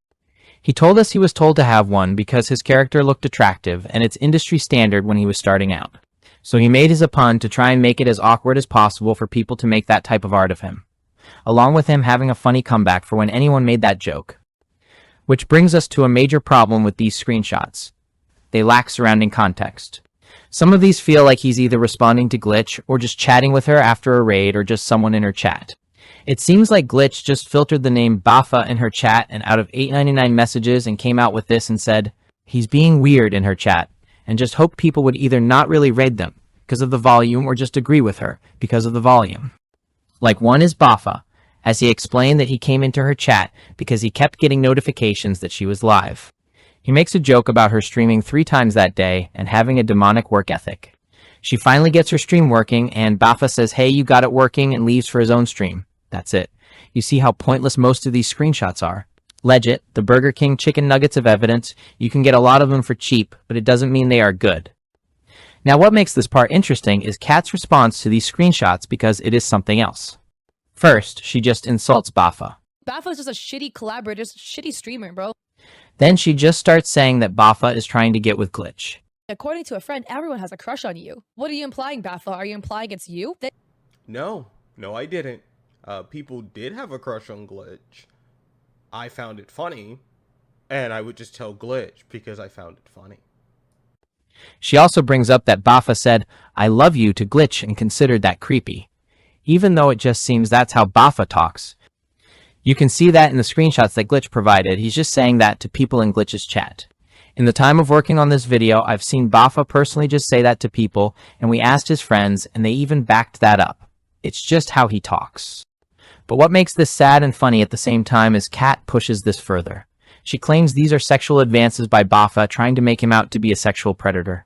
He told us he was told to have one because his character looked attractive and it's industry standard when he was starting out. So he made his a pun to try and make it as awkward as possible for people to make that type of art of him, along with him having a funny comeback for when anyone made that joke. Which brings us to a major problem with these screenshots. They lack surrounding context. Some of these feel like he's either responding to Glitch or just chatting with her after a raid or just someone in her chat. It seems like Glitch just filtered the name Bapha in her chat and out of 899 messages and came out with this and said, he's being weird in her chat, and just hoped people would either not really raid them because of the volume or just agree with her because of the volume. Like one is Bapha, as he explained that he came into her chat because he kept getting notifications that she was live. He makes a joke about her streaming 3 times that day and having a demonic work ethic. She finally gets her stream working and Bapha says, hey, you got it working, and leaves for his own stream. That's it. You see how pointless most of these screenshots are. Legit, the Burger King chicken nuggets of evidence, you can get a lot of them for cheap, but it doesn't mean they are good. Now what makes this part interesting is Kat's response to these screenshots because it is something else. First, she just insults Bapha. Bapha's just a shitty collaborator, just a shitty streamer, bro. Then she just starts saying that Bapha is trying to get with Glitch. According to a friend, everyone has a crush on you. What are you implying, Bapha? Are you implying it's you? No, I didn't. People did have a crush on Glitch. I found it funny, and I would just tell Glitch because I found it funny. She also brings up that Bapha said, I love you to Glitch and considered that creepy. Even though it just seems that's how Bapha talks. You can see that in the screenshots that Glitch provided. He's just saying that to people in Glitch's chat. In the time of working on this video, I've seen Bapha personally just say that to people, and we asked his friends, and they even backed that up. It's just how he talks. But what makes this sad and funny at the same time is Kat pushes this further. She claims these are sexual advances by Bapha trying to make him out to be a sexual predator.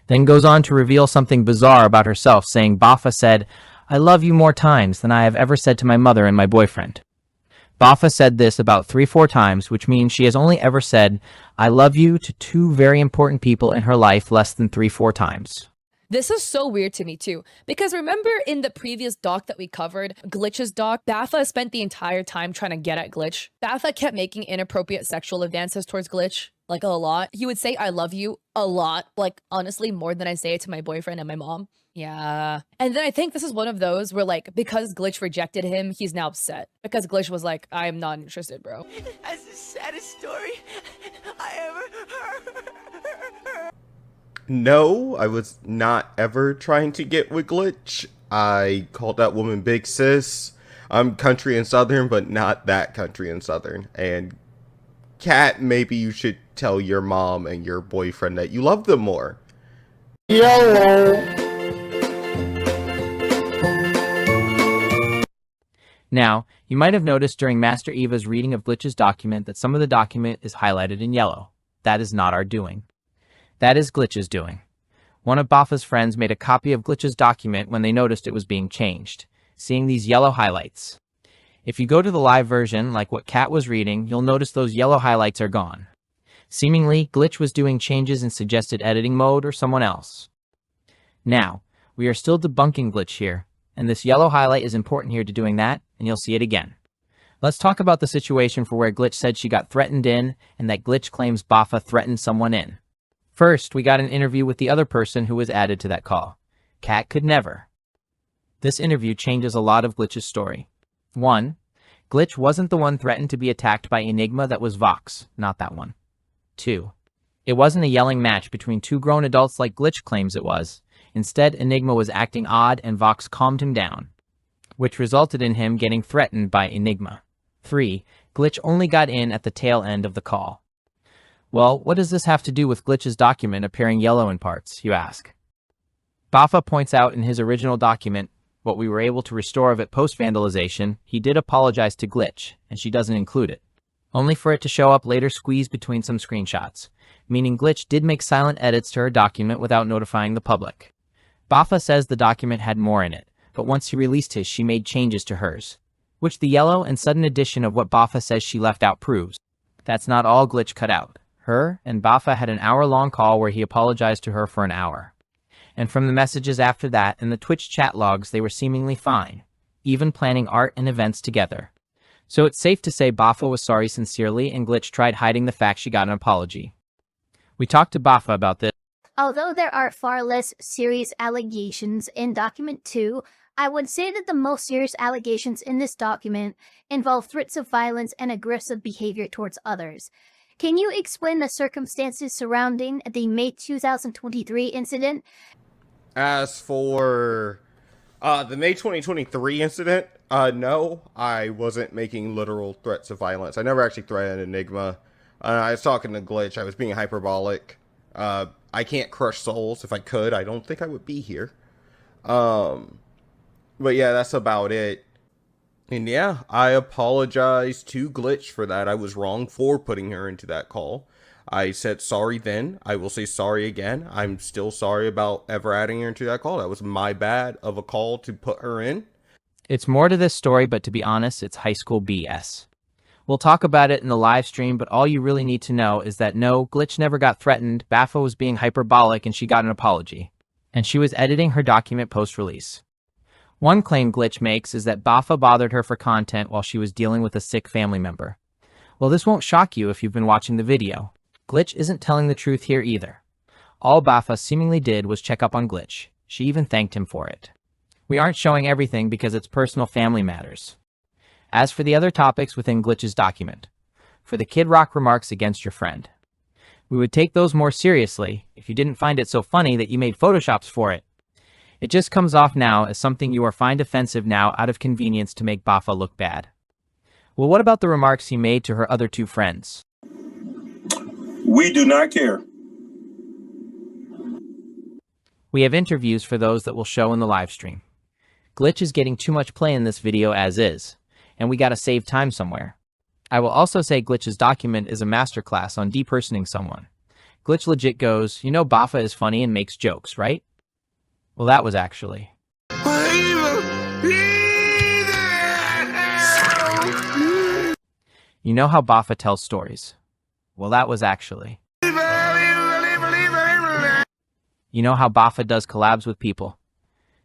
Then goes on to reveal something bizarre about herself, saying Bapha said, I love you more times than I have ever said to my mother and my boyfriend. Bapha said this about 3-4 times, which means she has only ever said, I love you to 2 very important people in her life less than 3-4 times. This is so weird to me too, because remember in the previous doc that we covered, Glitch's doc, Bapha spent the entire time trying to get at Glitch. Bapha kept making inappropriate sexual advances towards Glitch, like a lot. He would say, I love you a lot, like honestly more than I say it to my boyfriend and my mom. Yeah. And then I think this is one of those where like, because Glitch rejected him, he's now upset. Because Glitch was like, I am not interested, bro. That's the saddest story I ever heard. No, I was not ever trying to get with Glitch. I called that woman Big Sis. I'm country and southern, but not that country and southern. And Kat, maybe you should tell your mom and your boyfriend that you love them more. YOLO! Now, you might have noticed during Master Eva's reading of Glitch's document that some of the document is highlighted in yellow. That is not our doing. That is Glitch's doing. One of Bapha's friends made a copy of Glitch's document when they noticed it was being changed, seeing these yellow highlights. If you go to the live version, like what Kat was reading, you'll notice those yellow highlights are gone. Seemingly, Glitch was doing changes in suggested editing mode or someone else. Now, we are still debunking Glitch here, and this yellow highlight is important here to doing that, and you'll see it again. Let's talk about the situation for where Glitch said she got threatened in, and that Glitch claims Bapha threatened someone in. First, we got an interview with the other person who was added to that call. Kat could never. This interview changes a lot of Glitch's story. 1. Glitch wasn't the one threatened to be attacked by Enigma, that was Vox, not that one. 2. It wasn't a yelling match between 2 grown adults like Glitch claims it was. Instead, Enigma was acting odd and Vox calmed him down, which resulted in him getting threatened by Enigma. 3. Glitch only got in at the tail end of the call. Well, what does this have to do with Glitch's document appearing yellow in parts, you ask? Bapha points out in his original document, what we were able to restore of it post-vandalization, he did apologize to Glitch, and she doesn't include it, only for it to show up later squeezed between some screenshots, meaning Glitch did make silent edits to her document without notifying the public. Bapha says the document had more in it, but once he released his, she made changes to hers, which the yellow and sudden addition of what Bapha says she left out proves. That's not all Glitch cut out. Her and Bapha had an hour-long call where he apologized to her for an hour. And from the messages after that and the Twitch chat logs, they were seemingly fine, even planning art and events together. So it's safe to say Bapha was sorry sincerely and Glitch tried hiding the fact she got an apology. We talked to Bapha about this. Although there are far less serious allegations in Document 2, I would say that the most serious allegations in this document involve threats of violence and aggressive behavior towards others. Can you explain the circumstances surrounding the May 2023 incident? As for the May 2023 incident, no, I wasn't making literal threats of violence. I never actually threatened Enigma. I was talking to Glitch. I was being hyperbolic. I can't crush souls. If I could, I don't think I would be here. But yeah, that's about it. And yeah, I apologize to Glitch for that. I was wrong for putting her into that call. I said sorry then. I will say sorry again. I'm still sorry about ever adding her into that call. That was my bad of a call to put her in. It's more to this story, but to be honest, it's high school BS. We'll talk about it in the live stream, but all you really need to know is that no, Glitch never got threatened, Bapha was being hyperbolic, and she got an apology. And she was editing her document post-release. One claim Glitch makes is that Bapha bothered her for content while she was dealing with a sick family member. Well, this won't shock you if you've been watching the video. Glitch isn't telling the truth here either. All Bapha seemingly did was check up on Glitch. She even thanked him for it. We aren't showing everything because it's personal family matters. As for the other topics within Glitch's document, for the Kid Rock remarks against your friend, we would take those more seriously if you didn't find it so funny that you made photoshops for it. It just comes off now as something you are find offensive now out of convenience to make Bapha look bad. Well, what about the remarks he made to her other two friends? We do not care. We have interviews for those that will show in the live stream. Glitch is getting too much play in this video as is, and we gotta save time somewhere. I will also say Glitch's document is a masterclass on depersoning someone. Glitch legit goes, you know Bapha is funny and makes jokes, right? Well, that was actually. You know how Bapha tells stories? Well, that was actually. You know how Bapha does collabs with people?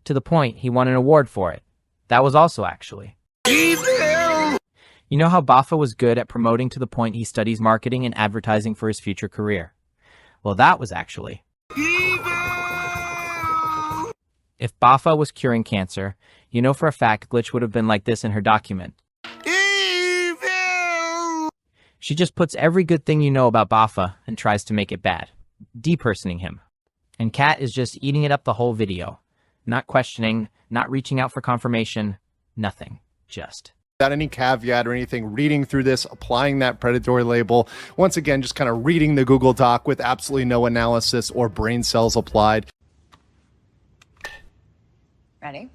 To the point he won an award for it. That was also actually. You know how Bapha was good at promoting to the point he studies marketing and advertising for his future career? Well, that was actually. If Bapha was curing cancer, you know for a fact Glitch would have been like this in her document. She just puts every good thing you know about Bapha and tries to make it bad, depersoning him. And Kat is just eating it up the whole video. Not questioning, not reaching out for confirmation, nothing. Just. Without any caveat or anything, reading through this, applying that predatory label. Once again, just kind of reading the Google Doc with absolutely no analysis or brain cells applied. Ready?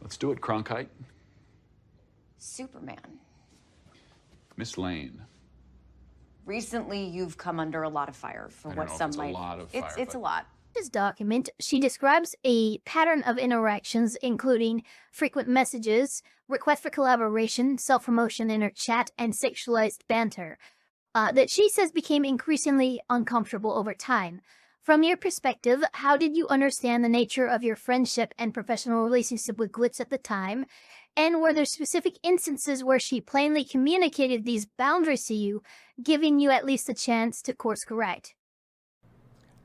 Let's do it, Cronkite. Superman. Miss Lane. Recently, you've come under a lot of fire for what some might. It's a lot. This document, she describes a pattern of interactions, including frequent messages, requests for collaboration, self-promotion in her chat, and sexualized banter, that she says became increasingly uncomfortable over time. From your perspective, how did you understand the nature of your friendship and professional relationship with Glitch at the time? And were there specific instances where she plainly communicated these boundaries to you, giving you at least a chance to course correct?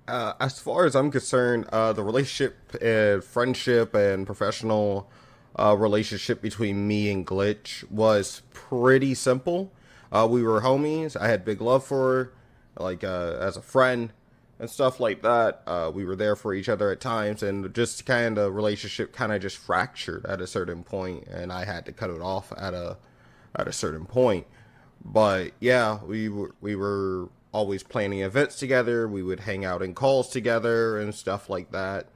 As far as I'm concerned, the relationship and friendship and professional relationship between me and Glitch was pretty simple. We were homies. I had big love for her, like as a friend and stuff like that. We were there for each other at times, and just kind of relationship kind of just fractured at a certain point, and I had to cut it off at a certain point. But yeah, we were always planning events together. We would hang out in calls together and stuff like that.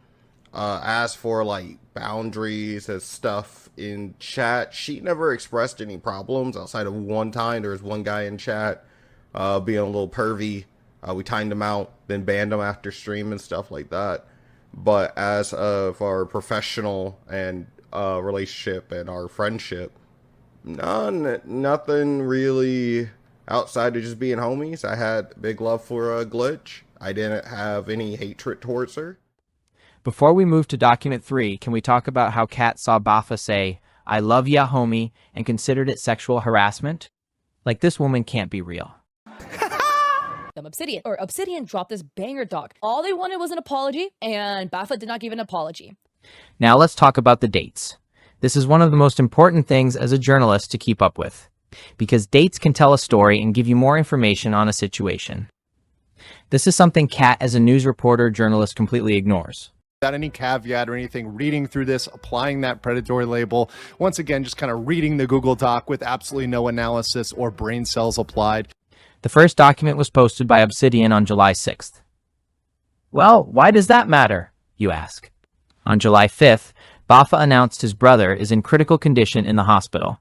As for like boundaries and stuff in chat, she never expressed any problems outside of one time. There was one guy in chat being a little pervy. We timed him out, then banned him after stream and stuff like that. But as of our professional and relationship and our friendship, nothing really outside of just being homies. I had big love for Glitch. I didn't have any hatred towards her. Before we move to document 3, can we talk about how Kat saw Bapha say, "I love ya, homie," and considered it sexual harassment? Like, this woman can't be real. Obsidian dropped this banger doc. All they wanted was an apology, and Bapha did not give an apology. Now let's talk about the dates. This is one of the most important things as a journalist to keep up with, because dates can tell a story and give you more information on a situation. This is something Kat, as a news reporter journalist, completely ignores. Without any caveat or anything, reading through this, applying that predatory label, once again, just kind of reading the Google Doc with absolutely no analysis or brain cells applied. The first document was posted by Obsidian on July 6th. Well, why does that matter, you ask? On July 5th, Bapha announced his brother is in critical condition in the hospital,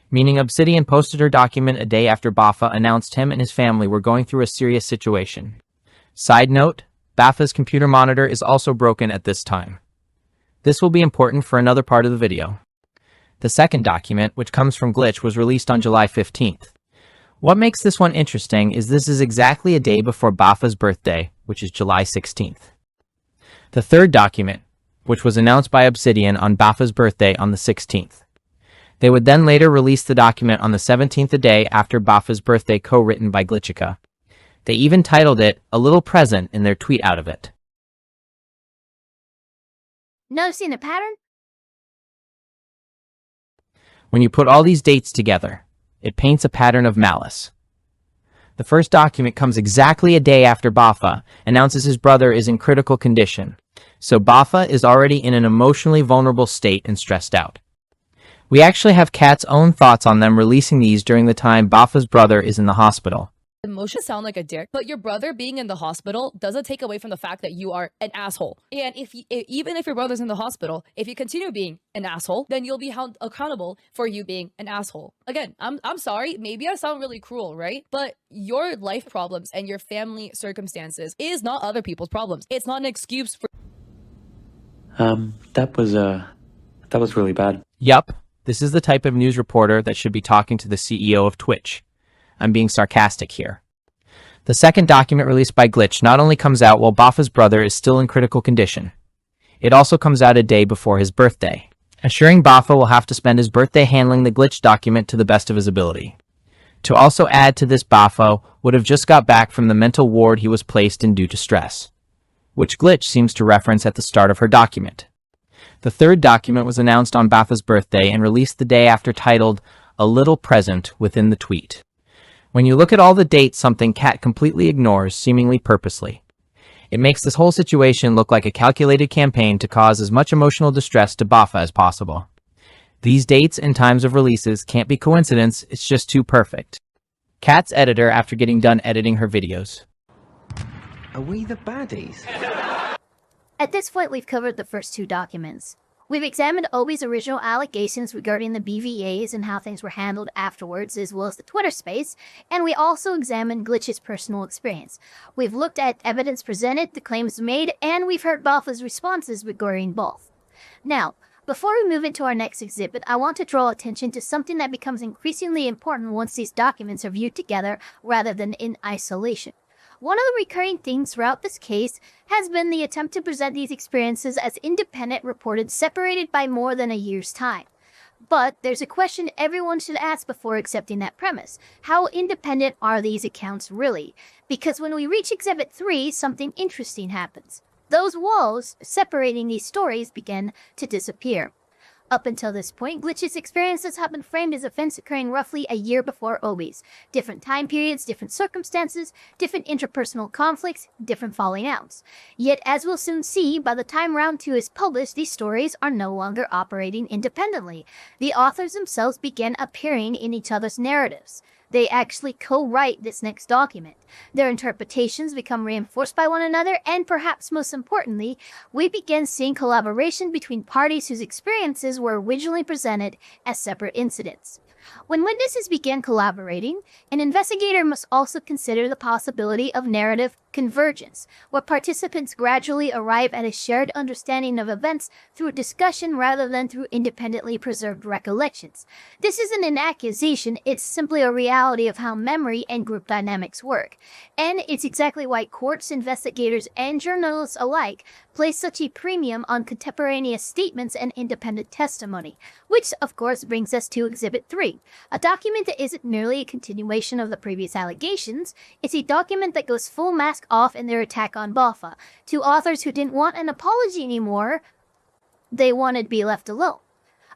meaning Obsidian posted her document a day after Bapha announced him and his family were going through a serious situation. Side note, Bapha's computer monitor is also broken at this time. This will be important for another part of the video. The second document, which comes from Glitch, was released on July 15th. What makes this one interesting is this is exactly a day before Bapha's birthday, which is July 16th. The third document, which was announced by Obsidian on Bapha's birthday on the 16th. They would then later release the document on the 17th, a day after Bapha's birthday, co-written by Glitchica. They even titled it "A Little Present" in their tweet out of it. Noticing a pattern? When you put all these dates together, it paints a pattern of malice. The first document comes exactly a day after Bapha announces his brother is in critical condition, so Bapha is already in an emotionally vulnerable state and stressed out. We actually have Kat's own thoughts on them releasing these during the time Bapha's brother is in the hospital. Emotions sound like a dick, but your brother being in the hospital doesn't take away from the fact that you are an asshole. And even if your brother's in the hospital, if you continue being an asshole, then you'll be held accountable for you being an asshole. Again, I'm sorry, maybe I sound really cruel, right? But your life problems and your family circumstances is not other people's problems. It's not an excuse for... That was really bad. Yup, this is the type of news reporter that should be talking to the CEO of Twitch. I'm being sarcastic here. The second document released by Glitch not only comes out while Bapha's brother is still in critical condition, it also comes out a day before his birthday, assuring Bapha will have to spend his birthday handling the Glitch document to the best of his ability. To also add to this, Bapha would have just got back from the mental ward he was placed in due to stress, which Glitch seems to reference at the start of her document. The third document was announced on Bapha's birthday and released the day after, titled "A Little Present" within the tweet. When you look at all the dates, something Kat completely ignores, seemingly purposely. It makes this whole situation look like a calculated campaign to cause as much emotional distress to Bapha as possible. These dates and times of releases can't be coincidence, it's just too perfect. Kat's editor after getting done editing her videos. Are we the baddies? At this point, we've covered the first two documents. We've examined Obi's original allegations regarding the BVAs and how things were handled afterwards, as well as the Twitter space, and we also examined Glitch's personal experience. We've looked at evidence presented, the claims made, and we've heard Bapha's responses regarding both. Now, before we move into our next exhibit, I want to draw attention to something that becomes increasingly important once these documents are viewed together rather than in isolation. One of the recurring themes throughout this case has been the attempt to present these experiences as independent, reported, separated by more than a year's time. But there's a question everyone should ask before accepting that premise. How independent are these accounts really? Because when we reach Exhibit 3, something interesting happens. Those walls separating these stories begin to disappear. Up until this point, Glitch's experiences have been framed as events occurring roughly a year before Obi's. Different time periods, different circumstances, different interpersonal conflicts, different falling outs. Yet, as we'll soon see, by the time Round 2 is published, these stories are no longer operating independently. The authors themselves begin appearing in each other's narratives. They actually co-write this next document. Their interpretations become reinforced by one another, and perhaps most importantly, we begin seeing collaboration between parties whose experiences were originally presented as separate incidents. When witnesses begin collaborating, an investigator must also consider the possibility of narrative convergence, where participants gradually arrive at a shared understanding of events through discussion rather than through independently preserved recollections. This isn't an accusation, it's simply a reality of how memory and group dynamics work. And it's exactly why courts, investigators, and journalists alike place such a premium on contemporaneous statements and independent testimony. Which, of course, brings us to Exhibit 3, a document that isn't merely a continuation of the previous allegations. It's a document that goes full mask off in their attack on Bapha. To authors who didn't want an apology anymore, they wanted to be left alone.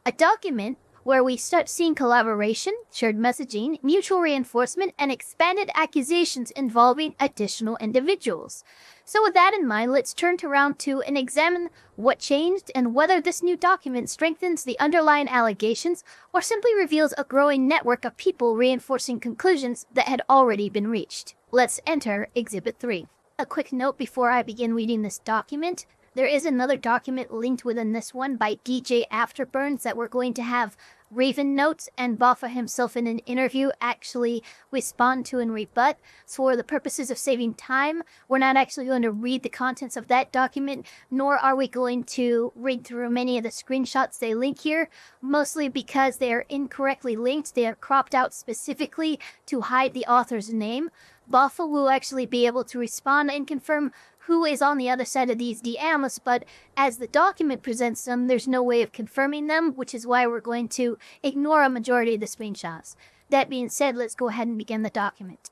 A document where we start seeing collaboration, shared messaging, mutual reinforcement, and expanded accusations involving additional individuals. So with that in mind, let's turn to round 2 and examine what changed and whether this new document strengthens the underlying allegations or simply reveals a growing network of people reinforcing conclusions that had already been reached. Let's enter Exhibit 3. A quick note before I begin reading this document. There is another document linked within this one by DJ Afterburns that we're going to have Raven notes and Bapha himself in an interview actually respond to and rebut. So for the purposes of saving time, we're not actually going to read the contents of that document, nor are we going to read through many of the screenshots they link here, mostly because they are incorrectly linked. They are cropped out specifically to hide the author's name. Bapha will actually be able to respond and confirm who is on the other side of these DMs, but as the document presents them, there's no way of confirming them, which is why we're going to ignore a majority of the screenshots. That being said, let's go ahead and begin the document.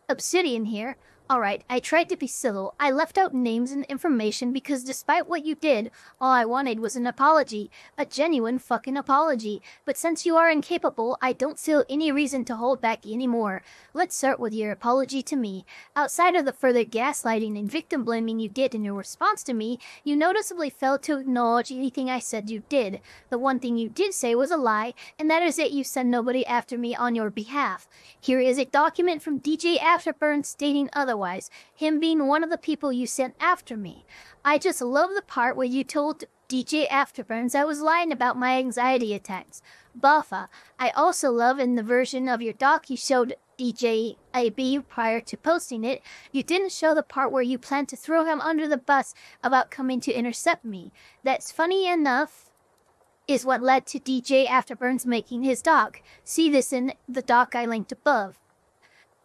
Obsidian here. Alright, I tried to be civil. I left out names and information because despite what you did, all I wanted was an apology. A genuine fucking apology. But since you are incapable, I don't feel any reason to hold back anymore. Let's start with your apology to me. Outside of the further gaslighting and victim blaming you did in your response to me, you noticeably failed to acknowledge anything I said you did. The one thing you did say was a lie, and that is that you sent nobody after me on your behalf. Here is a document from DJ Afterburn stating otherwise. Him being one of the people you sent after me. I just love the part where you told DJ Afterburns I was lying about my anxiety attacks. Bapha, I also love in the version of your doc you showed DJ AB prior to posting it, you didn't show the part where you planned to throw him under the bus about coming to intercept me. That's funny enough is what led to DJ Afterburns making his doc. See this in the doc I linked above.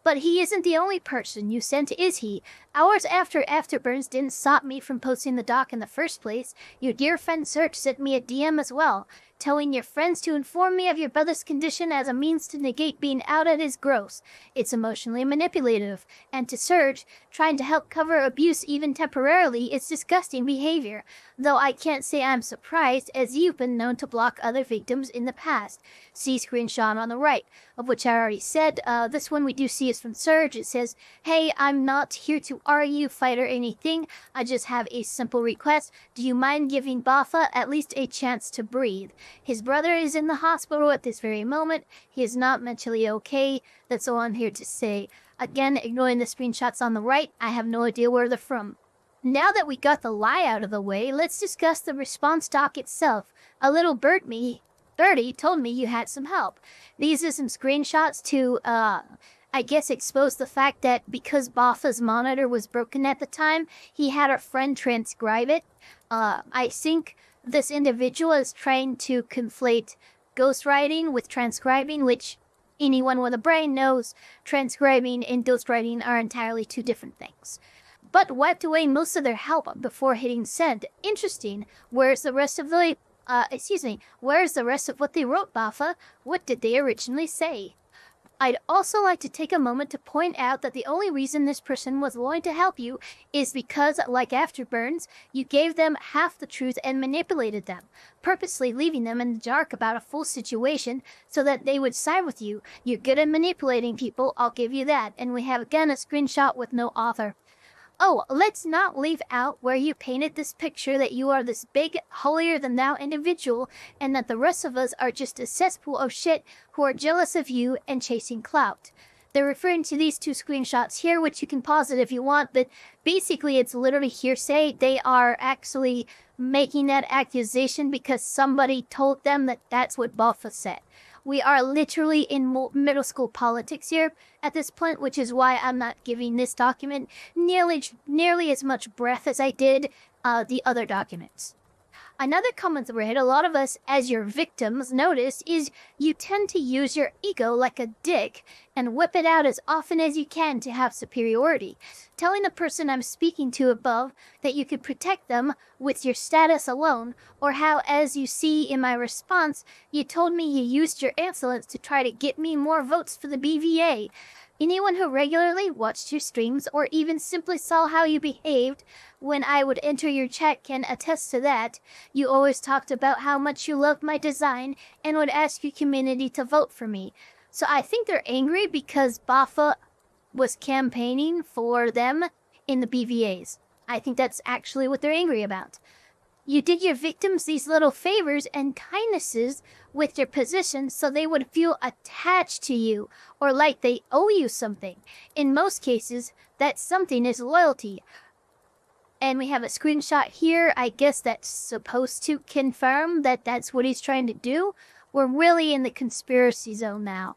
But he isn't the only person you sent, is he? Hours after Afterburns didn't stop me from posting the doc in the first place, your dear friend Serge sent me a DM as well, telling your friends to inform me of your brother's condition as a means to negate being outed as gross. It's emotionally manipulative. And to Serge, trying to help cover abuse even temporarily is disgusting behavior. Though I can't say I'm surprised, as you've been known to block other victims in the past. See screenshot on the right, of which I already said. This one we do see is from Serge. It says, "Hey, I'm not here to argue, fight, or anything. I just have a simple request. Do you mind giving Bapha at least a chance to breathe? His brother is in the hospital at this very moment. He is not mentally okay. That's all I'm here to say." Again, ignoring the screenshots on the right, I have no idea where they're from. Now that we got the lie out of the way, let's discuss the response doc itself. A little birdie told me you had some help. These are some screenshots to, I guess expose the fact that because Bapha's monitor was broken at the time, he had a friend transcribe it. I think this individual is trying to conflate ghostwriting with transcribing, which anyone with a brain knows transcribing and ghostwriting are entirely two different things. But wiped away most of their help before hitting send. Interesting. Where's the rest of the, where's the rest of what they wrote, Bapha? What did they originally say? I'd also like to take a moment to point out that the only reason this person was willing to help you is because, like Afterburns, you gave them half the truth and manipulated them, purposely leaving them in the dark about a full situation so that they would side with you. You're good at manipulating people, I'll give you that, and we have again a screenshot with no author. Oh, let's not leave out where you painted this picture that you are this big, holier-than-thou individual and that the rest of us are just a cesspool of shit who are jealous of you and chasing clout. They're referring to these two screenshots here, which you can pause it if you want, but basically it's literally hearsay. They are actually making that accusation because somebody told them that that's what Bapha said. We are literally in middle school politics here at this point, which is why I'm not giving this document nearly as much breath as I did the other documents. Another common thread a lot of us as your victims notice is you tend to use your ego like a dick and whip it out as often as you can to have superiority, telling the person I'm speaking to above that you could protect them with your status alone, or how, as you see in my response, you told me you used your insolence to try to get me more votes for the BVA. Anyone who regularly watched your streams or even simply saw how you behaved when I would enter your chat can attest to that. You always talked about how much you loved my design and would ask your community to vote for me. So I think they're angry because Bapha was campaigning for them in the BVAs. I think that's actually what they're angry about. You did your victims these little favors and kindnesses with your position so they would feel attached to you or like they owe you something. In most cases, that something is loyalty. And we have a screenshot here. I guess that's supposed to confirm that that's what he's trying to do. We're really in the conspiracy zone now.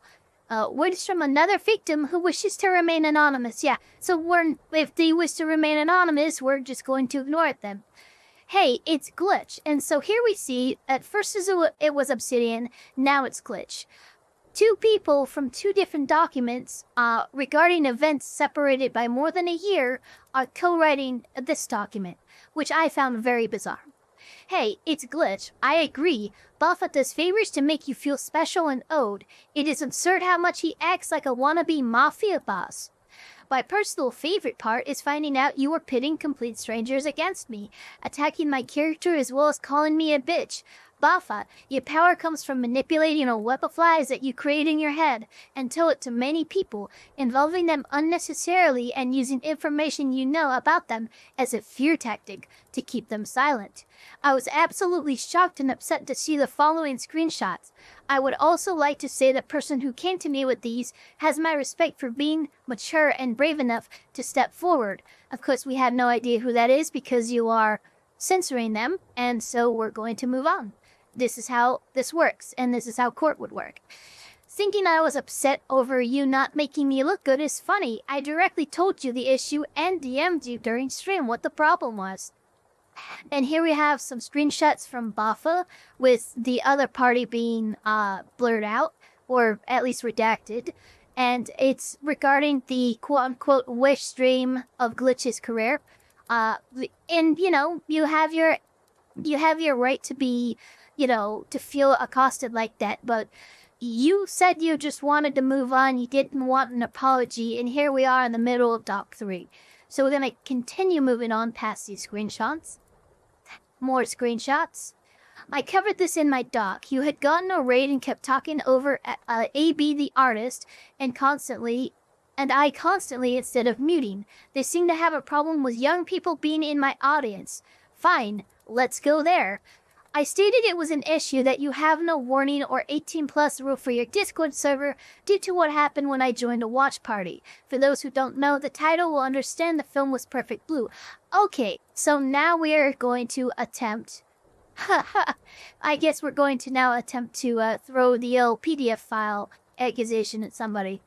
Words from another victim who wishes to remain anonymous. Yeah, so if they wish to remain anonymous, we're just going to ignore them. Hey, it's Glitch. And so here we see, at first it was Obsidian, now it's Glitch. Two people from two different documents regarding events separated by more than a year are co-writing this document, which I found very bizarre. Hey, it's Glitch. I agree. Bapha does favors to make you feel special and owed. It is absurd how much he acts like a wannabe mafia boss. My personal favorite part is finding out you were pitting complete strangers against me, attacking my character as well as calling me a bitch. Bapha, your power comes from manipulating a web of lies that you create in your head and tell it to many people, involving them unnecessarily and using information you know about them as a fear tactic to keep them silent. I was absolutely shocked and upset to see the following screenshots. I would also like to say the person who came to me with these has my respect for being mature and brave enough to step forward. Of course, we have no idea who that is because you are censoring them, and so we're going to move on. This is how this works, and this is how court would work. Thinking I was upset over you not making me look good is funny. I directly told you the issue and DM'd you during stream what the problem was. And here we have some screenshots from Bapha with the other party being blurred out, or at least redacted. And it's regarding the quote-unquote wish stream of Glitch's career. And, you know, you have your right to be, you know, to feel accosted like that, but you said you just wanted to move on, you didn't want an apology, and here we are in the middle of Doc 3. So we're going to continue moving on past these screenshots. More screenshots. I covered this in my doc. You had gotten a raid and kept talking over AB the artist, and I constantly instead of muting. They seem to have a problem with young people being in my audience. Fine, let's go there. I stated it was an issue that you have no warning or 18+ rule for your Discord server due to what happened when I joined a watch party. For those who don't know, the title will understand the film was Perfect Blue. Okay, so now we are going to attempt... I guess we're going to now attempt to throw the old PDF file accusation at somebody.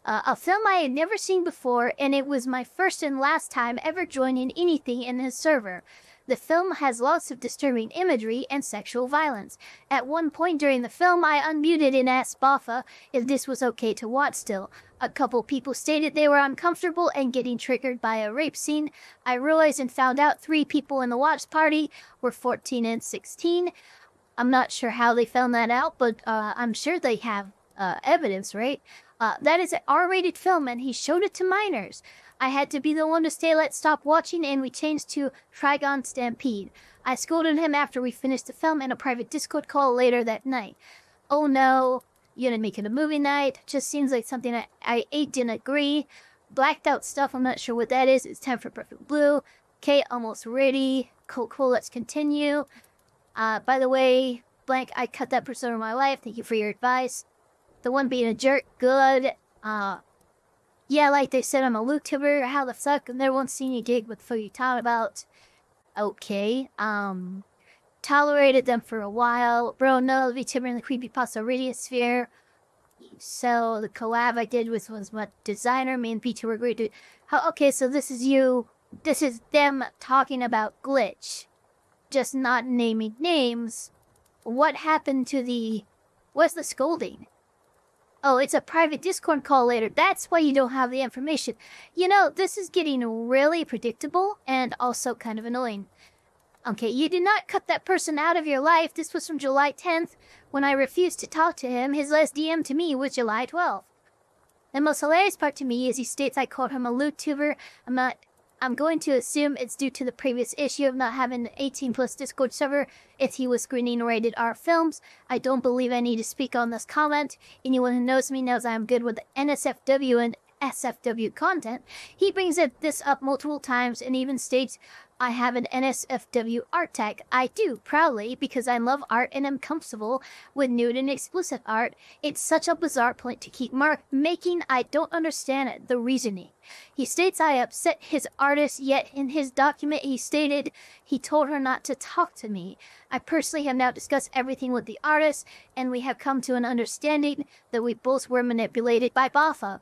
A film I had never seen before, and it was my first and last time ever joining anything in his server. The film has lots of disturbing imagery and sexual violence. At one point during the film, I unmuted and asked Bapha if this was okay to watch still. A couple people stated they were uncomfortable and getting triggered by a rape scene. I realized and found out 3 people in the watch party were 14 and 16. I'm not sure how they found that out, but I'm sure they have evidence, right? That is an R-rated film, and he showed it to minors. I had to be the one to say let's stop watching, and we changed to Trigon Stampede. I scolded him after we finished the film in a private Discord call later that night. Oh no, you didn't make it a movie night. Just seems like something I didn't agree. Blacked out stuff, I'm not sure what that is. It's time for Perfect Blue. Okay, almost ready. Cool, let's continue. By the way, blank, I cut that person from my life. Thank you for your advice. The one being a jerk, good. Yeah, like they said, I'm a VTuber. How the fuck? I've never once seen you dig. What the fuck are you talking about? Okay. Tolerated them for a while. Bro, no, the VTuber in the creepypasta radiosphere. So the collab I did was my designer. Me and VTuber agreed to. Okay, so this is you. This is them talking about Glitch. just not naming names, what happened to what's the scolding? Oh, it's a private Discord call later. That's why you don't have the information. You know, this is getting really predictable and also kind of annoying. Okay, you did not cut that person out of your life. This was from July 10th when I refused to talk to him. His last DM to me was July 12th. The most hilarious part to me is he states I called him a loot-tuber. I'm going to assume it's due to the previous issue of not having an 18+ Discord server if he was screening rated R films. I don't believe I need to speak on this comment. Anyone who knows me knows I am good with NSFW and SFW content. He brings this up multiple times and even states I have an NSFW art tag. I do, proudly, because I love art and am comfortable with nude and explicit art. It's such a bizarre point to keep making. I don't understand the reasoning. He states I upset his artist, yet in his document he stated he told her not to talk to me. I personally have now discussed everything with the artist, and we have come to an understanding that we both were manipulated by Bapha.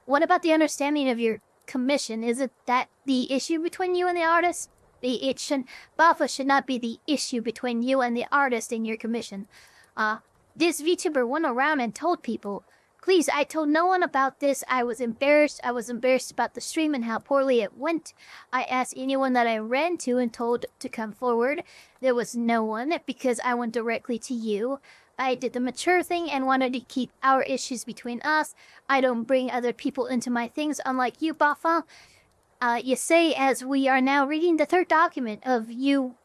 What about the understanding of your commission? Is it that the issue between you and the artist? Bapha should not be the issue between you and the artist in your commission. This VTuber went around and told people, please, I told no one about this. I was embarrassed. I was embarrassed about the stream and how poorly it went. I asked anyone that I ran to and told to come forward. There was no one because I went directly to you. I did the mature thing and wanted to keep our issues between us. I don't bring other people into my things, unlike you, Bapha. You say, as we are now reading the third document of you,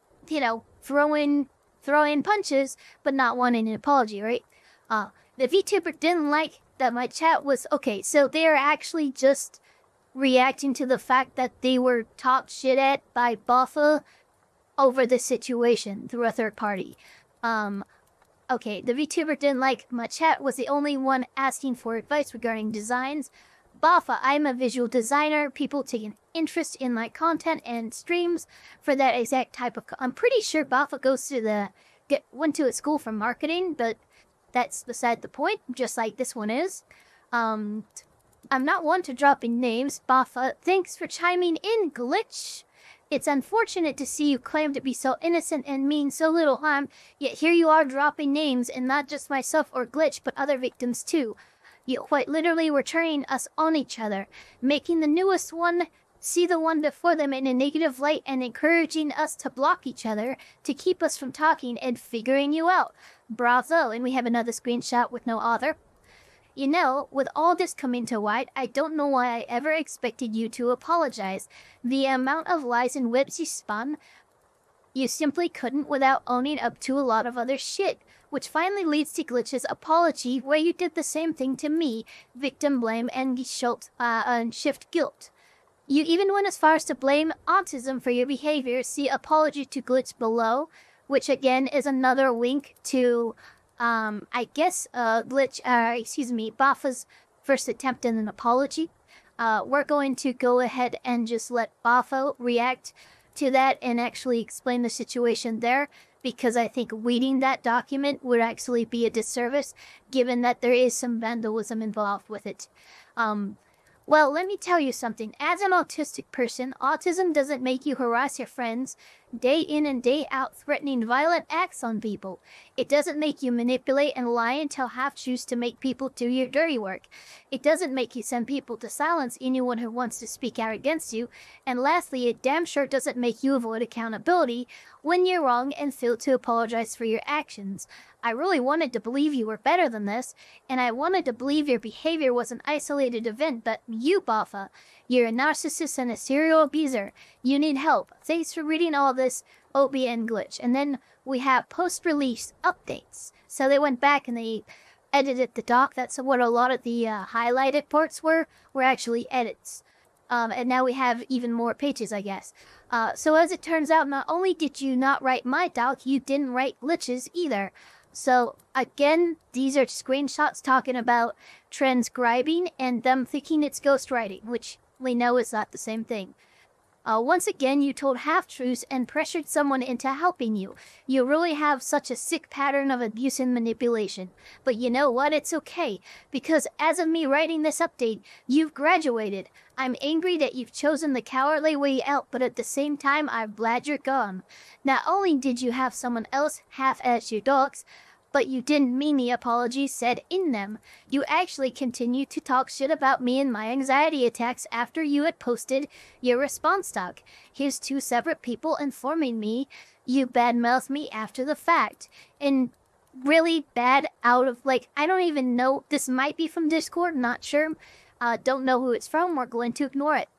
throwing punches, but not wanting an apology, right? The VTuber didn't like that my chat was okay. So they are actually just reacting to the fact that they were talked shit at by Bapha over the situation through a third party. Okay, the VTuber didn't like my chat, was the only one asking for advice regarding designs. Bapha, I'm a visual designer. People take an interest in my content and streams for that exact type of... I'm pretty sure Bapha went to a school for marketing, but that's beside the point, just like this one is. I'm not one to drop in names. Bapha, thanks for chiming in, Glitch. It's unfortunate to see you claim to be so innocent and mean so little harm, yet here you are dropping names, and not just myself or Glitch, but other victims too. You quite literally were turning us on each other, making the newest one see the one before them in a negative light and encouraging us to block each other to keep us from talking and figuring you out. Bravo, and we have another screenshot with no author. You know, with all this coming to light, I don't know why I ever expected you to apologize. The amount of lies and whips you spun, you simply couldn't without owning up to a lot of other shit, which finally leads to Glitch's apology, where you did the same thing to me, victim blame and shift guilt. You even went as far as to blame autism for your behavior. See apology to Glitch below, which again is another link to Bapha's first attempt at an apology. We're going to go ahead and just let Bapha react to that and actually explain the situation there, because I think reading that document would actually be a disservice, given that there is some vandalism involved with it. Well, let me tell you something. As an autistic person, autism doesn't make you harass your friends day in and day out, threatening violent acts on people. It doesn't make you manipulate and lie and tell half-truths to make people do your dirty work. It doesn't make you send people to silence anyone who wants to speak out against you. And lastly, it damn sure doesn't make you avoid accountability when you're wrong and fail to apologize for your actions. I really wanted to believe you were better than this, and I wanted to believe your behavior was an isolated event, but you, Bapha, you're a narcissist and a serial abuser. You need help. Thanks for reading all this, OBN Glitch. And then we have post-release updates. So they went back and they edited the doc. That's what a lot of the highlighted parts were actually edits. And now we have even more pages, I guess. So as it turns out, not only did you not write my doc, you didn't write Glitch's either. So again, these are screenshots talking about transcribing and them thinking it's ghostwriting, which we know is not the same thing. Once again, you told half-truths and pressured someone into helping you. You really have such a sick pattern of abuse and manipulation. But you know what? It's okay, because as of me writing this update, you've graduated. I'm angry that you've chosen the cowardly way out, but at the same time, I'm glad you're gone. Not only did you have someone else half-ass your dogs, but you didn't mean the apologies said in them. You actually continued to talk shit about me and my anxiety attacks after you had posted your response doc. Here's 2 separate people informing me you badmouthed me after the fact. And really bad out of, like, I don't even know, this might be from Discord, not sure. Don't know who it's from, we're going to ignore it.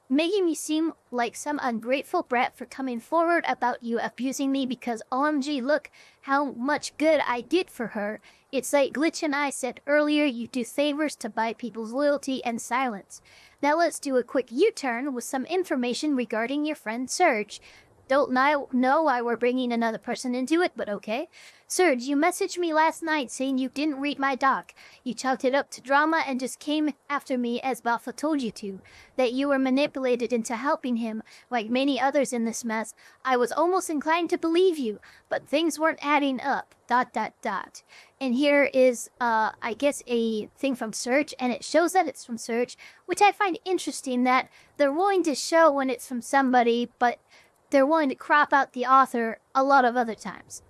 Making me seem like some ungrateful brat for coming forward about you abusing me because OMG, look how much good I did for her. It's like Glitch and I said earlier, you do favors to buy people's loyalty and silence. Now let's do a quick U-turn with some information regarding your friend Serge. Don't know why we're bringing another person into it, but okay. Serge, you messaged me last night saying you didn't read my doc. You chalked it up to drama and just came after me as Bapha told you to. That you were manipulated into helping him, like many others in this mess. I was almost inclined to believe you, but things weren't adding up. ... And here is, I guess, a thing from Serge, and it shows that it's from Serge, which I find interesting that they're willing to show when it's from somebody, but they're willing to crop out the author a lot of other times.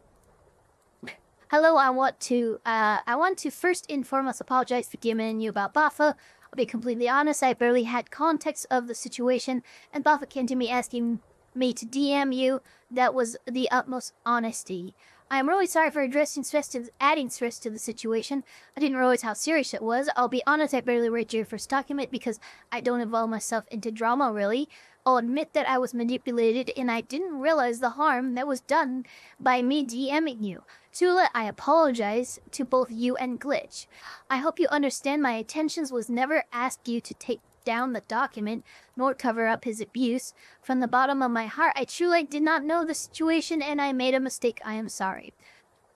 Hello, I want to first inform us, apologize for giving you about Bapha. I'll be completely honest, I barely had context of the situation, and Bapha came to me asking me to DM you. That was the utmost honesty. I am really sorry for adding stress to the situation. I didn't realize how serious it was. I'll be honest, I barely read your first document because I don't involve myself into drama, really. I'll admit that I was manipulated and I didn't realize the harm that was done by me DMing you. Tula, I apologize to both you and Glitch. I hope you understand my intentions was never ask you to take down the document, nor cover up his abuse. From the bottom of my heart, I truly did not know the situation and I made a mistake. I am sorry.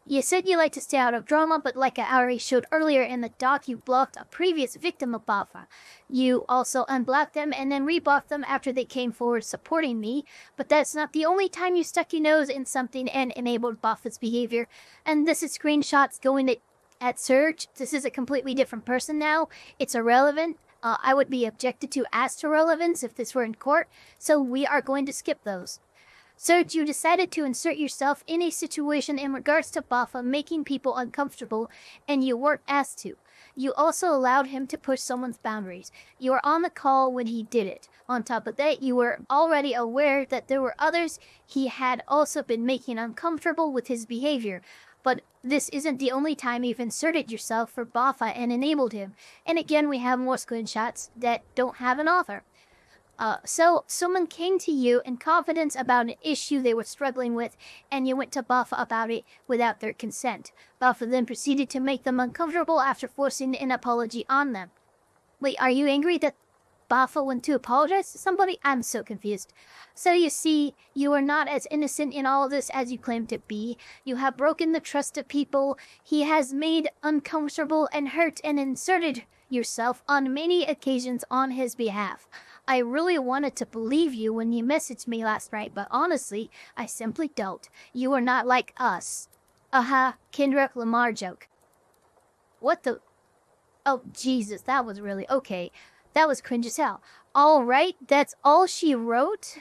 You said you like to stay out of drama, but like I already showed earlier in the doc, you blocked a previous victim of Bapha. You also unblocked them and then reblocked them after they came forward supporting me, but that's not the only time you stuck your nose in something and enabled Bapha's behavior. And this is screenshots going at Serge. This is a completely different person now. It's irrelevant. I would be objected to as to relevance if this were in court, so we are going to skip those. Serge, you decided to insert yourself in a situation in regards to Bapha making people uncomfortable, and you weren't asked to. You also allowed him to push someone's boundaries. You were on the call when he did it. On top of that, you were already aware that there were others he had also been making uncomfortable with his behavior. But this isn't the only time you've inserted yourself for Bapha and enabled him. And again, we have more screenshots that don't have an author. So someone came to you in confidence about an issue they were struggling with, and you went to Bapha about it without their consent. Bapha then proceeded to make them uncomfortable after forcing an apology on them. Wait, are you angry that Bapha went to apologize to somebody? I'm so confused. So you see, you are not as innocent in all of this as you claim to be. You have broken the trust of people. He has made uncomfortable and hurt and inserted yourself on many occasions on his behalf. I really wanted to believe you when you messaged me last night, but honestly, I simply don't. You are not like us. Kendrick Lamar joke. What the? Oh, Jesus, that was really okay. That was cringe as hell. Alright, that's all she wrote?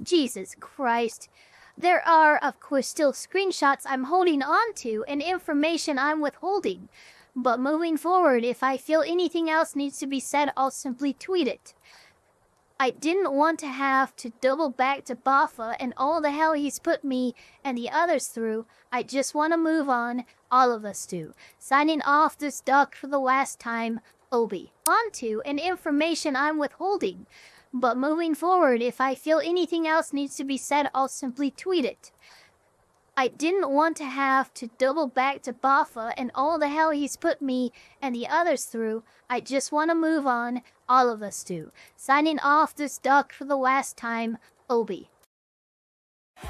Jesus Christ. There are, of course, still screenshots I'm holding on to and information I'm withholding. But moving forward, if I feel anything else needs to be said, I'll simply tweet it. I didn't want to have to double back to Bapha and all the hell he's put me and the others through. I just want to move on. All of us do. Signing off this doc for the last time, Obi. On to and information I'm withholding. But moving forward, if I feel anything else needs to be said, I'll simply tweet it. I didn't want to have to double back to Bapha and all the hell he's put me and the others through. I just want to move on. All of us do. Signing off this doc for the last time, Obi. 今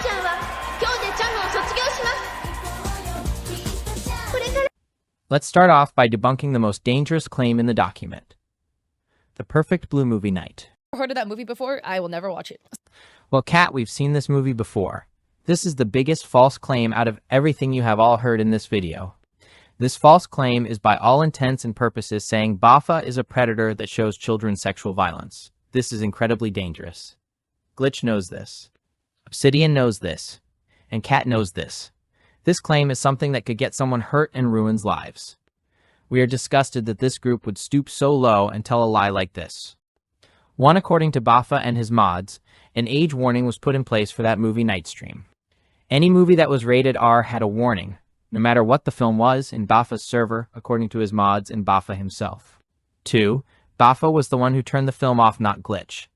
ちゃんは今日でジャムを卒業します。これから Let's start off by debunking the most dangerous claim in the document. The Perfect Blue movie night. Heard of that movie before? I will never watch it. Well, Kat, we've seen this movie before. This is the biggest false claim out of everything you have all heard in this video. This false claim is by all intents and purposes saying Bapha is a predator that shows children sexual violence. This is incredibly dangerous. Glitch knows this. Obsidian knows this. And Kat knows this. This claim is something that could get someone hurt and ruins lives. We are disgusted that this group would stoop so low and tell a lie like this. One, according to Bapha and his mods, an age warning was put in place for that movie night stream. Any movie that was rated R had a warning, no matter what the film was, in Bapha's server, according to his mods and Bapha himself. 2. Bapha was the one who turned the film off, not Glitch.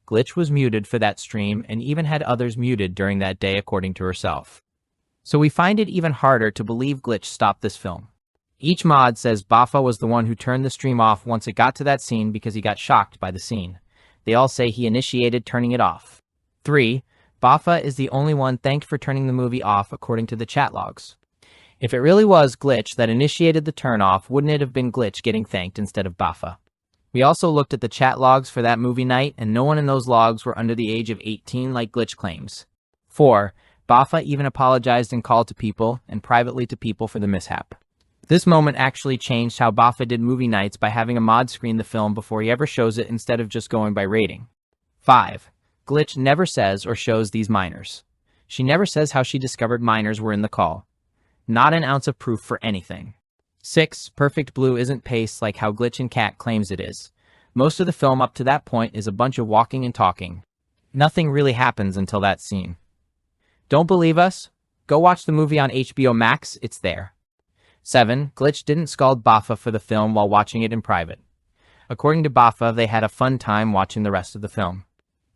Glitch was muted for that stream and even had others muted during that day, according to herself. So we find it even harder to believe Glitch stopped this film. Each mod says Bapha was the one who turned the stream off once it got to that scene because he got shocked by the scene. They all say he initiated turning it off. 3. Bapha is the only one thanked for turning the movie off according to the chat logs. If it really was Glitch that initiated the turn off, wouldn't it have been Glitch getting thanked instead of Bapha? We also looked at the chat logs for that movie night, and no one in those logs were under the age of 18 like Glitch claims. 4. Bapha even apologized and called to people, and privately to people, for the mishap. This moment actually changed how Bapha did movie nights by having a mod screen the film before he ever shows it instead of just going by rating. 5. Glitch never says or shows these minors. She never says how she discovered minors were in the call. Not an ounce of proof for anything. 6. Perfect Blue isn't paced like how Glitch and Kat claims it is. Most of the film up to that point is a bunch of walking and talking. Nothing really happens until that scene. Don't believe us? Go watch the movie on HBO Max, it's there. 7. Glitch didn't scald Bapha for the film while watching it in private. According to Bapha, they had a fun time watching the rest of the film.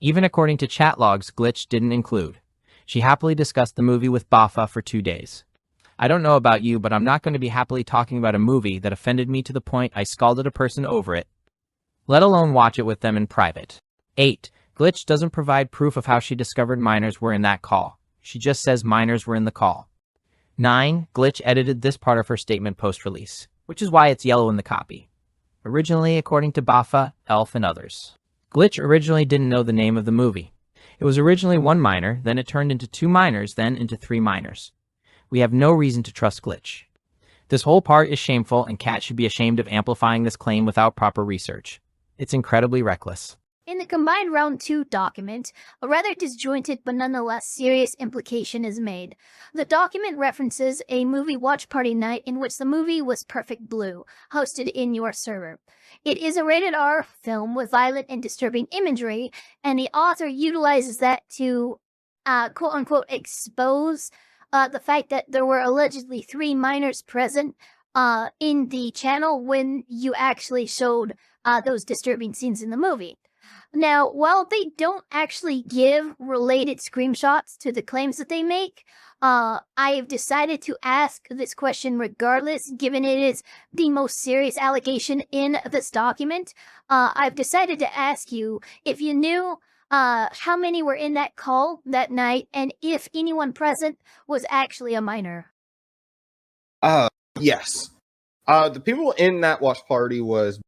Even according to chat logs, Glitch didn't include. She happily discussed the movie with Bapha for 2 days. I don't know about you, but I'm not going to be happily talking about a movie that offended me to the point I scalded a person over it, let alone watch it with them in private. 8. Glitch doesn't provide proof of how she discovered minors were in that call. She just says minors were in the call. 9. Glitch edited this part of her statement post-release, which is why it's yellow in the copy. Originally, according to Bapha, Elf, and others. Glitch originally didn't know the name of the movie. It was originally 1 minor, then it turned into 2 minors, then into 3 minors. We have no reason to trust Glitch. This whole part is shameful, and Kat should be ashamed of amplifying this claim without proper research. It's incredibly reckless. In the combined Round 2 document, a rather disjointed but nonetheless serious implication is made. The document references a movie watch party night in which the movie was Perfect Blue, hosted in your server. It is a rated R film with violent and disturbing imagery, and the author utilizes that to, quote-unquote, expose the fact that there were allegedly 3 minors present in the channel when you actually showed those disturbing scenes in the movie. Now, while they don't actually give related screenshots to the claims that they make, I have decided to ask this question regardless, given it is the most serious allegation in this document. I've decided to ask you if you knew how many were in that call that night, and if anyone present was actually a minor. Yes. The people in that watch party was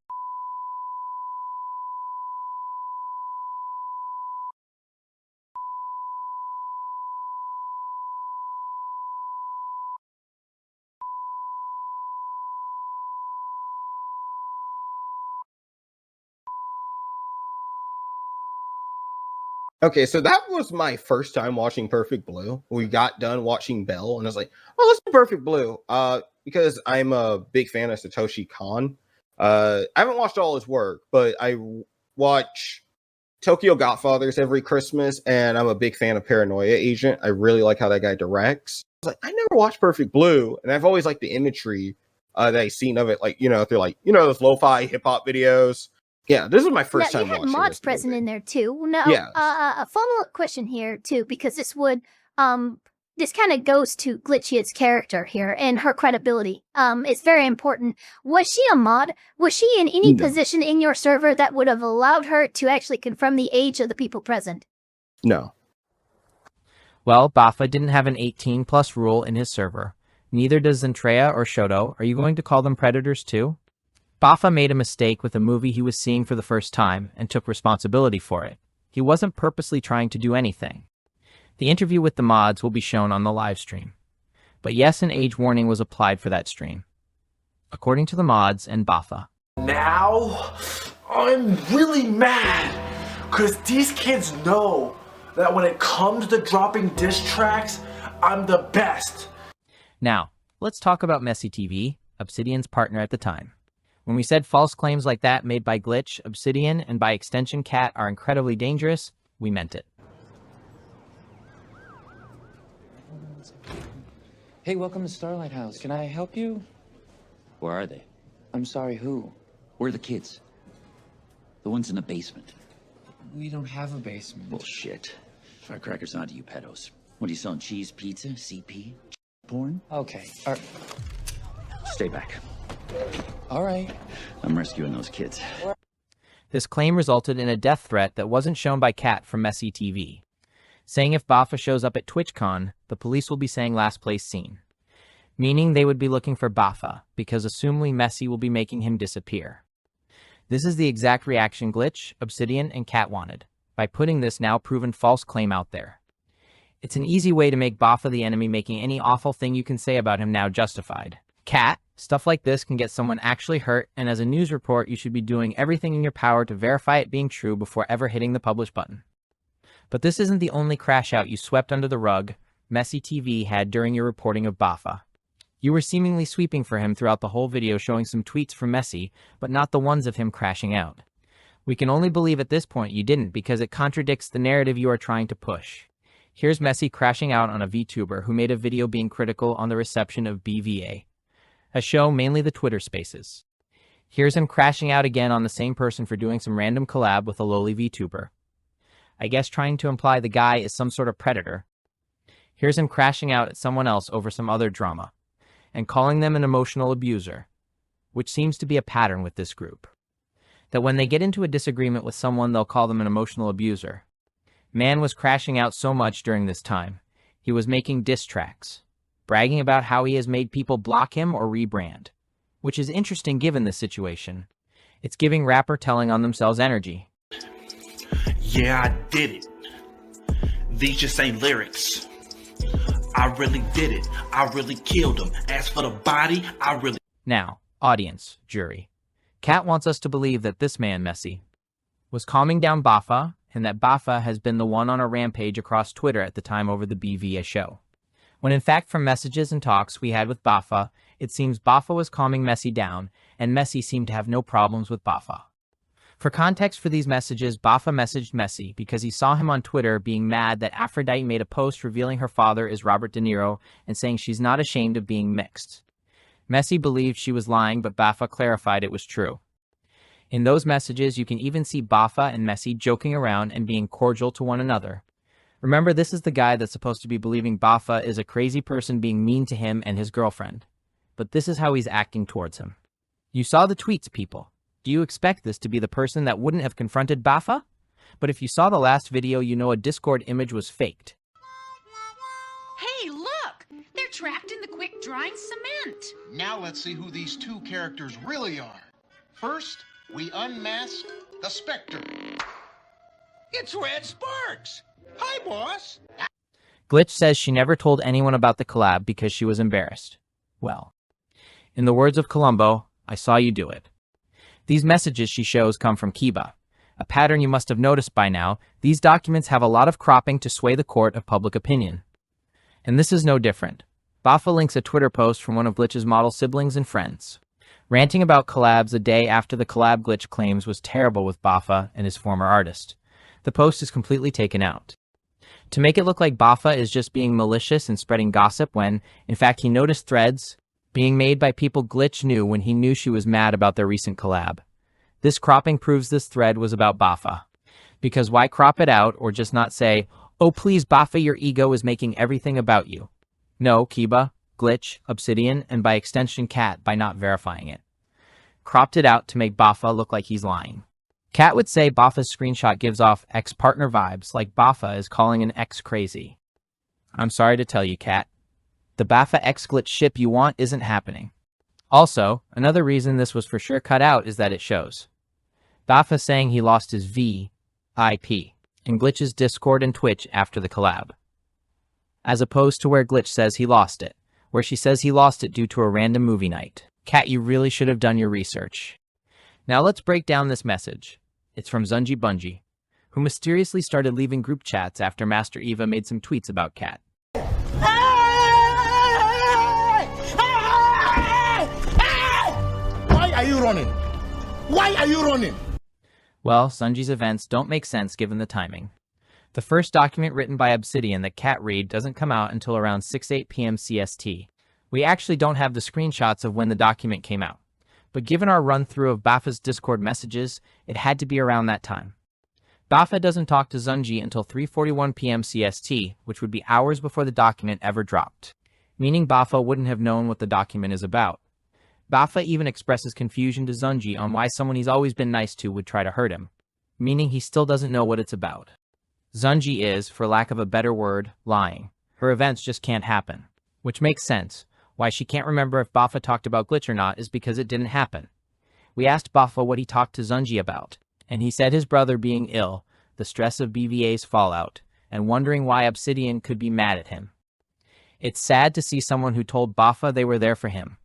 okay, so that was my first time watching Perfect Blue. We got done watching Bell, and I was like, "Oh, let's do Perfect Blue." Because I'm a big fan of Satoshi Kon. I haven't watched all his work, but I watch Tokyo Godfathers every Christmas, and I'm a big fan of Paranoia Agent. I really like how that guy directs. I was like, I never watched Perfect Blue, and I've always liked the imagery that I've seen of it. Like, they're like, those lo-fi hip hop videos. Yeah, this is my first time watching. You had mods present in there too. Now, yes. A follow-up question here too, because this would this kind of goes to Glitch's character here and her credibility. It's very important. Was she a mod? Was she in any position in your server that would have allowed her to actually confirm the age of the people present? No. Well, Bapha didn't have an 18+ rule in his server. Neither does Zentrea or Shoto. Are you going to call them predators too? Bapha made a mistake with a movie he was seeing for the first time and took responsibility for it. He wasn't purposely trying to do anything. The interview with the mods will be shown on the live stream. But yes, an age warning was applied for that stream, according to the mods and Bapha. Now, I'm really mad, because these kids know that when it comes to dropping diss tracks, I'm the best. Now, let's talk about Messy TV, Obsidian's partner at the time. When we said false claims like that made by Glitch, Obsidian, and by extension Cat are incredibly dangerous, we meant it. Hey, welcome to Starlight House. Can I help you? Where are they? I'm sorry, who? Where are the kids? The ones in the basement. We don't have a basement. Bullshit. Firecrackers onto you, pedos. What are you selling? Cheese, pizza, CP, porn? Okay. Stay back. All right. I'm rescuing those kids. This claim resulted in a death threat that wasn't shown by Cat from Messy TV, saying if Bapha shows up at TwitchCon, the police will be saying last place seen, meaning they would be looking for Bapha, because assumably Messy will be making him disappear. This is the exact reaction Glitch, Obsidian, and Cat wanted, by putting this now proven false claim out there. It's an easy way to make Bapha the enemy, making any awful thing you can say about him now justified. Cat, stuff like this can get someone actually hurt, and as a news report, you should be doing everything in your power to verify it being true before ever hitting the publish button. But this isn't the only crash out you swept under the rug Messy TV had during your reporting of Bapha. You were seemingly sweeping for him throughout the whole video, showing some tweets from Messy, but not the ones of him crashing out. We can only believe at this point you didn't, because it contradicts the narrative you are trying to push. Here's Messy crashing out on a VTuber who made a video being critical on the reception of BVA, a show mainly the Twitter Spaces. Here's him crashing out again on the same person for doing some random collab with a lowly VTuber, I guess trying to imply the guy is some sort of predator. Here's him crashing out at someone else over some other drama, and calling them an emotional abuser, which seems to be a pattern with this group. That when they get into a disagreement with someone, they'll call them an emotional abuser. Man was crashing out so much during this time. He was making diss tracks, bragging about how he has made people block him or rebrand, which is interesting given this situation. It's giving rapper telling on themselves energy. Yeah, I did it. These just ain't lyrics. I really did it. I really killed him. As for the body, I really... Now, audience, jury. Cat wants us to believe that this man, Messy, was calming down Bapha, and that Bapha has been the one on a rampage across Twitter at the time over the BVA show. When in fact, from messages and talks we had with Bapha, it seems Bapha was calming Messy down, and Messy seemed to have no problems with Bapha. For context for these messages, Bapha messaged Messy because he saw him on Twitter being mad that Aphrodite made a post revealing her father is Robert De Niro and saying she's not ashamed of being mixed. Messy believed she was lying, but Bapha clarified it was true. In those messages, you can even see Bapha and Messy joking around and being cordial to one another. Remember, this is the guy that's supposed to be believing Bapha is a crazy person being mean to him and his girlfriend. But this is how he's acting towards him. You saw the tweets, people. Do you expect this to be the person that wouldn't have confronted Bapha? But if you saw the last video, you know a Discord image was faked. Hey, look! They're trapped in the quick-drying cement! Now let's see who these two characters really are. First, we unmask the Spectre. It's Red Sparks! Hi, boss! Glitch says she never told anyone about the collab because she was embarrassed. Well, in the words of Columbo, I saw you do it. These messages she shows come from Kiba. A pattern you must have noticed by now, these documents have a lot of cropping to sway the court of public opinion. And this is no different. Bapha links a Twitter post from one of Glitch's model siblings and friends, ranting about collabs a day after the collab Glitch claims was terrible with Bapha and his former artist. The post is completely taken out, to make it look like Bapha is just being malicious and spreading gossip when, in fact, he noticed threads being made by people Glitch knew when he knew she was mad about their recent collab. This cropping proves this thread was about Bapha. Because why crop it out or just not say, oh please Bapha, your ego is making everything about you? No, Kiba, Glitch, Obsidian, and by extension Cat by not verifying it. Cropped it out to make Bapha look like he's lying. Cat would say Bapha's screenshot gives off ex-partner vibes, like Bapha is calling an ex crazy. I'm sorry to tell you, Cat. The BaphaX glitch ship you want isn't happening. Also, another reason this was for sure cut out is that it shows Bapha saying he lost his VIP in Glitch's Discord and Twitch after the collab, as opposed to where Glitch says he lost it, where she says he lost it due to a random movie night. Cat, you really should have done your research. Now let's break down this message. It's from Zunji Bunji, who mysteriously started leaving group chats after Master Eva made some tweets about Cat. Why are you running? Why are you running? Well, Sunji's events don't make sense given the timing. The first document written by Obsidian that Cat read doesn't come out until around 6-8 p.m. CST. We actually don't have the screenshots of when the document came out, but given our run-through of Bapha's Discord messages, it had to be around that time. Bapha doesn't talk to Zunji until 3:41 p.m. CST, which would be hours before the document ever dropped, meaning Bapha wouldn't have known what the document is about. Bapha even expresses confusion to Zunji on why someone he's always been nice to would try to hurt him, meaning he still doesn't know what it's about. Zunji is, for lack of a better word, lying. Her events just can't happen, which makes sense. Why she can't remember if Bapha talked about Glitch or not is because it didn't happen. We asked Bapha what he talked to Zunji about, and he said his brother being ill, the stress of BVA's fallout, and wondering why Obsidian could be mad at him. It's sad to see someone who told Bapha they were there for him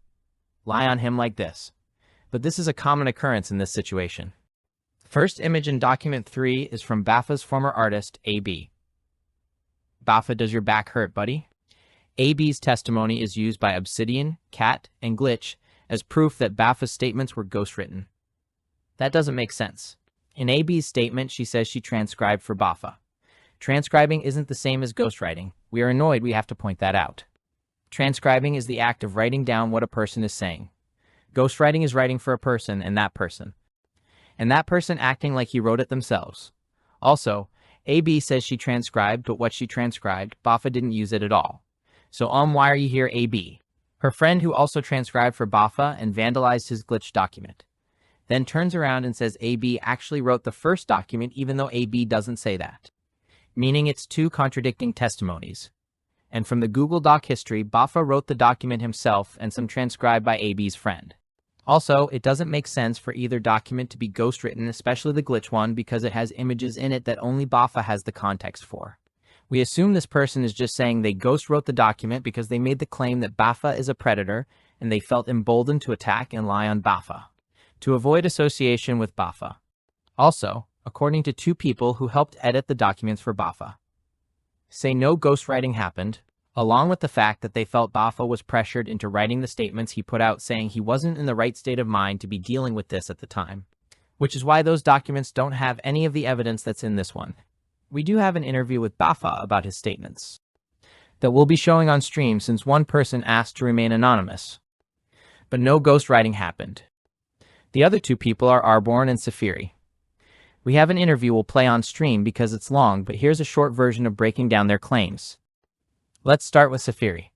lie on him like this, but this is a common occurrence in this situation. The first image in document 3 is from Bapha's former artist, AB. Bapha, does your back hurt, buddy? AB's testimony is used by Obsidian, Cat, and Glitch as proof that Bapha's statements were ghostwritten. That doesn't make sense. In AB's statement, she says she transcribed for Bapha. Transcribing isn't the same as ghostwriting. We are annoyed we have to point that out. Transcribing is the act of writing down what a person is saying. Ghostwriting is writing for a person and that person acting like he wrote it themselves. Also, AB says she transcribed, but what she transcribed, Bapha didn't use it at all. So why are you here, AB? Her friend who also transcribed for Bapha and vandalized his glitch document, then turns around and says AB actually wrote the first document even though AB doesn't say that. Meaning it's two contradicting testimonies. And from the Google Doc history, Bapha wrote the document himself and some transcribed by AB's friend. Also, it doesn't make sense for either document to be ghostwritten, especially the glitch one, because it has images in it that only Bapha has the context for. We assume this person is just saying they ghost wrote the document because they made the claim that Bapha is a predator and they felt emboldened to attack and lie on Bapha, to avoid association with Bapha. Also, according to two people who helped edit the documents for Bapha, say no ghostwriting happened, along with the fact that they felt Bapha was pressured into writing the statements he put out saying he wasn't in the right state of mind to be dealing with this at the time, which is why those documents don't have any of the evidence that's in this one. We do have an interview with Bapha about his statements that we'll be showing on stream since one person asked to remain anonymous. But no ghostwriting happened. The other two people are Arborn and Safiri. We have an interview we'll play on stream because it's long, but here's a short version of breaking down their claims. Let's start with Safiri.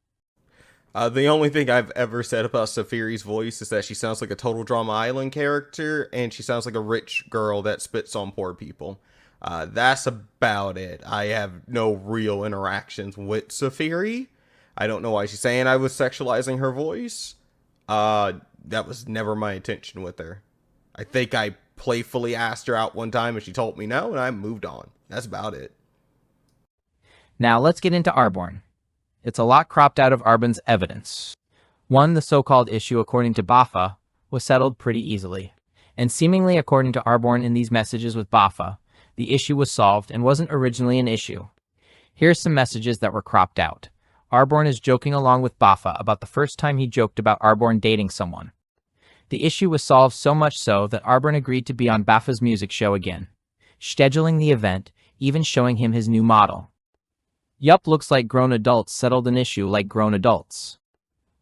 The only thing I've ever said about Safiri's voice is that she sounds like a Total Drama Island character, and she sounds like a rich girl that spits on poor people. That's about it. I have no real interactions with Safiri. I don't know why she's saying I was sexualizing her voice. That was never my intention with her. I think I playfully asked her out one time and she told me no, and I moved on. That's about it. Now let's get into Arborn. It's a lot cropped out of Arborn's evidence. One, the so-called issue, according to Bapha, was settled pretty easily. And seemingly according to Arborn in these messages with Bapha, the issue was solved and wasn't originally an issue. Here's some messages that were cropped out. Arborn is joking along with Bapha about the first time he joked about Arborn dating someone. The issue was solved so much so that Arborn agreed to be on Bapha's music show again, scheduling the event, even showing him his new model. Yup, looks like grown adults settled an issue like grown adults.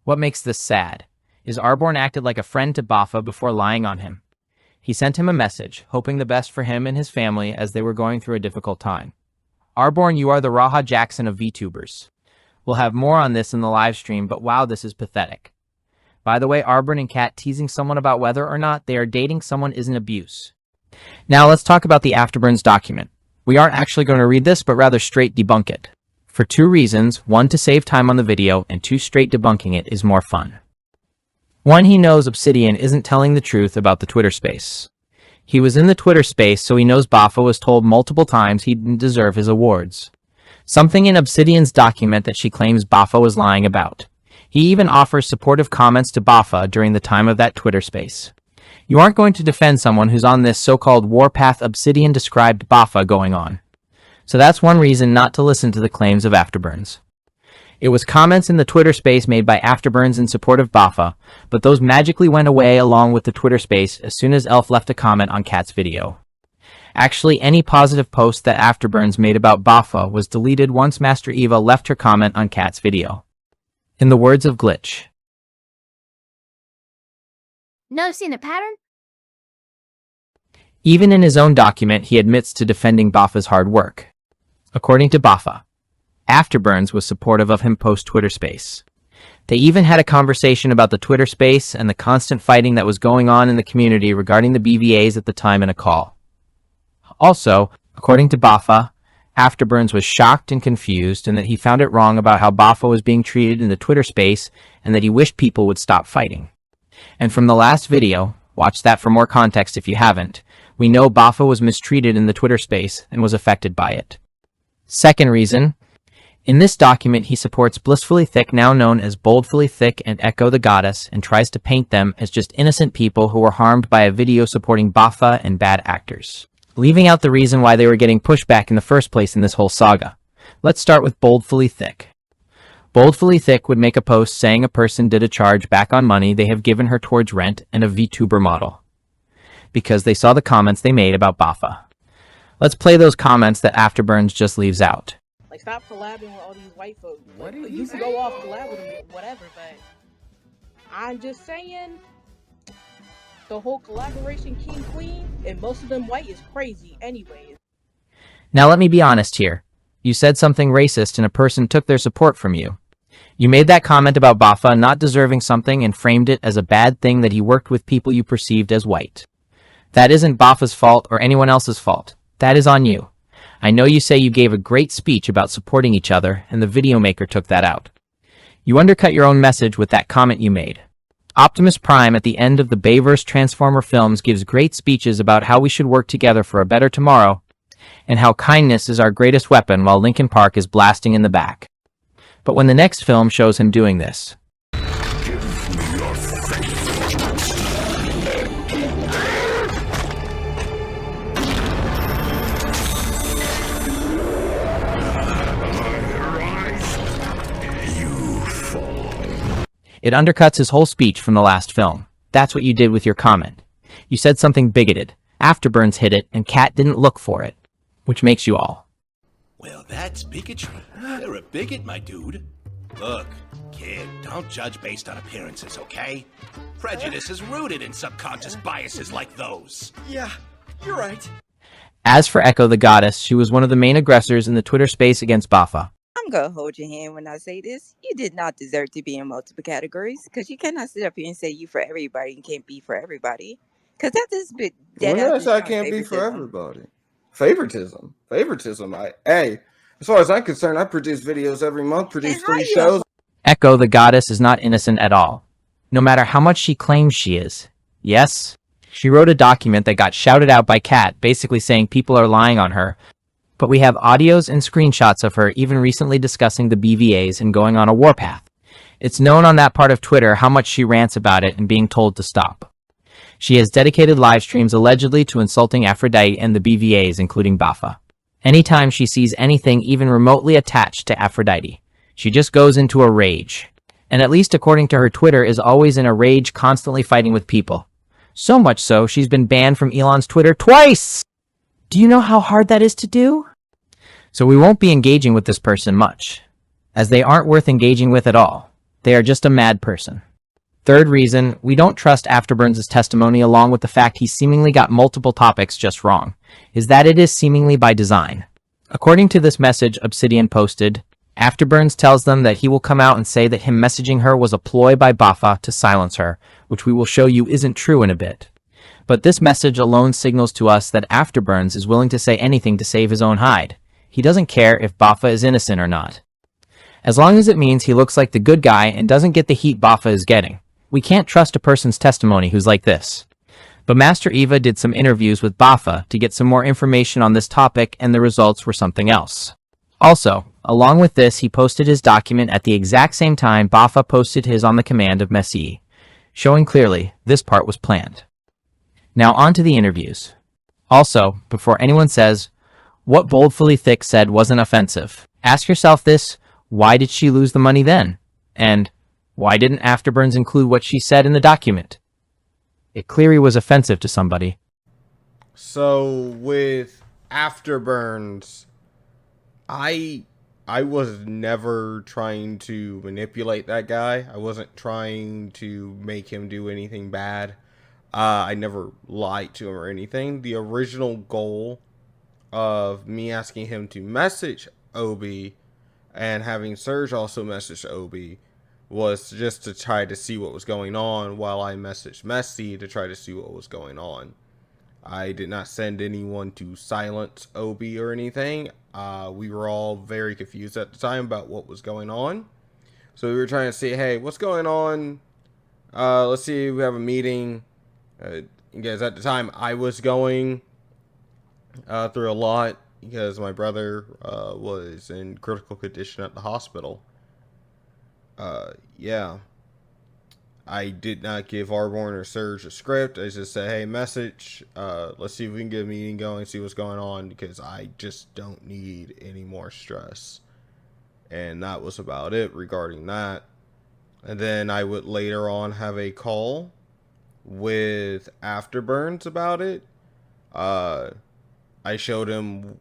What makes this sad is Arborn acted like a friend to Bapha before lying on him. He sent him a message, hoping the best for him and his family as they were going through a difficult time. Arborn, you are the Raha Jackson of VTubers. We'll have more on this in the live stream, but wow, this is pathetic. By the way, Arborn and Kat teasing someone about whether or not they are dating someone isn't abuse. Now let's talk about the Afterburn's document. We aren't actually going to read this, but rather straight debunk it. For 2 reasons: 1, to save time on the video, and 2, straight debunking it is more fun. 1, he knows Obsidian isn't telling the truth about the Twitter space. He was in the Twitter space, so he knows Bapha was told multiple times he didn't deserve his awards. Something in Obsidian's document that she claims Bapha was lying about. He even offers supportive comments to Bapha during the time of that Twitter space. You aren't going to defend someone who's on this so-called warpath Obsidian described Bapha going on. So that's one reason not to listen to the claims of Afterburns. It was comments in the Twitter space made by Afterburns in support of Bapha, but those magically went away along with the Twitter space as soon as Elf left a comment on Kat's video. Actually, any positive post that Afterburns made about Bapha was deleted once Master Eva left her comment on Kat's video. In the words of Glitch, Noticing a pattern? even in his own document, he admits to defending Bapha's hard work. According to Bapha, Afterburns was supportive of him post-Twitter space. They even had a conversation about the Twitter space and the constant fighting that was going on in the community regarding the BVAs at the time in a call. Also, according to Bapha, Afterburns was shocked and confused, and that he found it wrong about how Bapha was being treated in the Twitter space, and that he wished people would stop fighting. And from the last video, watch that for more context if you haven't, we know Bapha was mistreated in the Twitter space and was affected by it. Second reason, in this document he supports Blissfully Thick, now known as Boldfully Thick, and Echo the Goddess, and tries to paint them as just innocent people who were harmed by a video supporting Bapha and bad actors, leaving out the reason why they were getting pushback in the first place in this whole saga. Let's start with Boldfully Thick. Boldfully Thick would make a post saying a person did a charge back on money they have given her towards rent and a VTuber model, because they saw the comments they made about Bapha. Let's play those comments that Afterburns just leaves out. Like, stop collabing with all these white folks. What you used to go off collab with them, whatever, but I'm just saying, the whole collaboration king queen and most of them white is crazy anyways. Now let me be honest here. You said something racist and a person took their support from you. You made that comment about Bapha not deserving something and framed it as a bad thing that he worked with people you perceived as white. That isn't Bapha's fault or anyone else's fault. That is on you. I know you say you gave a great speech about supporting each other, and the video maker took that out. You undercut your own message with that comment you made. Optimus Prime at the end of the Bayverse Transformer films gives great speeches about how we should work together for a better tomorrow, and how kindness is our greatest weapon while Linkin Park is blasting in the back. But when the next film shows him doing this, it undercuts his whole speech from the last film. That's what you did with your comment. You said something bigoted. Afterburns hit it, and Kat didn't look for it, which makes you all. Well, that's bigotry. You're a bigot, my dude. Look, kid, don't judge based on appearances, okay? Prejudice is rooted in subconscious biases like those. Yeah, you're right. As for Echo the Goddess, she was one of the main aggressors in the Twitter space against Bapha. I'm gonna hold your hand when I say this. You did not deserve to be in multiple categories, because you cannot sit up here and say you for everybody and can't be for everybody. Because that's just bit dead. When I say I can't be for everybody. Favoritism. Hey, as far as I'm concerned, I produce videos every month, produce 3 shows. Echo the Goddess is not innocent at all, no matter how much she claims she is. Yes, she wrote a document that got shouted out by Kat, basically saying people are lying on her, but we have audios and screenshots of her even recently discussing the BVAs and going on a warpath. It's known on that part of Twitter how much she rants about it and being told to stop. She has dedicated live streams allegedly to insulting Aphrodite and the BVAs, including Bapha. Anytime she sees anything even remotely attached to Aphrodite, she just goes into a rage. And at least according to her Twitter, is always in a rage, constantly fighting with people. So much so, she's been banned from Elon's Twitter twice! Do you know how hard that is to do? So we won't be engaging with this person much, as they aren't worth engaging with at all. They are just a mad person. Third reason, we don't trust Afterburns' testimony, along with the fact he seemingly got multiple topics just wrong, is that it is seemingly by design. According to this message Obsidian posted, Afterburns tells them that he will come out and say that him messaging her was a ploy by Bapha to silence her, which we will show you isn't true in a bit. But this message alone signals to us that Afterburns is willing to say anything to save his own hide. He doesn't care if Bapha is innocent or not. as long as it means he looks like the good guy and doesn't get the heat Bapha is getting. We can't trust a person's testimony who's like this. But Master Eva did some interviews with Bapha to get some more information on this topic, and the results were something else. Also, along with this, he posted his document at the exact same time Bapha posted his on the command of Messi, showing clearly this part was planned. Now on to the interviews. Also, before anyone says, what Boldfully Thick said wasn't offensive, ask yourself this: why did she lose the money then? And why didn't Afterburns include what she said in the document? It clearly was offensive to somebody. So with Afterburns, I was never trying to manipulate that guy. I wasn't trying to make him do anything bad. I never lied to him or anything. The original goal of me asking him to message Obi and having Serge also message Obi was just to try to see what was going on, while I messaged Messi to try to see what was going on. I did not send anyone to silence Obi or anything. We were all very confused at the time about what was going on. So we were trying to see, hey, what's going on? Let's see, we have a meeting. Because at the time I was going through a lot because my brother was in critical condition at the hospital. Yeah. I did not give Arborn or Surge a script. I just said, hey, message. Let's see if we can get a meeting going, see what's going on, because I just don't need any more stress. And that was about it regarding that. And then I would later on have a call with Afterburns about it. I showed him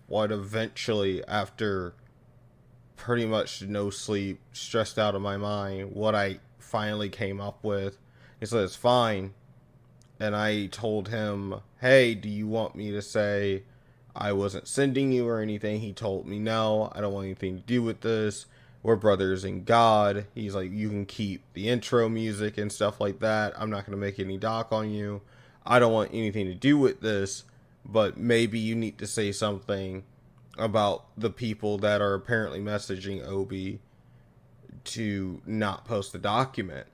what eventually, after pretty much no sleep, stressed out of my mind, what I finally came up with. He said, it's fine. And I told him, hey, do you want me to say I wasn't sending you or anything? He told me, no, I don't want anything to do with this. We're brothers in God. He's like, you can keep the intro music and stuff like that. I'm not going to make any doc on you. I don't want anything to do with this, but maybe you need to say something about the people that are apparently messaging Obi to not post the document.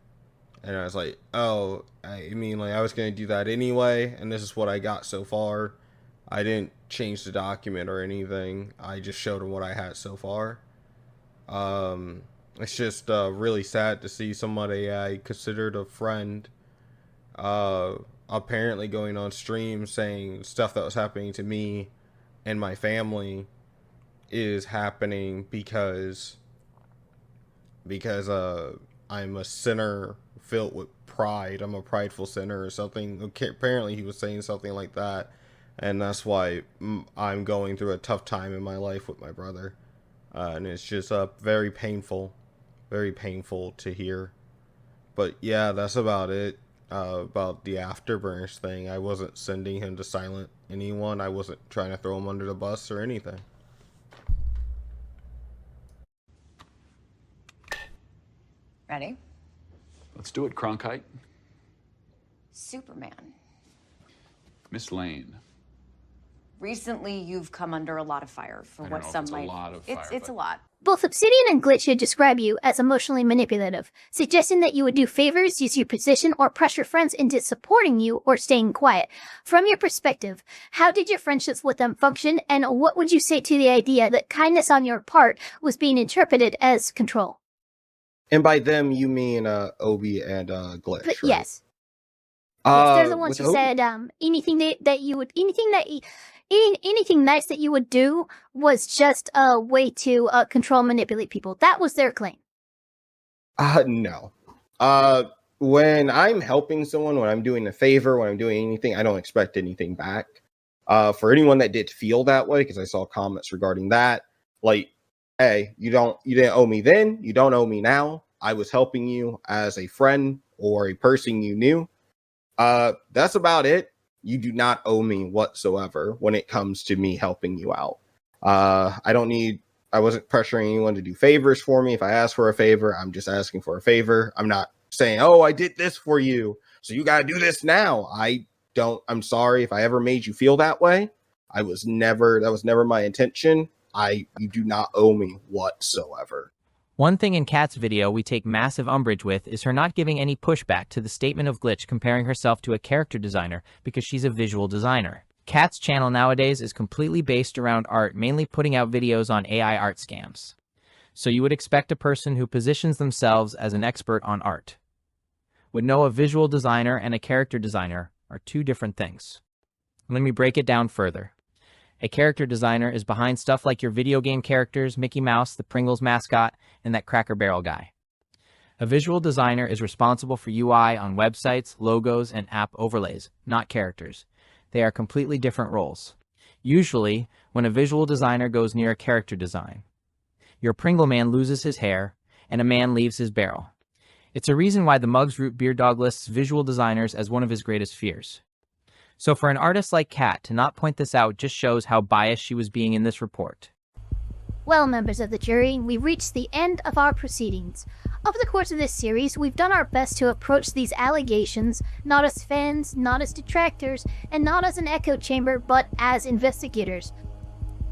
And I was like, oh, I mean, like, I was going to do that anyway, and this is what I got so far. I didn't change the document or anything. I just showed him what I had so far. It's just really sad to see somebody I considered a friend apparently going on stream saying stuff that was happening to me and my family is happening because I'm a sinner filled with pride. I'm a prideful sinner or something. Okay, apparently he was saying something like that, and that's why I'm going through a tough time in my life with my brother. And it's just very painful to hear. But yeah, that's about it. About the Afterburners thing. I wasn't sending him to silent anyone. I wasn't trying to throw him under the bus or anything. Ready? Let's do it, Cronkite. Superman. Miss Lane. Recently, you've come under a lot of fire for what some might. It's a lot. Both Obsidian and Glitch describe you as emotionally manipulative, suggesting that you would do favors, use your position, or pressure friends into supporting you or staying quiet. From your perspective, how did your friendships with them function, and what would you say to the idea that kindness on your part was being interpreted as control? And by them, you mean Obi and Glitch, right? Yes. Yes, they're the ones who said anything nice that you would do was just a way to control, manipulate people. That was their claim. No. When I'm helping someone, when I'm doing a favor, when I'm doing anything, I don't expect anything back. For anyone that did feel that way, because I saw comments regarding that, like, hey, you didn't owe me then, you don't owe me now. I was helping you as a friend or a person you knew. That's about it. You do not owe me whatsoever when it comes to me helping you out. I wasn't pressuring anyone to do favors for me. If I ask for a favor, I'm just asking for a favor. I'm not saying, oh, I did this for you, so you got to do this now. I'm sorry if I ever made you feel that way. That was never my intention. You do not owe me whatsoever. One thing in Kat's video we take massive umbrage with is her not giving any pushback to the statement of Glitch comparing herself to a character designer because she's a visual designer. Kat's channel nowadays is completely based around art, mainly putting out videos on AI art scams. So you would expect a person who positions themselves as an expert on art would know a visual designer and a character designer are two different things. Let me break it down further. A character designer is behind stuff like your video game characters, Mickey Mouse, the Pringles mascot, and that Cracker Barrel guy. A visual designer is responsible for UI on websites, logos, and app overlays, not characters. They are completely different roles. Usually, when a visual designer goes near a character design, your Pringle man loses his hair, and a man leaves his barrel. It's a reason why the Mugs Root Beer Dog lists visual designers as one of his greatest fears. So for an artist like Kat to not point this out just shows how biased she was being in this report. Well, members of the jury, we've reached the end of our proceedings. Over the course of this series, we've done our best to approach these allegations not as fans, not as detractors, and not as an echo chamber, but as investigators.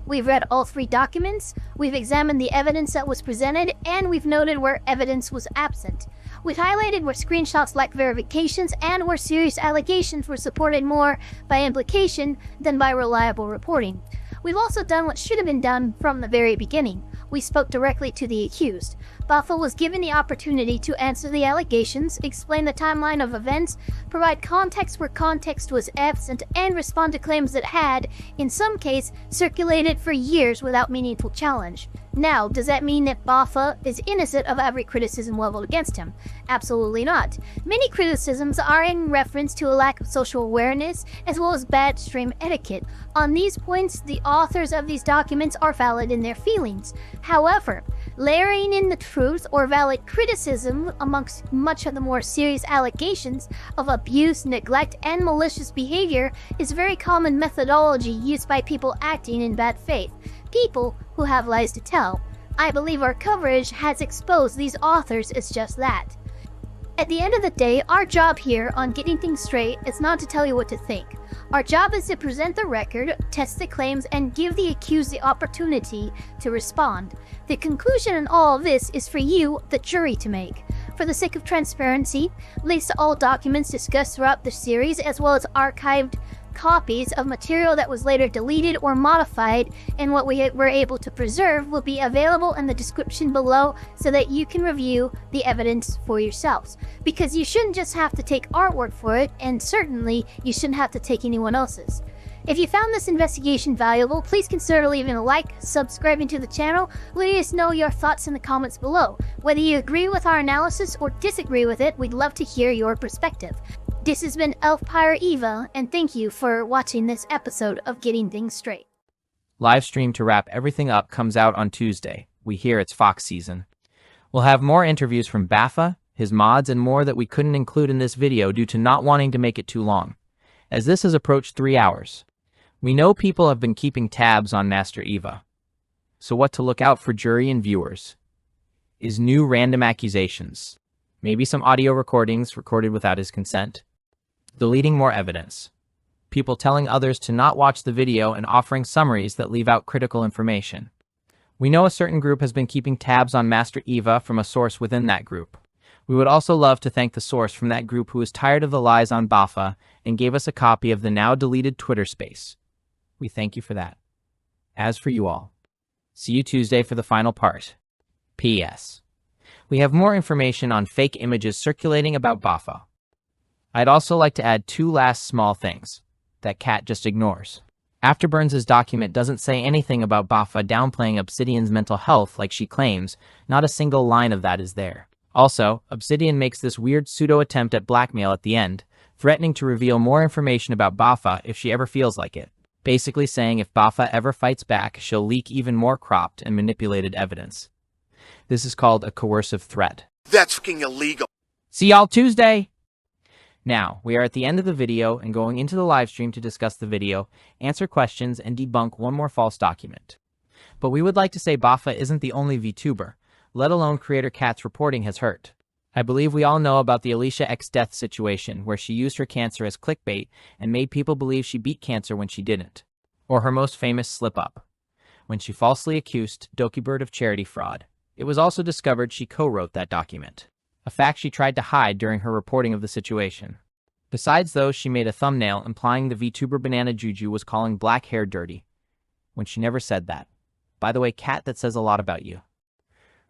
We've read all 3 documents, we've examined the evidence that was presented, and we've noted where evidence was absent. We've highlighted where screenshots lacked verifications and where serious allegations were supported more by implication than by reliable reporting. We've also done what should have been done from the very beginning. We spoke directly to the accused. Bapha was given the opportunity to answer the allegations, explain the timeline of events, provide context where context was absent, and respond to claims that had, in some case, circulated for years without meaningful challenge. Now, does that mean that Bapha is innocent of every criticism leveled against him? Absolutely not. Many criticisms are in reference to a lack of social awareness, as well as bad stream etiquette. On these points, the authors of these documents are valid in their feelings. However, layering in the truth or valid criticism amongst much of the more serious allegations of abuse, neglect, and malicious behavior is very common methodology used by people acting in bad faith, people who have lies to tell. I believe our coverage has exposed these authors as just that. At the end of the day, our job here on Getting Things Straight is not to tell you what to think. Our job is to present the record, test the claims, and give the accused the opportunity to respond. The conclusion in all of this is for you, the jury, to make. For the sake of transparency, links to all documents discussed throughout the series, as well as archived copies of material that was later deleted or modified and what we were able to preserve will be available in the description below so that you can review the evidence for yourselves. Because you shouldn't just have to take our word for it, and certainly you shouldn't have to take anyone else's. If you found this investigation valuable, please consider leaving a like, subscribing to the channel, letting us know your thoughts in the comments below. Whether you agree with our analysis or disagree with it, we'd love to hear your perspective. This has been Elfpire Eva, and thank you for watching this episode of Getting Things Straight. Live stream to wrap everything up comes out on Tuesday. We hear it's Fox season. We'll have more interviews from Bapha, his mods, and more that we couldn't include in this video due to not wanting to make it too long, as this has approached 3 hours. We know people have been keeping tabs on Master Eva. So what to look out for, jury and viewers is new random accusations, maybe some audio recordings recorded without his consent, deleting more evidence, people telling others to not watch the video and offering summaries that leave out critical information. We know a certain group has been keeping tabs on Master Eva from a source within that group. We would also love to thank the source from that group who is tired of the lies on Bapha and gave us a copy of the now deleted Twitter space. We thank you for that. As for you all, see you Tuesday for the final part. P.S. We have more information on fake images circulating about Bapha. I'd also like to add 2 last small things that Kat just ignores. Afterburns' document doesn't say anything about Bapha downplaying Obsidian's mental health like she claims. Not a single line of that is there. Also, Obsidian makes this weird pseudo-attempt at blackmail at the end, threatening to reveal more information about Bapha if she ever feels like it. Basically saying if Bapha ever fights back, she'll leak even more cropped and manipulated evidence. This is called a coercive threat. That's fucking illegal. See y'all Tuesday! Now, we are at the end of the video and going into the live stream to discuss the video, answer questions, and debunk one more false document. But we would like to say Bapha isn't the only VTuber, let alone creator Kat's reporting has hurt. I believe we all know about the Alicia X death situation where she used her cancer as clickbait and made people believe she beat cancer when she didn't. Or her most famous slip-up, when she falsely accused Dokibird of charity fraud. It was also discovered she co-wrote that document, a fact she tried to hide during her reporting of the situation. Besides those, she made a thumbnail implying the VTuber Banana Juju was calling black hair dirty, when she never said that. By the way, Kat, that says a lot about you.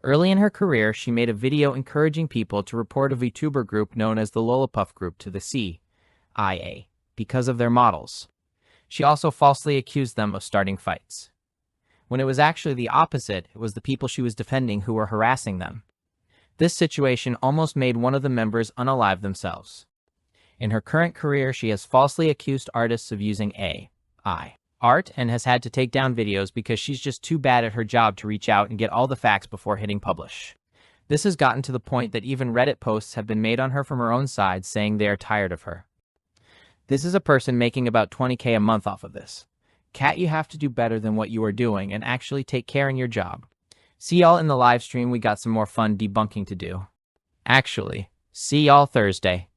Early in her career, she made a video encouraging people to report a VTuber group known as the Lolapuff Group to the CIA because of their models. She also falsely accused them of starting fights, when it was actually the opposite. It was the people she was defending who were harassing them. This situation almost made one of the members unalive themselves. In her current career, she has falsely accused artists of using AI art and has had to take down videos because she's just too bad at her job to reach out and get all the facts before hitting publish. This has gotten to the point that even Reddit posts have been made on her from her own side saying they are tired of her. This is a person making about $20K a month off of this. Kat, you have to do better than what you are doing and actually take care in your job. See y'all in the live stream. We got some more fun debunking to do. Actually, see y'all Thursday.